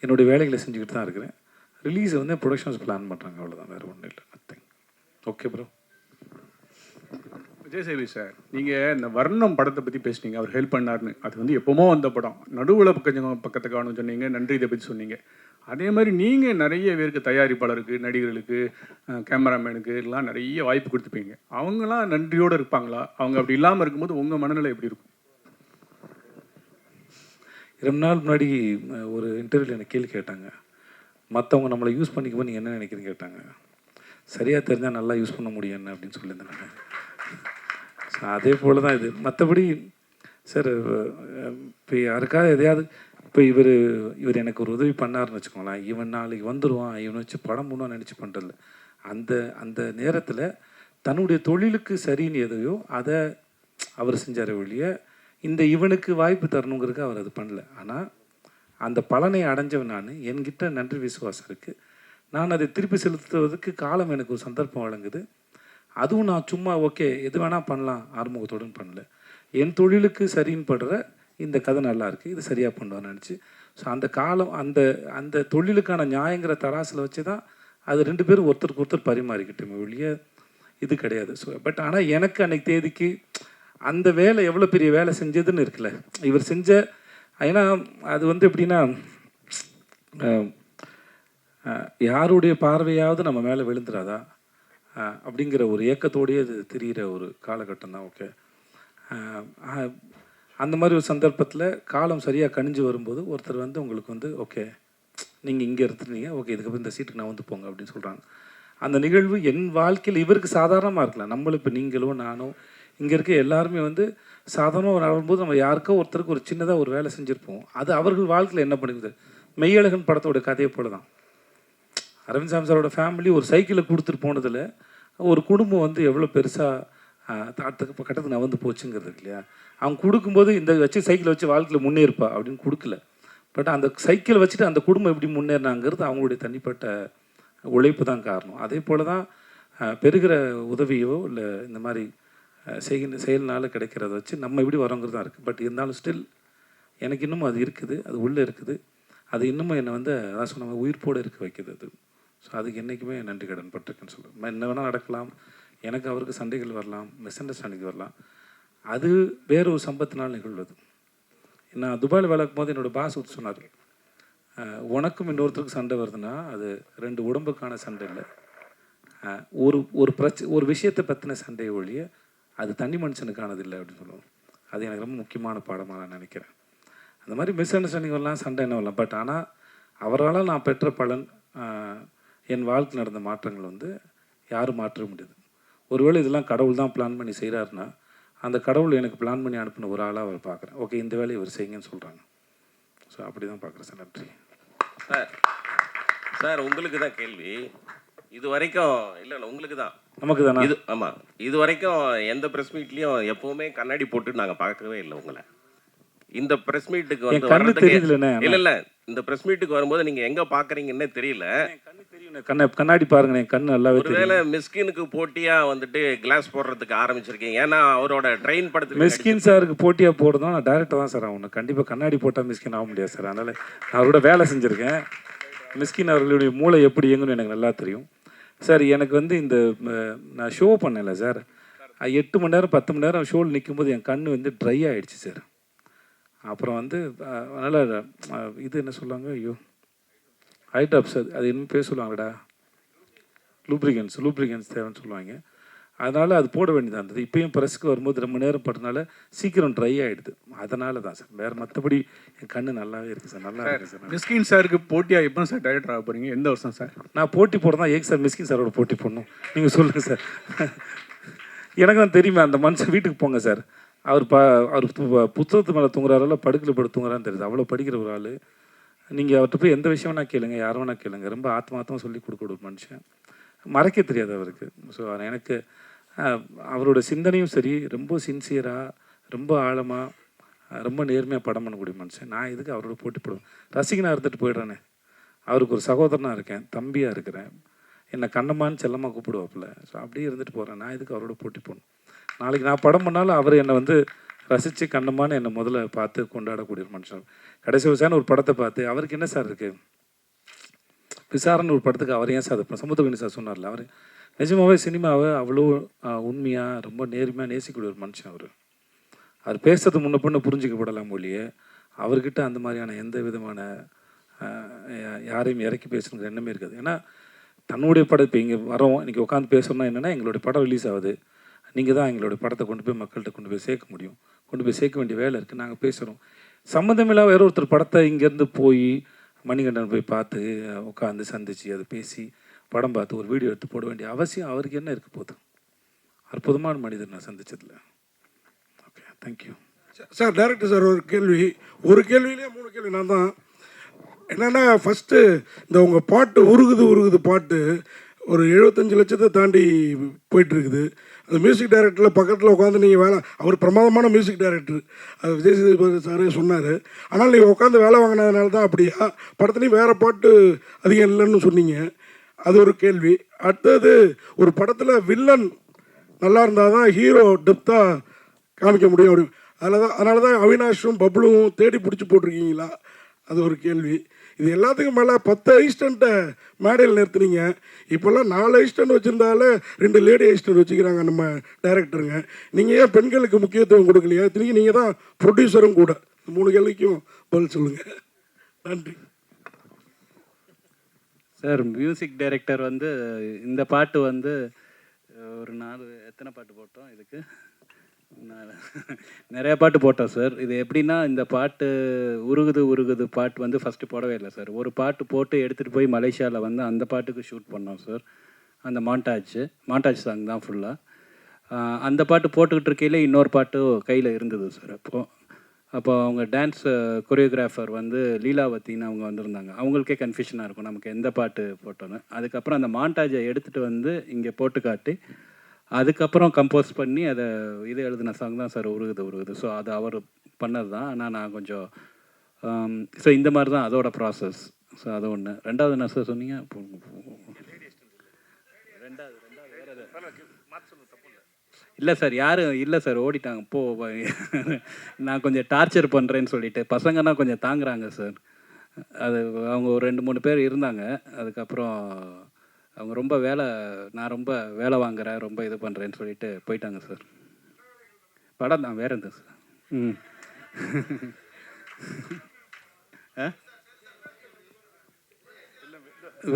என்னுடைய வேலைகளை செஞ்சுக்கிட்டு தான் இருக்கிறேன். ரிலீஸை வந்து ப்ரொடக்ஷன்ஸ் பிளான் பண்ணுறாங்க, அவ்வளோதான், வேறு ஒன்றும் இல்லை. Nothing. Okay bro. Vijay Sevi sir, நீங்கள் இந்த வர்ணம் படத்தை பற்றி பேசுனீங்க, அவர் ஹெல்ப் பண்ணார்னு. அது வந்து எப்போமோ வந்த படம், நடுவில் கொஞ்சம் பக்கத்தை காணும்னு சொன்னீங்க, நன்றி இதை பற்றி சொன்னீங்க. அதே மாதிரி நீங்கள் நிறைய பேருக்கு, தயாரிப்பாளருக்கு, நடிகர்களுக்கு, கேமராமேனுக்கு எல்லாம் நிறைய வாய்ப்பு கொடுத்துப்பீங்க. அவங்களாம் நன்றியோடு இருப்பாங்களா? அவங்க அப்படி இல்லாமல் இருக்கும்போது உங்கள் மனநிலை எப்படி இருக்கும்? ரொம்ப நாள் முன்னாடி ஒரு இன்டர்வியூவில் எனக்கு கேள்வி கேட்டாங்க, மற்றவங்க நம்மளை யூஸ் பண்ணிக்கும்போது நீங்கள் என்ன நினைக்கிறீங்க கேட்டாங்க. சரியாக தெரிஞ்சால் நல்லா யூஸ் பண்ண முடியும் என்ன அப்படின்னு சொல்லியிருந்தேன். ஸோ அதே போல் தான் இது. மற்றபடி சார் இப்போ யாருக்காவது எதையாவது இப்போ இவர் எனக்கு ஒரு உதவி பண்ணாருன்னு வச்சுக்கோங்களேன், இவன் நாளைக்கு வந்துடுவான், இவனை வச்சு படம் பண்ணுவான்னு நினச்சி பண்ணுறதில்ல. அந்த நேரத்தில் தன்னுடைய தொழிலுக்கு சரின்னு எதையோ அதை அவர் செஞ்சார் ஒழிய இவனுக்கு வாய்ப்பு தரணுங்கிறதுக்கு அவர் அது பண்ணல. ஆனால் அந்த பலனை அடைஞ்சவன் நான், என்கிட்ட நன்றி விசுவாசம் இருக்குது. நான் அதை திருப்பி செலுத்துவதற்கு காலம் எனக்கு ஒரு சந்தர்ப்பம் வழங்குது. அதுவும் நான் சும்மா ஓகே எது வேணால் பண்ணலாம் ஆறுமுகத்துடன் பண்ணல. என் தொழிலுக்கு சரின்னு படுற இந்த கதை நல்லா இருக்குது, இது சரியாக பண்ணுவான்னு நினச்சி. ஸோ அந்த காலம் அந்த தொழிலுக்கான நியாயங்கிற தராசில் வச்சு தான் அது 2 பேரும் ஒருத்தருக்கு ஒருத்தர் பரிமாறிக்கிட்டோமே ஒழிய இது கிடையாது. ஸோ பட் ஆனால் எனக்கு அன்றைக்கி தேதிக்கு அந்த வேலை எவ்வளோ பெரிய வேலை செஞ்சதுன்னு இருக்குல்ல இவர் செஞ்ச. ஏன்னா அது எப்படின்னா யாருடைய பார்வையாவது நம்ம மேலே விழுந்துடாதா அப்படிங்கிற ஒரு ஏக்கத்தோடையே அது தெரிகிற ஒரு காலகட்டம் தான். ஓகே, அந்த மாதிரி ஒரு சந்தர்ப்பத்தில் காலம் சரியாக கணிஞ்சு வரும்போது ஒருத்தர் உங்களுக்கு ஓகே நீங்கள் இங்கே இருந்துருந்தீங்க, ஓகே இதுக்கப்புறம் இந்த சீட்டுக்கு நான் போங்க அப்படின்னு சொல்கிறாங்க. அந்த நிகழ்வு என் வாழ்க்கையில் இவருக்கு சாதாரணமாக இருக்கலாம். நம்மளும் இப்போ நீங்களோ நானோ இங்கே இருக்க எல்லாருமே சாதாரணமாக நடக்கும்போது நம்ம யாருக்கோ ஒருத்தருக்கு ஒரு சின்னதாக ஒரு வேலை செஞ்சுருப்போம். அது அவர்கள் வாழ்க்கையில் என்ன பண்ணுது. மெய்யழகன் படத்தோட கதையை போல தான் அரவிந்த் சாமி சாரோட ஃபேமிலி ஒரு சைக்கிளை கொடுத்துட்டு போனதில் ஒரு குடும்பம் எவ்வளோ பெருசாக தாத்துக்கு கட்டத்துக்கு நவந்து போச்சுங்கிறது இல்லையா. அவங்க கொடுக்கும்போது இந்த சைக்கிளை வச்சு வாழ்க்கையில் முன்னேறுப்பா அப்படின்னு கொடுக்கல. பட் அந்த சைக்கிளை வச்சுட்டு அந்த குடும்பம் எப்படி முன்னேறினாங்கிறது அவங்களுடைய தனிப்பட்ட உழைப்பு தான் காரணம். அதே போல் தான் பெறுகிற உதவியோ இல்லை இந்த மாதிரி செயல்னால கிடைக்கிறத வச்சு நம்ம எப்படி வரோங்கிறது தான் இருக்குது. பட் இருந்தாலும் ஸ்டில் எனக்கு இன்னமும் அது இருக்குது, அது உள்ளே இருக்குது. அது இன்னமும் என்னை அதான் சொன்ன உயிர்ப்போடு இருக்க வைக்குது அது. ஸோ அதுக்கு என்றைக்குமே நன்றி கடன் பட்டிருக்குன்னு சொல்லுவேன். என்ன வேணால் நடக்கலாம், எனக்கு அவருக்கு சண்டைகள் வரலாம், மிஸ் அண்டர்ஸ்டாண்டிங் வரலாம். அது வேற ஒரு சம்பத்தினால் நிகழ்வது. நான் துபாயில் வேலை போது என்னோடய பாஸ் சொன்னார், உனக்கும் இன்னொருத்தருக்கு சண்டை வருதுன்னா அது 2 உடம்புக்கான சண்டை இல்லை, ஒரு விஷயத்தை பற்றின சண்டையை ஒழிய அது தனி மனுஷனுக்கானது இல்லை அப்படின்னு சொல்லுவோம். அது எனக்கு ரொம்ப முக்கியமான பாடமாக நான் நினைக்கிறேன். அந்த மாதிரி மிஸ் அண்டர்ஸ்டாண்டிங் வரலாம், சண்டை என்ன வரலாம். பட் ஆனால் அவரால் நான் பெற்ற பலன், என் வாழ்க்கை நடந்த மாற்றங்கள் யாரும் மாற்ற முடியாது. ஒருவேளை இதெல்லாம் கடவுள் தான் பிளான் பண்ணி செய்கிறாருன்னா அந்த கடவுள் எனக்கு பிளான் பண்ணி அனுப்பின ஒரு ஆளாக அவர் பார்க்குறேன். ஓகே இந்த வேலையை இவர் செய்யுங்கன்னு சொல்கிறாங்க. ஸோ அப்படி தான் பார்க்குறேன் சார். நன்றி சார். உங்களுக்கு தான் கேள்வி. இது வரைக்கும் இல்லை உங்களுக்கு தான் நமக்கு தானே இது. ஆமாம், இது வரைக்கும் எந்த ப்ரெஸ் மீட்லேயும் எப்போவுமே கண்ணாடி போட்டு நாங்கள் பார்க்கவே இல்லை உங்களை. இந்த ப்ரெஸ் மீட்டுக்கு இல்லை இந்த ப்ரெஸ் மீட்டுக்கு வரும்போது நீங்கள் எங்கே பார்க்குறீங்கன்னே தெரியல. கண்ணாடி பாருங்க, என் கண்ணு நல்லாவே தெரியும். ஒருவேளை மிஸ்கினுக்கு போட்டியாக கிளாஸ் போடுறதுக்கு ஆரம்பிச்சிருக்கீங்க. ஏன்னா அவரோட ட்ரெயின் படத்துக்கு மிஸ்கின் சாருக்கு போட்டியாக போடுறதும் நான் டேரக்டர் தான் சார் ஆகணும். கண்டிப்பாக கண்ணாடி போட்டால் மிஸ்கின் ஆக முடியாது சார். அதனால் நான் அவரோட வேலை செஞ்சுருக்கேன். மிஸ்கின் அவர்களுடைய மூளை எப்படி இயங்குன்னு எனக்கு நல்லா தெரியும் சார். எனக்கு இந்த நான் ஷோ பண்ணல சார், 8 மணி நேரம் 10 மணி நேரம் ஷோவில் நிற்கும்போது என் கண் ட்ரை ஆகிடுச்சு சார். அப்புறம் அதனால் இது என்ன சொல்லுவாங்க, ஐயோ ஹைட்ராப்ஸ், அது இன்னும் பேர் சொல்லுவாங்கடா, லூப்ரிகன்ஸ் தேவைன்னு சொல்லுவாங்க. அதனால் அது போட வேண்டியதாக இருந்தது. இப்போயும் ப்ரெஸ்க்கு வரும்போது ரொம்ப நேரம் படுறதுனால சீக்கிரம் ட்ரை ஆகிடுது. அதனால தான் சார், வேறு மற்றபடி என் கண் நல்லாவே இருக்குது சார். நல்லா இருக்குது சார். மிஸ்கின் சாருக்கு போட்டியாக எப்போ சார் டைரக்டர் ஆக போகிறீங்க? எந்த வருஷம் சார்? நான் போட்டி போடுறதா ஏங்க சார் மிஸ்கின் சாரோட போட்டி போடணும்? நீங்கள் சொல்லுங்கள் சார். எனக்கு தான் தெரியுமே, அந்த மனுஷன் வீட்டுக்கு போங்க சார். அவர் புத்தகத்து மேலே தூங்குறாரோ படுக்கையில் படுத்து தூங்குறான்னு தெரியுது. அவ்வளோ படிக்கிற ஒரு ஆள். நீங்கள் அவர்கிட்ட போய் எந்த விஷயம் வேணால் கேளுங்க, யார் வேணால் கேளுங்க. ரொம்ப ஆத்மார்த்தமாக சொல்லி கொடுக்க ஒரு மனுஷன், மறைக்க தெரியாது அவருக்கு. ஸோ எனக்கு அவரோட சிந்தனையும் சரி, ரொம்ப சின்சியராக, ரொம்ப ஆழமாக, ரொம்ப நேர்மையாக படம் பண்ணக்கூடிய மனுஷன். நான் இதுக்கு அவரோட போட்டி போடுவேன். ரசிகனாக இருந்துட்டு போயிடுறேனே, அவருக்கு ஒரு சகோதரனாக இருக்கேன், தம்பியாக இருக்கிறேன், என்னை கண்ணம்மான்னு செல்லமாக கூப்பிடுவாப்புல. ஸோ அப்படியே இருந்துட்டு போகிறேன். நான் இதுக்கு அவரோட போட்டி போடணும். நாளைக்கு நான் படம் பண்ணாலும் அவர் என்னை ரசித்து கண்ணம்மான்னு என்னை முதல்ல பார்த்து கொண்டாடக்கூடிய ஒரு மனுஷன். கடைசி விசாரணை ஒரு படத்தை பார்த்து அவருக்கு என்ன சார் இருக்குது, விசாரணை ஒரு படத்துக்கு அவர் ஏன் சார் சமுத்திரகனி சார் சொன்னார்ல, அவர் நிஜமாகவே சினிமாவை அவ்வளோ உண்மையாக ரொம்ப நேர்மையாக நேசிக்கூடிய ஒரு மனுஷன். அவர் பேசுறது முன்ன பொண்ணு புரிஞ்சிக்கப்படலாம் மொழியே, அவர்கிட்ட அந்த மாதிரியான எந்த விதமான யாரையும் இறக்கி பேசணுங்கிற எண்ணமே இருக்காது. ஏன்னா தன்னுடைய படம் இப்போ இங்கே வரோம், இன்றைக்கி உட்காந்து பேசணும்னா என்னென்னா எங்களுடைய படம் ரிலீஸ் ஆகுது, நீங்கள் தான் எங்களுடைய படத்தை கொண்டு போய் மக்கள்கிட்ட கொண்டு போய் சேர்க்க முடியும், கொண்டு போய் சேர்க்க வேண்டிய வேலை இருக்குது. நாங்கள் பேசுகிறோம். சம்மந்தமில்லாத வேற ஒருத்தர் படத்தை இங்கேருந்து போய் மணிகண்டன் போய் பார்த்து உட்காந்து சந்தித்து அதை பேசி படம் பார்த்து ஒரு வீடியோ எடுத்து போட வேண்டிய அவசியம் அவருக்கு என்ன இருக்க போகுது? அற்புதமான மனிதர் நான் சந்திச்சதில்லை. Okay, thank you sir. Director sir, ஒரு கேள்வியிலே 3 கேள்வி நான் தான். என்னென்னா ஃபஸ்ட்டு இந்த உங்கள் பாட்டு உருகுது பாட்டு ஒரு 75 லட்சத்தை தாண்டி போயிட்டுருக்குது. அந்த மியூசிக் டைரக்டரில் பக்கத்தில் உட்காந்து நீங்கள் வேலை, அவர் பிரமாதமான மியூசிக் டைரக்டர், அது விஜய் சேதுபதி சாரே சொன்னார். ஆனால் நீங்கள் உட்காந்து வேலை வாங்கினதுனால தான் அப்படியா, படத்துலேயும் வேறு பாட்டு அதிகம் இல்லைன்னு சொன்னீங்க, அது ஒரு கேள்வி. அடுத்தது, ஒரு படத்தில் வில்லன் நல்லா இருந்தால் தான் ஹீரோ டெப்த்தாக காமிக்க முடியும் அப்படி, அதனால தான் அவினாஷும் பப்ளும் தேடி பிடிச்சி போட்டிருக்கீங்களா, அது ஒரு கேள்வி. இது எல்லாத்துக்கும் மேலே 10 அசிஸ்டண்ட்டை மேடையில் நிறுத்துனீங்க. இப்போல்லாம் 4 அசிஸ்டண்ட் வச்சுருந்தாலே 2 லேடி அசிஸ்டண்ட் வச்சுக்கிறாங்க நம்ம டைரக்டருங்க. நீங்கள் ஏன் பெண்களுக்கு முக்கியத்துவம் கொடுக்கலையா? இத்தனைக்கும் நீங்கள் தான் ப்ரொடியூசரும் கூட. 3 கேள்விக்கும் பதில் சொல்லுங்கள். நன்றி சார். மியூசிக் டைரக்டர் வந்து இந்த பாட்டு வந்து ஒரு 4 எத்தனை பாட்டு போட்டோம் இதுக்கு? நிறையா பாட்டு போட்டோம் சார். இது எப்படின்னா, இந்த பாட்டு உருகுது உருகுது பாட்டு வந்து ஃபஸ்ட்டு போடவே இல்லை சார். ஒரு பாட்டு போட்டு எடுத்துகிட்டு போய் மலேசியாவில் வந்து அந்த பாட்டுக்கு ஷூட் பண்ணோம் சார். அந்த மாண்டாஜ் சாங் தான் ஃபுல்லாக. அந்த பாட்டு போட்டுக்கிட்டு இருக்கையில் இன்னொரு பாட்டு கையில் இருந்தது சார். அப்போ அவங்க டான்ஸ் கொரியோகிராஃபர் வந்து லீலாவத்தின்னு அவங்க வந்திருந்தாங்க. அவங்களுக்கே கன்ஃபியூஷனாக இருக்கும் நமக்கு எந்த பாட்டு போட்டோன்னு. அதுக்கப்புறம் அந்த மாண்டாஜை எடுத்துகிட்டு வந்து இங்கே போட்டு காட்டி அதுக்கப்புறம் கம்போஸ் பண்ணி அதை இது எழுதின சாங் தான் சார் உருகுது. ஸோ அது அவர் பண்ணது தான். ஆனால் நான் கொஞ்சம் ஸோ இந்த மாதிரி தான் அதோட ப்ராசஸ். ஸோ அது ஒன்று. ரெண்டாவது என்ன சார் சொன்னீங்க? இல்லை சார், யாரும் இல்லை சார், ஓடிட்டாங்க. நான் கொஞ்சம் டார்ச்சர் பண்ணுறேன்னு சொல்லிட்டு பசங்கன்னா கொஞ்சம் தாங்குறாங்க சார். அது அவங்க ஒரு 2-3 பேர் இருந்தாங்க. அதுக்கப்புறம் அவங்க ரொம்ப நான் ரொம்ப வேலை வாங்குறேன், ரொம்ப இது பண்ணுறேன்னு சொல்லிட்டு போயிட்டாங்க சார். படம் தான், வேறு எந்த சார்.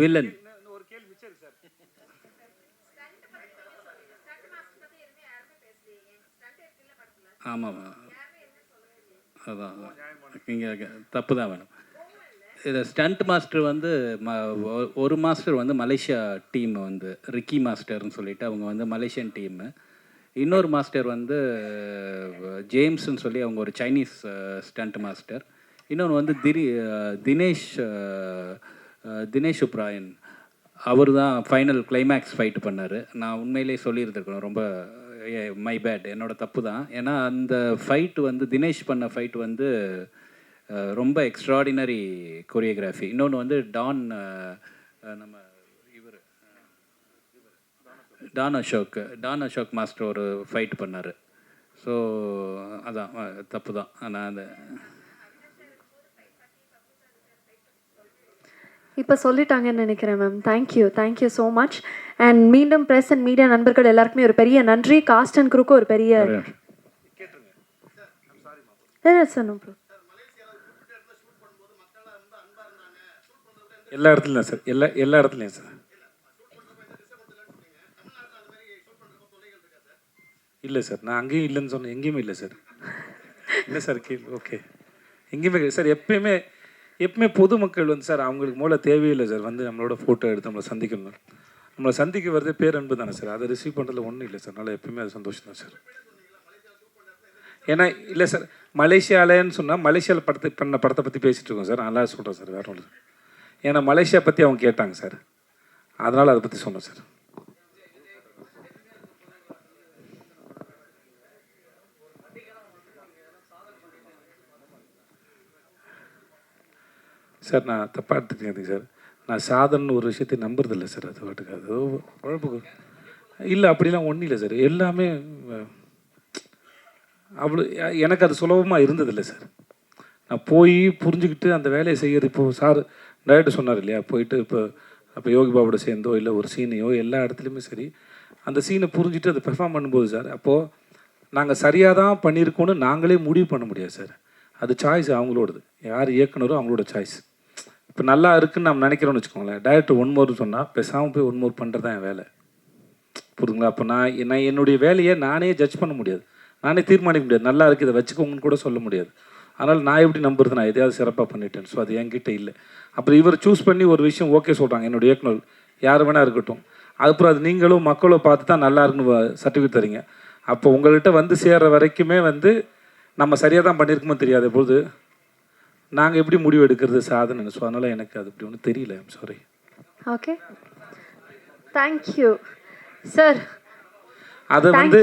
வில்லன் ஆமாம், அதான் இங்கே தப்பு தான் வேணும். இதை ஸ்டண்ட் மாஸ்டர் வந்து ஒரு மாஸ்டர் வந்து மலேசியா டீம் வந்து ரிக்கி மாஸ்டர்னு சொல்லிட்டு அவங்க வந்து மலேசியன் டீமு. இன்னொரு மாஸ்டர் வந்து ஜேம்ஸ்ன்னு சொல்லி அவங்க ஒரு சைனீஸ் ஸ்டண்ட் மாஸ்டர். இன்னொன்று வந்து தினேஷ் உப்ராயன், அவர் தான் ஃபைனல் கிளைமேக்ஸ் ஃபைட்டு பண்ணார். நான் உண்மையிலே சொல்லியிருந்துருக்கணும், ரொம்ப மை பேட், என்னோடய தப்பு தான். ஏன்னா அந்த ஃபைட்டு வந்து தினேஷ் பண்ண ஃபைட்டு வந்து ரொம்ப எக்ஸ்ட்ராடினரி கொரியோகிராஃபி. இன்னொன்று வந்து நம்ம இவர் டான் அசோக் மாஸ்டர் ஒரு ஃபைட் பண்ணார். ஸோ அதான் தப்பு தான். ஆனால் அந்த இப்போ சொல்லிட்டாங்கன்னு நினைக்கிறேன் ma'am. Thank you so much. And மீண்டும் ப்ரெஸ் அண்ட் மீடியா நண்பர்கள் எல்லாருக்குமே ஒரு பெரிய நன்றி. காஸ்ட் அண்ட் குரூக்கு ஒரு பெரிய சார். எல்லா இடத்துலையும் சார், எல்லா இடத்துலையும் சார். இல்லை சார், நான் அங்கேயும் இல்லைன்னு சொன்னேன், எங்கேயுமே இல்லை சார். இல்லை சார், ஓகே, எங்கேயுமே சார். எப்பவுமே பொதுமக்கள் வந்து சார் அவங்களுக்கு மூல தேவையில்லை சார், வந்து நம்மளோட ஃபோட்டோ எடுத்து நம்மளை சந்திக்கணும். நம்மளை சந்திக்க வரதே பேரன்பு தானே சார். அதை ரிசீவ் பண்ணுறதுல ஒன்றும் இல்லை சார். அதனால் எப்பவுமே அது சந்தோஷம் தான் சார். ஏன்னா இல்லை சார், மலேசியாவிலன்னு சொன்னால் மலேசியாவில் படத்தை பற்றி பேசிகிட்டு இருக்கோம் சார். நல்லா சொல்கிறேன் சார், வேறு ஒன்று. ஏன்னா மலேசியா பற்றி அவங்க கேட்டாங்க சார், அதனால் அதை பற்றி சொன்னேன் சார். சார் நான் தப்பாக எடுத்துக்கிறேன் சார். நான் சாதனை ஒரு விஷயத்தை நம்புறதில்லை சார். அது வாட்டுக்கு அது குழப்புக்கு இல்லை, அப்படிலாம் ஒன்றும் இல்லை சார். எல்லாமே அவ்வளோ எனக்கு அது சுலபமாக இருந்ததில்லை சார். நான் போய் புரிஞ்சுக்கிட்டு அந்த வேலையை செய்கிறது. இப்போது சார் டைரக்டர் சொன்னார் இல்லையா, போயிட்டு இப்போ யோகி பாபோட சேர்ந்தோ இல்லை ஒரு சீனையோ எல்லா இடத்துலையுமே சரி, அந்த சீனை புரிஞ்சுட்டு அதை பெர்ஃபார்ம் பண்ணும்போது சார், அப்போது நாங்கள் சரியாக தான் பண்ணியிருக்கோன்னு நாங்களே முடிவு பண்ண முடியாது சார். அது சாய்ஸ் அவங்களோடது, யார் இயக்குனரோ அவங்களோட சாய்ஸ். இப்போ நல்லா இருக்குன்னு நம்ம நினைக்கிறோன்னு வச்சுக்கோங்களேன், டைரக்டர் 1 more சொன்னால் பேசாமல் போய் 1 more பண்ணுறது தான் என் வேலை. புரியுதுங்களா? அப்போ நான் என்னுடைய வேலையை நானே ஜட்ஜ் பண்ண முடியாது, நானே தீர்மானிக்க முடியாது. நல்லா இருக்குது, இதை வச்சுக்கோங்கன்னு கூட சொல்ல முடியாது. அதனால் நான் எப்படி நம்புறது? நான் எதையாவது சிறப்பாக பண்ணிட்டேன். ஸோ அது என்கிட்ட இல்லை. அப்புறம் இவர் சூஸ் பண்ணி ஒரு விஷயம் ஓகே சொல்கிறாங்க, என்னுடைய இயக்குனர் யார் வேணா இருக்கட்டும். அதுக்கப்புறம் அது நீங்களும் மக்களும் பார்த்து தான் நல்லா இருக்குன்னு சர்டிஃபிகேட் தரீங்க. அப்போ உங்கள்கிட்ட வந்து சேர்கிற வரைக்குமே வந்து நம்ம சரியாக தான் பண்ணியிருக்குமோ தெரியாத பொழுது நாங்கள் எப்படி முடிவு எடுக்கிறது சாதனை. ஸோ அதனால் எனக்கு அது இப்படி ஒன்றும் தெரியல. I'm sorry. Okay, thank you sir. அதை வந்து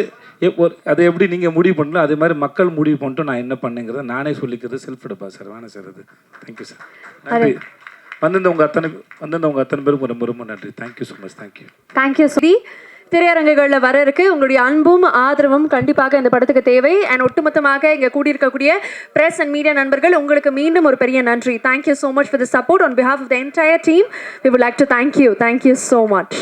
அதை எப்படி நீங்கள் முடிவு பண்ணலாம் அதே மாதிரி மக்கள் முடிவு பண்ணிட்டு நான் என்ன பண்ணேங்கிறத நானே சொல்லிக்கிறது செல்ஃப் எடுப்பா சார். வேணாம் சார் அது. Thank you sir. நன்றி. வந்திருந்தவங்க அத்தனை பேருக்கும் ரொம்ப ரொம்ப நன்றி. Thank you so much. Thank you. Thank you சுதி. திரையரங்குகளில் வர இருக்கு. உங்களுடைய அன்பும் ஆதரவும் கண்டிப்பாக இந்த படத்துக்கு தேவை. அண்ட் ஒட்டுமொத்தமாக இங்கே கூடியிருக்கக்கூடிய பிரஸ் அண்ட் மீடியா நண்பர்கள் உங்களுக்கு மீண்டும் ஒரு பெரிய நன்றி. Thank you so much for the support. On behalf of the entire team we would like to thank you. Thank you so much.